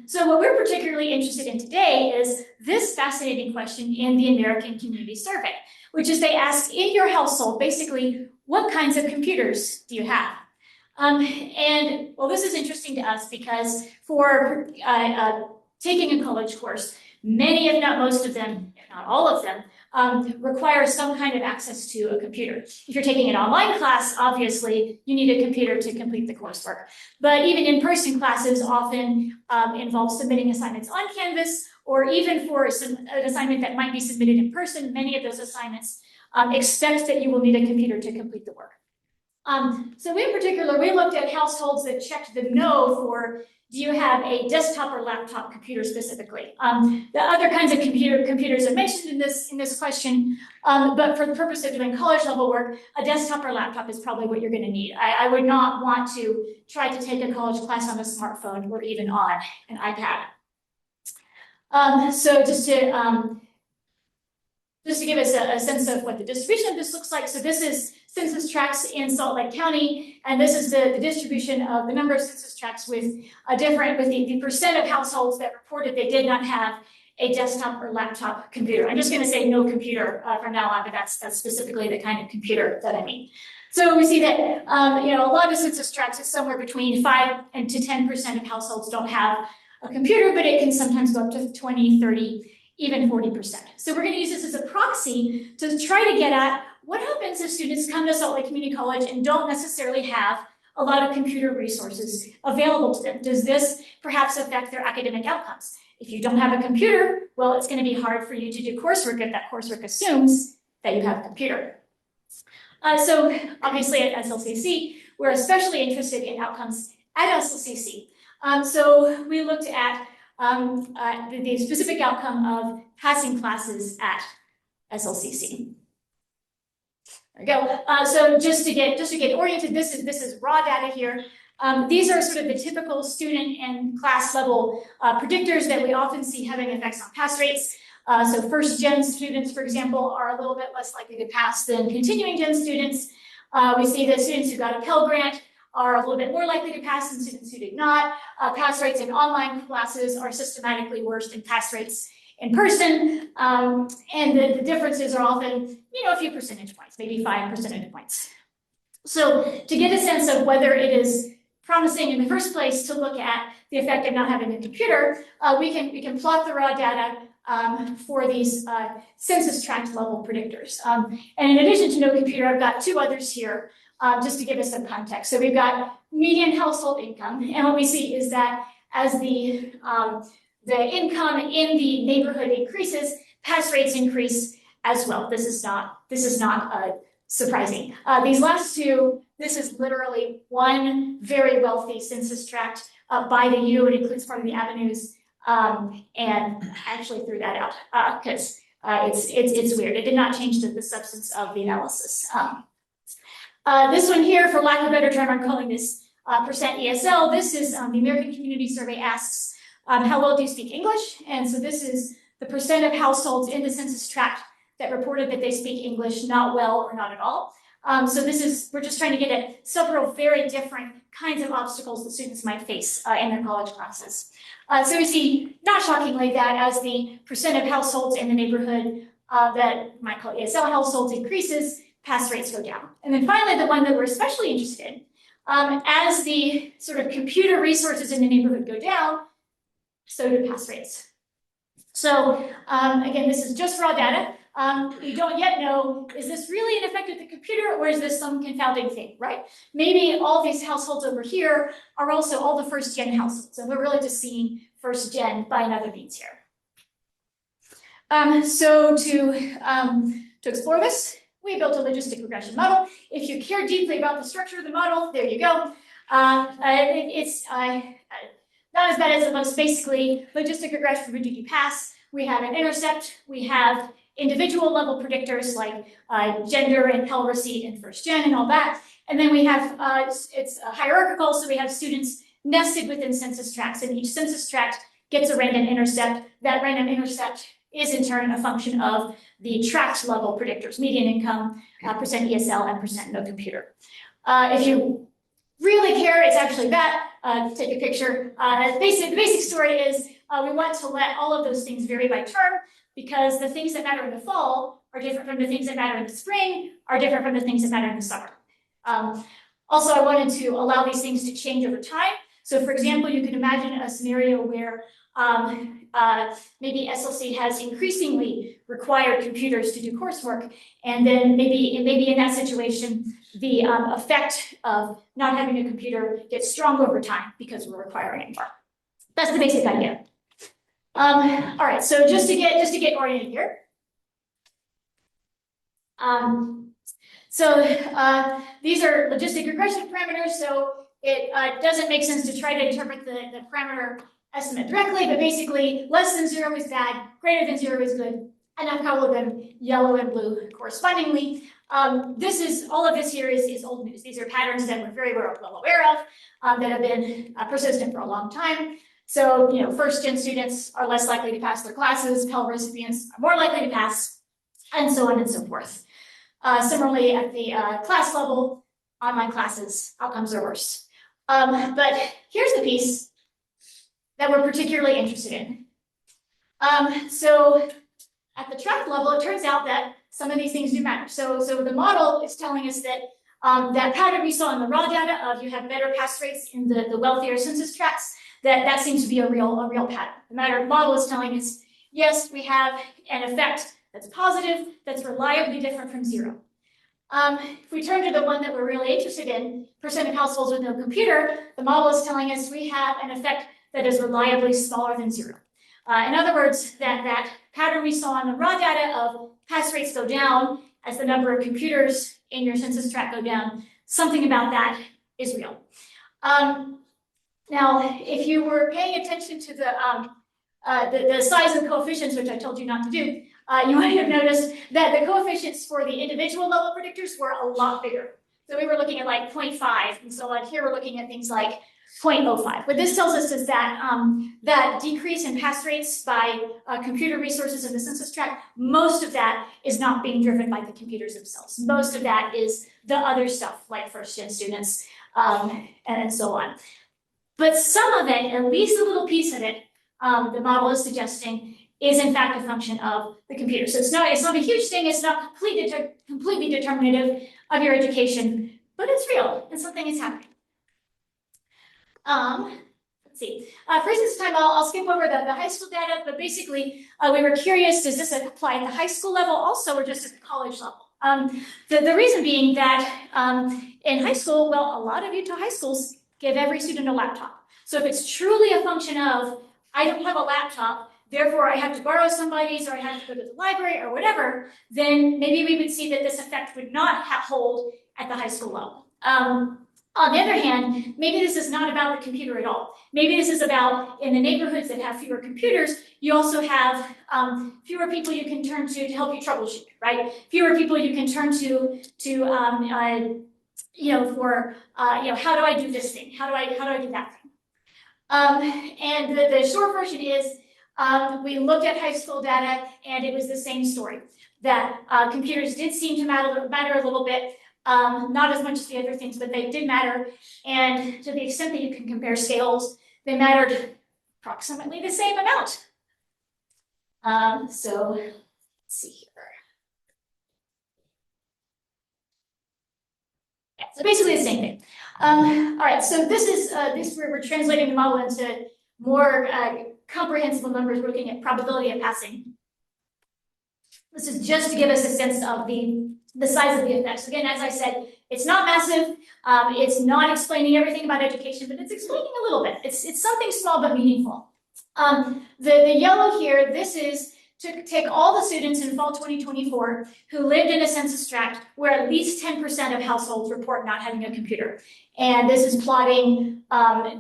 So what we're particularly interested in today is this fascinating question in the American Community Survey, which is they ask in your household, basically, what kinds of computers do you have? And well, this is interesting to us because for taking a college course, many, if not most of them, if not all of them, require some kind of access to a computer. If you're taking an online class, obviously, you need a computer to complete the coursework. But even in-person classes often involve submitting assignments on Canvas, or even for an assignment that might be submitted in person, many of those assignments expect that you will need a computer to complete the work. So in particular, we looked at households that checked the no for, do you have a desktop or laptop computer specifically? The other kinds of computers are mentioned in this question, but for the purpose of doing college level work, a desktop or laptop is probably what you're gonna need. I would not want to try to take a college class on a smartphone or even on an iPad. So just to give us a sense of what the distribution of this looks like, so this is census tracts in Salt Lake County, and this is the distribution of the number of census tracts with the percent of households that reported they did not have a desktop or laptop computer. I'm just going to say no computer from now on, but that's specifically the kind of computer that I mean. So we see that a lot of census tracts is somewhere between 5 and to 10% of households don't have a computer, but it can sometimes go up to 20, 30, even 40%. So we're going to use this as a proxy to try to get at what happens if students come to Salt Lake Community College and don't necessarily have a lot of computer resources available to them. Does this perhaps affect their academic outcomes? If you don't have a computer, well, it's going to be hard for you to do coursework if that coursework assumes that you have a computer. So obviously at SLCC, we're especially interested in outcomes at SLCC. So we looked at the specific outcome of passing classes at SLCC. There we go. So just to get oriented, this is raw data here. These are sort of the typical student and class level predictors that we often see having effects on pass rates. So first gen students, for example, are a little bit less likely to pass than continuing gen students. We see that students who got a Pell Grant are a little bit more likely to pass than students who did not. Pass rates in online classes are systematically worse than pass rates in person. And the differences are often, a few percentage points, maybe 5 percentage points. So to get a sense of whether it is promising in the first place to look at the effect of not having a computer, we can plot the raw data for these census tract level predictors. And in addition to no computer, I've got 2 others here just to give us some context. So we've got median household income, and what we see is that as the income in the neighborhood increases, pass rates increase as well. This is not surprising. These last 2, this is literally one very wealthy census tract by the U. It includes part of the avenues, and I actually threw that out because it's weird. It did not change the substance of the analysis. This one here, for lack of a better term, I'm calling this percent ESL. This is the American Community Survey asks, how well do you speak English? And so this is the percent of households in the census tract that reported that they speak English not well or not at all. So we're just trying to get at several very different kinds of obstacles that students might face in their college classes. So we see, not shockingly, that as the percent of households in the neighborhood that we might call ESL households increases, pass rates go down. And then finally, the one that we're especially interested in, as the sort of computer resources in the neighborhood go down, so do pass rates. So again, this is just raw data. We don't yet know, is this really an effect of the computer or is this some confounding thing, right? Maybe all these households over here are also all the first gen households, and we're really just seeing first gen by another means here. So to explore this, we built a logistic regression model. If you care deeply about the structure of the model, there you go. It's not as bad as it looks. Basically, logistic regression for did you pass. We have an intercept. We have individual level predictors like gender and Pell receipt and first gen and all that. And then we have, it's hierarchical, so we have students nested within census tracts, and each census tract gets a random intercept. That random intercept is in turn a function of the tract level predictors, median income, percent ESL, and percent no computer. If you really care, it's actually that. Take a picture. The basic story is we want to let all of those things vary by term, because the things that matter in the fall are different from the things that matter in the spring, are different from the things that matter in the summer. Also, I wanted to allow these things to change over time. So for example, you can imagine a scenario where maybe SLC has increasingly required computers to do coursework, and then maybe in that situation, the effect of not having a computer gets stronger over time because we're requiring it more. That's the basic idea. All right, so just to get oriented here. These are logistic regression parameters, so it doesn't make sense to try to interpret the parameter estimate directly, but basically less than 0 is bad, greater than 0 is good, and I've colored them yellow and blue correspondingly. All of this here is old news. These are patterns that we're very well aware of, that have been persistent for a long time. So, first-gen students are less likely to pass their classes, Pell recipients are more likely to pass, and so on and so forth. Similarly, at the class level, online classes, outcomes are worse. But here's the piece that we're particularly interested in. So at the tract level, it turns out that some of these things do matter. So the model is telling us that that pattern we saw in the raw data of you have better pass rates in the wealthier census tracts, that seems to be a real pattern. The model is telling us, yes, we have an effect that's positive, that's reliably different from 0. If we turn to the one that we're really interested in, percent of households with no computer, the model is telling us we have an effect that is reliably smaller than 0. In other words, that pattern we saw in the raw data of pass rates go down as the number of computers in your census tract go down, something about that is real. Now, if you were paying attention to the size of coefficients, which I told you not to do, you might have noticed that the coefficients for the individual level predictors were a lot bigger. So we were looking at like 0.5 and so on. Here we're looking at things like 0.05. What this tells us is that that decrease in pass rates by computer resources in the census tract, most of that is not being driven by the computers themselves. Most of that is the other stuff like first-gen students and so on. But some of it, at least a little piece of it, the model is suggesting is in fact a function of the computer. So it's not a huge thing, it's not completely determinative of your education, but it's real and something is happening. Let's see. For instance, time I'll skip over the high school data, but basically we were curious, does this apply at the high school level also or just at the college level? The reason being that in high school, well, a lot of Utah high schools give every student a laptop. So if it's truly a function of, I don't have a laptop, therefore I have to borrow somebody's or I have to go to the library or whatever, then maybe we would see that this effect would not hold at the high school level. On the other hand, maybe this is not about the computer at all. Maybe this is about in the neighborhoods that have fewer computers, you also have fewer people you can turn to help you troubleshoot, right? Fewer people you can turn to for how do I do this thing? How do I do that thing? And the short version is we looked at high school data and it was the same story, that computers did seem to matter a little bit, not as much as the other things, but they did matter. And to the extent that you can compare scales, they mattered approximately the same amount. So let's see here. Yeah, so basically the same thing. All right, so this is where we're translating the model into more comprehensible numbers. We're looking at probability of passing. This is just to give us a sense of the size of the effects. Again, as I said, it's not massive. It's not explaining everything about education, but it's explaining a little bit. It's something small but meaningful. The yellow here, this is to take all the students in fall 2024 who lived in a census tract where at least 10% of households report not having a computer. And this is plotting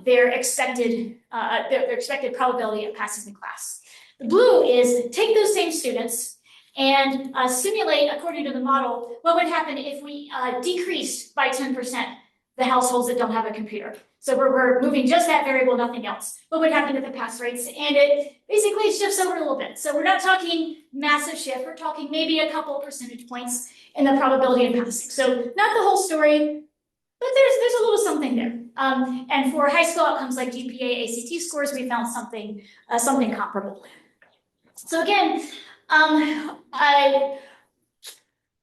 their expected probability of passing the class. The blue is take those same students and simulate, according to the model, what would happen if we decreased by 10% the households that don't have a computer. So we're moving just that variable, nothing else. What would happen to the pass rates? And it basically shifts over a little bit. So we're not talking massive shift. We're talking maybe a couple of percentage points in the probability of passing. So not the whole story, but there's a little something there. And for high school outcomes like GPA, ACT scores, we found something comparable. So again,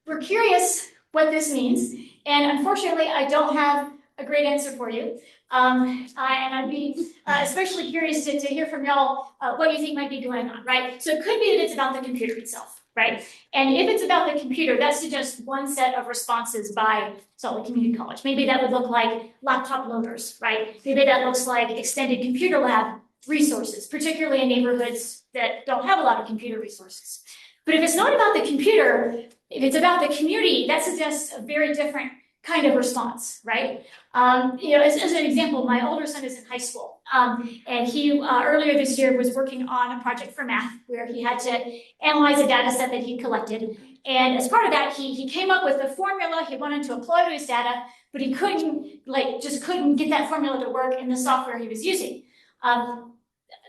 we're curious what this means. And unfortunately, I don't have a great answer for you. And I'd be especially curious to hear from y'all what you think might be going on, right? So it could be that it's about the computer itself, right? And if it's about the computer, that suggests one set of responses by Salt Lake Community College. Maybe that would look like laptop loaders, right? Maybe that looks like extended computer lab resources, particularly in neighborhoods that don't have a lot of computer resources. But if it's not about the computer, if it's about the community, that suggests a very different kind of response, right? As an example, my older son is in high school, and he earlier this year was working on a project for math where he had to analyze a data set that he collected. And as part of that, he came up with a formula he wanted to apply to his data, but he couldn't get that formula to work in the software he was using.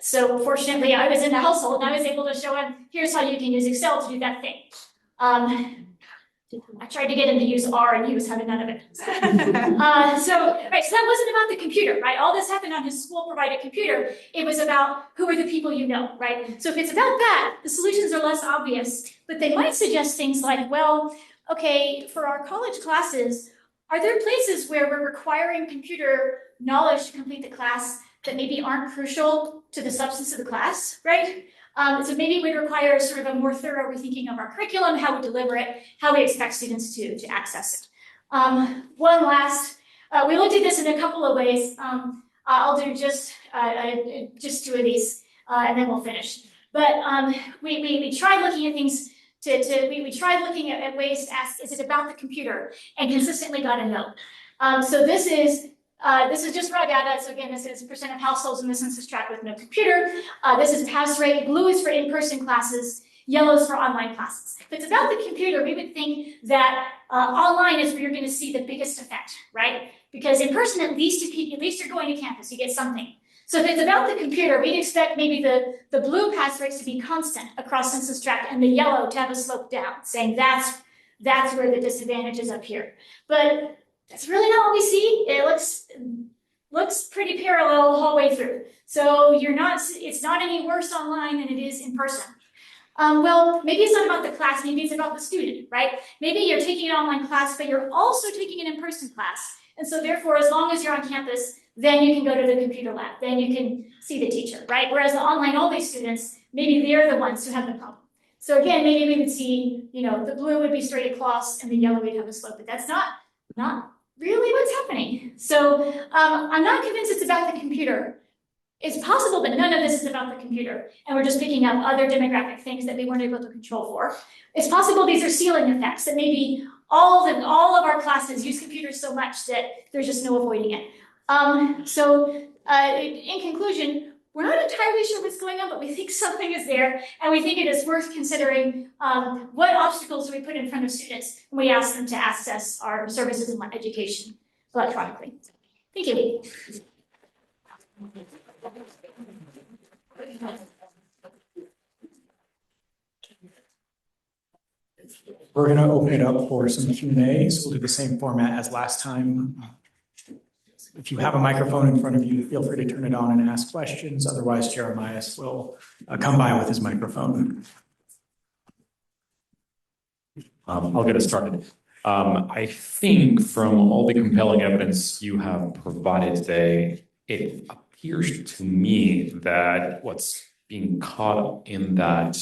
So fortunately, I was in the household and I was able to show him, here's how you can use Excel to do that thing. I tried to get him to use R and he was having none of it. So that wasn't about the computer, right? All this happened on his school provided computer. It was about who are the people you know, right? So if it's about that, the solutions are less obvious, but they might suggest things like, well, okay, for our college classes, are there places where we're requiring computer knowledge to complete the class that maybe aren't crucial to the substance of the class, right? So maybe we'd require sort of a more thorough rethinking of our curriculum, how we deliver it, how we expect students to access it. One last, we looked at this in a couple of ways. I'll do just two of these, and then we'll finish. But we tried looking at things we tried looking at ways to ask, is it about the computer? And consistently got a no. So this is just raw data. So again, this is percent of households in the census tract with no computer. This is pass rate. Blue is for in-person classes. Yellow is for online classes. If it's about the computer, we would think that online is where you're going to see the biggest effect, right? Because in person, at least you're going to campus, you get something. So if it's about the computer, we'd expect maybe the blue pass rates to be constant across census tract and the yellow to have a slope down, saying that's where the disadvantage is up here. But that's really not what we see. It looks pretty parallel the whole way through. So it's not any worse online than it is in person. Well, maybe it's not about the class, maybe it's about the student, right? Maybe you're taking an online class, but you're also taking an in-person class. And so therefore, as long as you're on campus, then you can go to the computer lab, then you can see the teacher, right? Whereas the online-only students, maybe they're the ones who have the problem. So again, maybe we would see, the blue would be straight across and the yellow would have a slope, but that's not really what's happening. So I'm not convinced it's about the computer. It's possible that none of this is about the computer and we're just picking up other demographic things that we weren't able to control for. It's possible these are ceiling effects, that maybe all of our classes use computers so much that there's just no avoiding it. In conclusion, we're not entirely sure what's going on, but we think something is there, and we think it is worth considering what obstacles do we put in front of students when we ask them to access our services and education electronically. Thank you. We're going to open it up for some Q&A. So we'll do the same format as last time. If you have a microphone in front of you, feel free to turn it on and ask questions. Otherwise, Jeremiah will come by with his microphone. I'll get us started. I think from all the compelling evidence you have provided today, it appears to me that what's being caught in that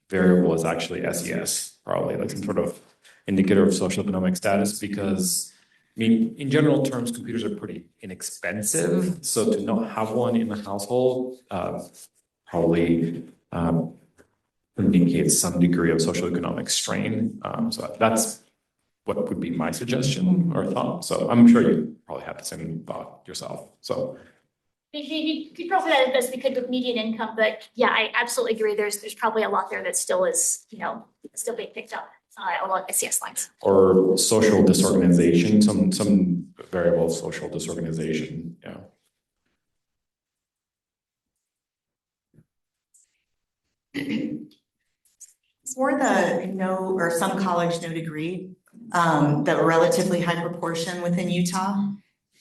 variable is actually SES, probably like some sort of indicator of socioeconomic status, because in general terms, computers are pretty inexpensive. So to not have one in the household probably indicates some degree of socioeconomic strain. So that's what would be my suggestion or thought. So I'm sure you probably have the same thought yourself. So you could profile that as best we could with median income, but yeah, I absolutely agree. There's probably a lot there that still is, still being picked up along SES lines. Or social disorganization. Some variable of social disorganization, yeah. For the no, or some college no degree, the relatively high proportion within Utah,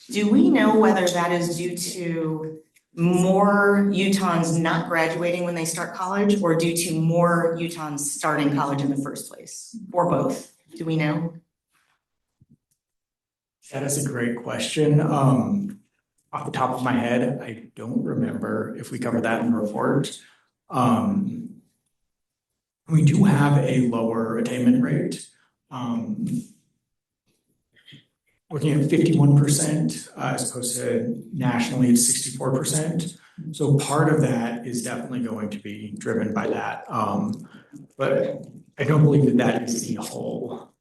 do we know whether that is due to more Utahns not graduating when they start college or due to more Utahns starting college in the first place, or both? Do we know? That is a great question. Off the top of my head, I don't remember if we covered that in the report. We do have a lower attainment rate. Looking at 51% as opposed to nationally it's 64%. So part of that is definitely going to be driven by that. But I don't believe that that is the whole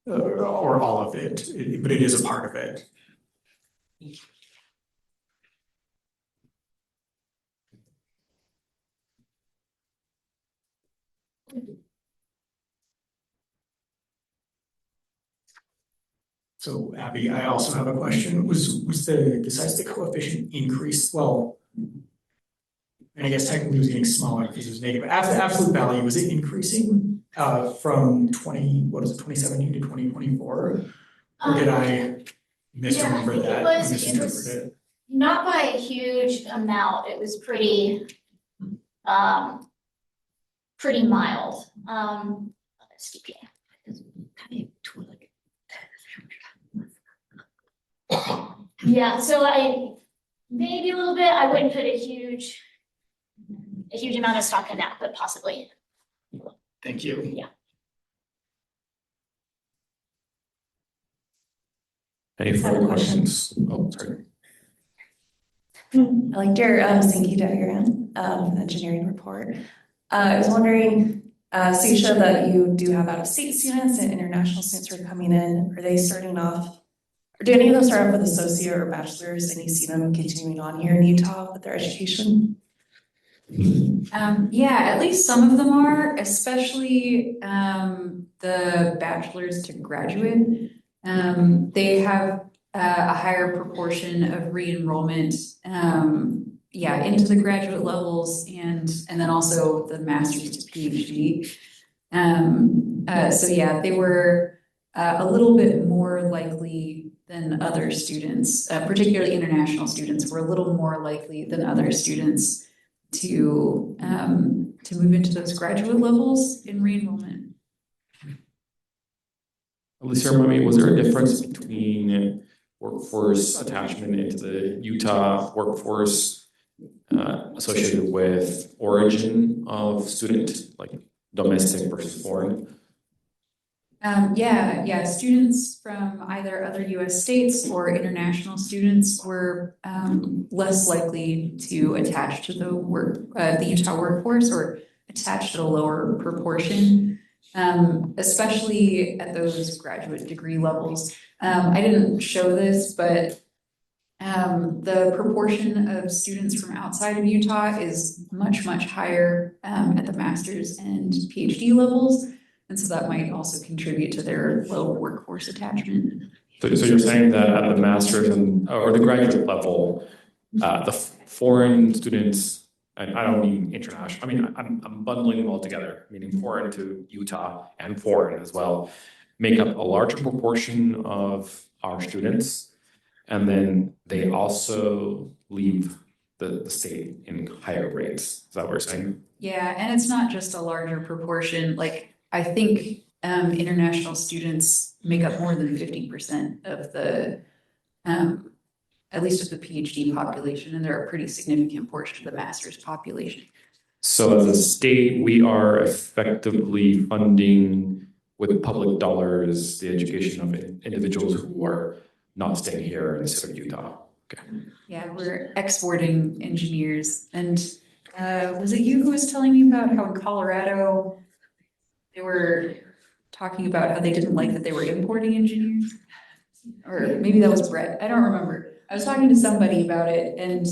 or all of it, but it is a part of it. So Abby, I also have a question. Was the decisive coefficient increased? Well, and I guess technically it was getting smaller because it was negative. Absolute value, was it increasing from 2017 to 2024? Or did I misremember that? It was not by a huge amount. It was pretty mild. Yeah, so maybe a little bit. I wouldn't put a huge amount of stock in that, but possibly. Thank you. Yeah. Any further questions? Oh, sorry. I liked your Sinki diagram, engineering report. I was wondering, so you showed that you do have out-of-state students and international students who are coming in. Are they starting off, or do any of them start off with associate or bachelor's and you see them continuing on here in Utah with their education? Yeah, at least some of them are, especially the bachelor's to graduate. They have a higher proportion of re-enrollment, into the graduate levels and then also the master's to PhD. So yeah, they were a little bit more likely than other students, particularly international students were a little more likely than other students to move into those graduate levels in re-enrollment. Alicia, remind me, was there a difference between workforce attachment into the Utah workforce associated with origin of student, like domestic versus foreign? Students from either other US states or international students were less likely to attach to the Utah workforce or attached at a lower proportion, especially at those graduate degree levels. I didn't show this, but the proportion of students from outside of Utah is much, much higher at the master's and PhD levels. And so that might also contribute to their low workforce attachment. So you're saying that at the master's or the graduate level, the foreign students, and I don't mean international, I mean, I'm bundling them all together, meaning foreign to Utah and foreign as well, make up a larger proportion of our students. And then they also leave the state in higher rates. Is that what we're saying? Yeah, and it's not just a larger proportion. Like, I think international students make up more than 50% of the, at least of the PhD population, and they're a pretty significant portion of the master's population. So as a state, we are effectively funding with public dollars the education of individuals who are not staying here in the state of Utah. Okay. Yeah, we're exporting engineers. And was it you who was telling me about how in Colorado, they were talking about how they didn't like that they were importing engineers? Or maybe that was Brett. I don't remember. I was talking to somebody about it, and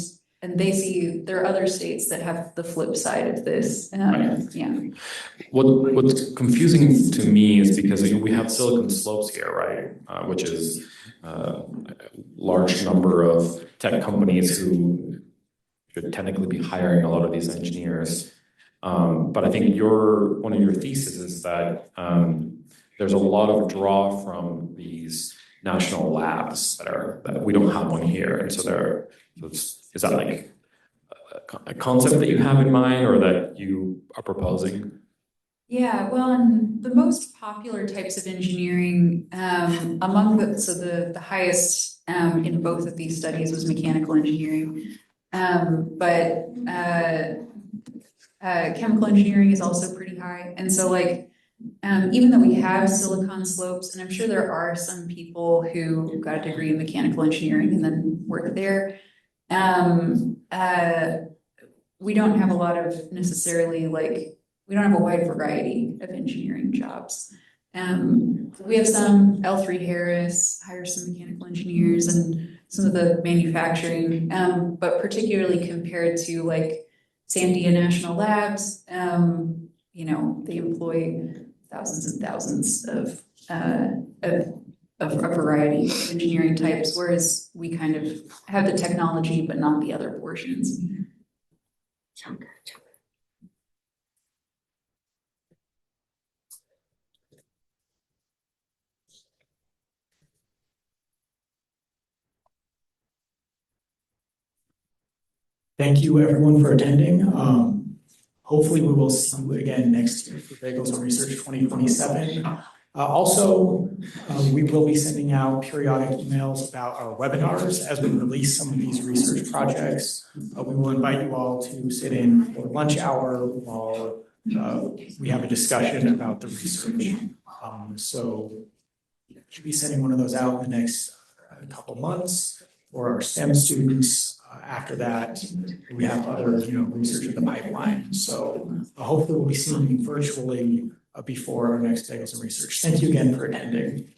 and they see there are other states that have the flip side of this. Yeah. What's confusing to me is because we have Silicon Slopes here, right? Which is a large number of tech companies who should technically be hiring a lot of these engineers. But I think one of your theses is that there's a lot of draw from these national labs that we don't have one here, and so is that like a concept that you have in mind or that you are proposing? Yeah, well, and the most popular types of engineering among the highest in both of these studies was mechanical engineering. But chemical engineering is also pretty high. And so like, even though we have Silicon Slopes, and I'm sure there are some people who got a degree in mechanical engineering and then work there, we don't have a lot of necessarily like, we don't have a wide variety of engineering jobs. We have some L3 Harris hires some mechanical engineers and some of the manufacturing, but particularly compared to like Sandia National Labs, you know, they employ thousands and thousands of a variety of engineering types, whereas we kind of have the technology, but not the other portions. Thank you everyone for attending. Hopefully we will see you again next year for Bagels and Research 2027. Also, we will be sending out periodic emails about our webinars as we release some of these research projects. We will invite you all to sit in for lunch hour while we have a discussion about the research. So should be sending one of those out in the next couple months for our STEM students. After that, we have other, research in the pipeline. So hopefully we'll be seeing you virtually before our next Bagels and Research. Thank you again for attending.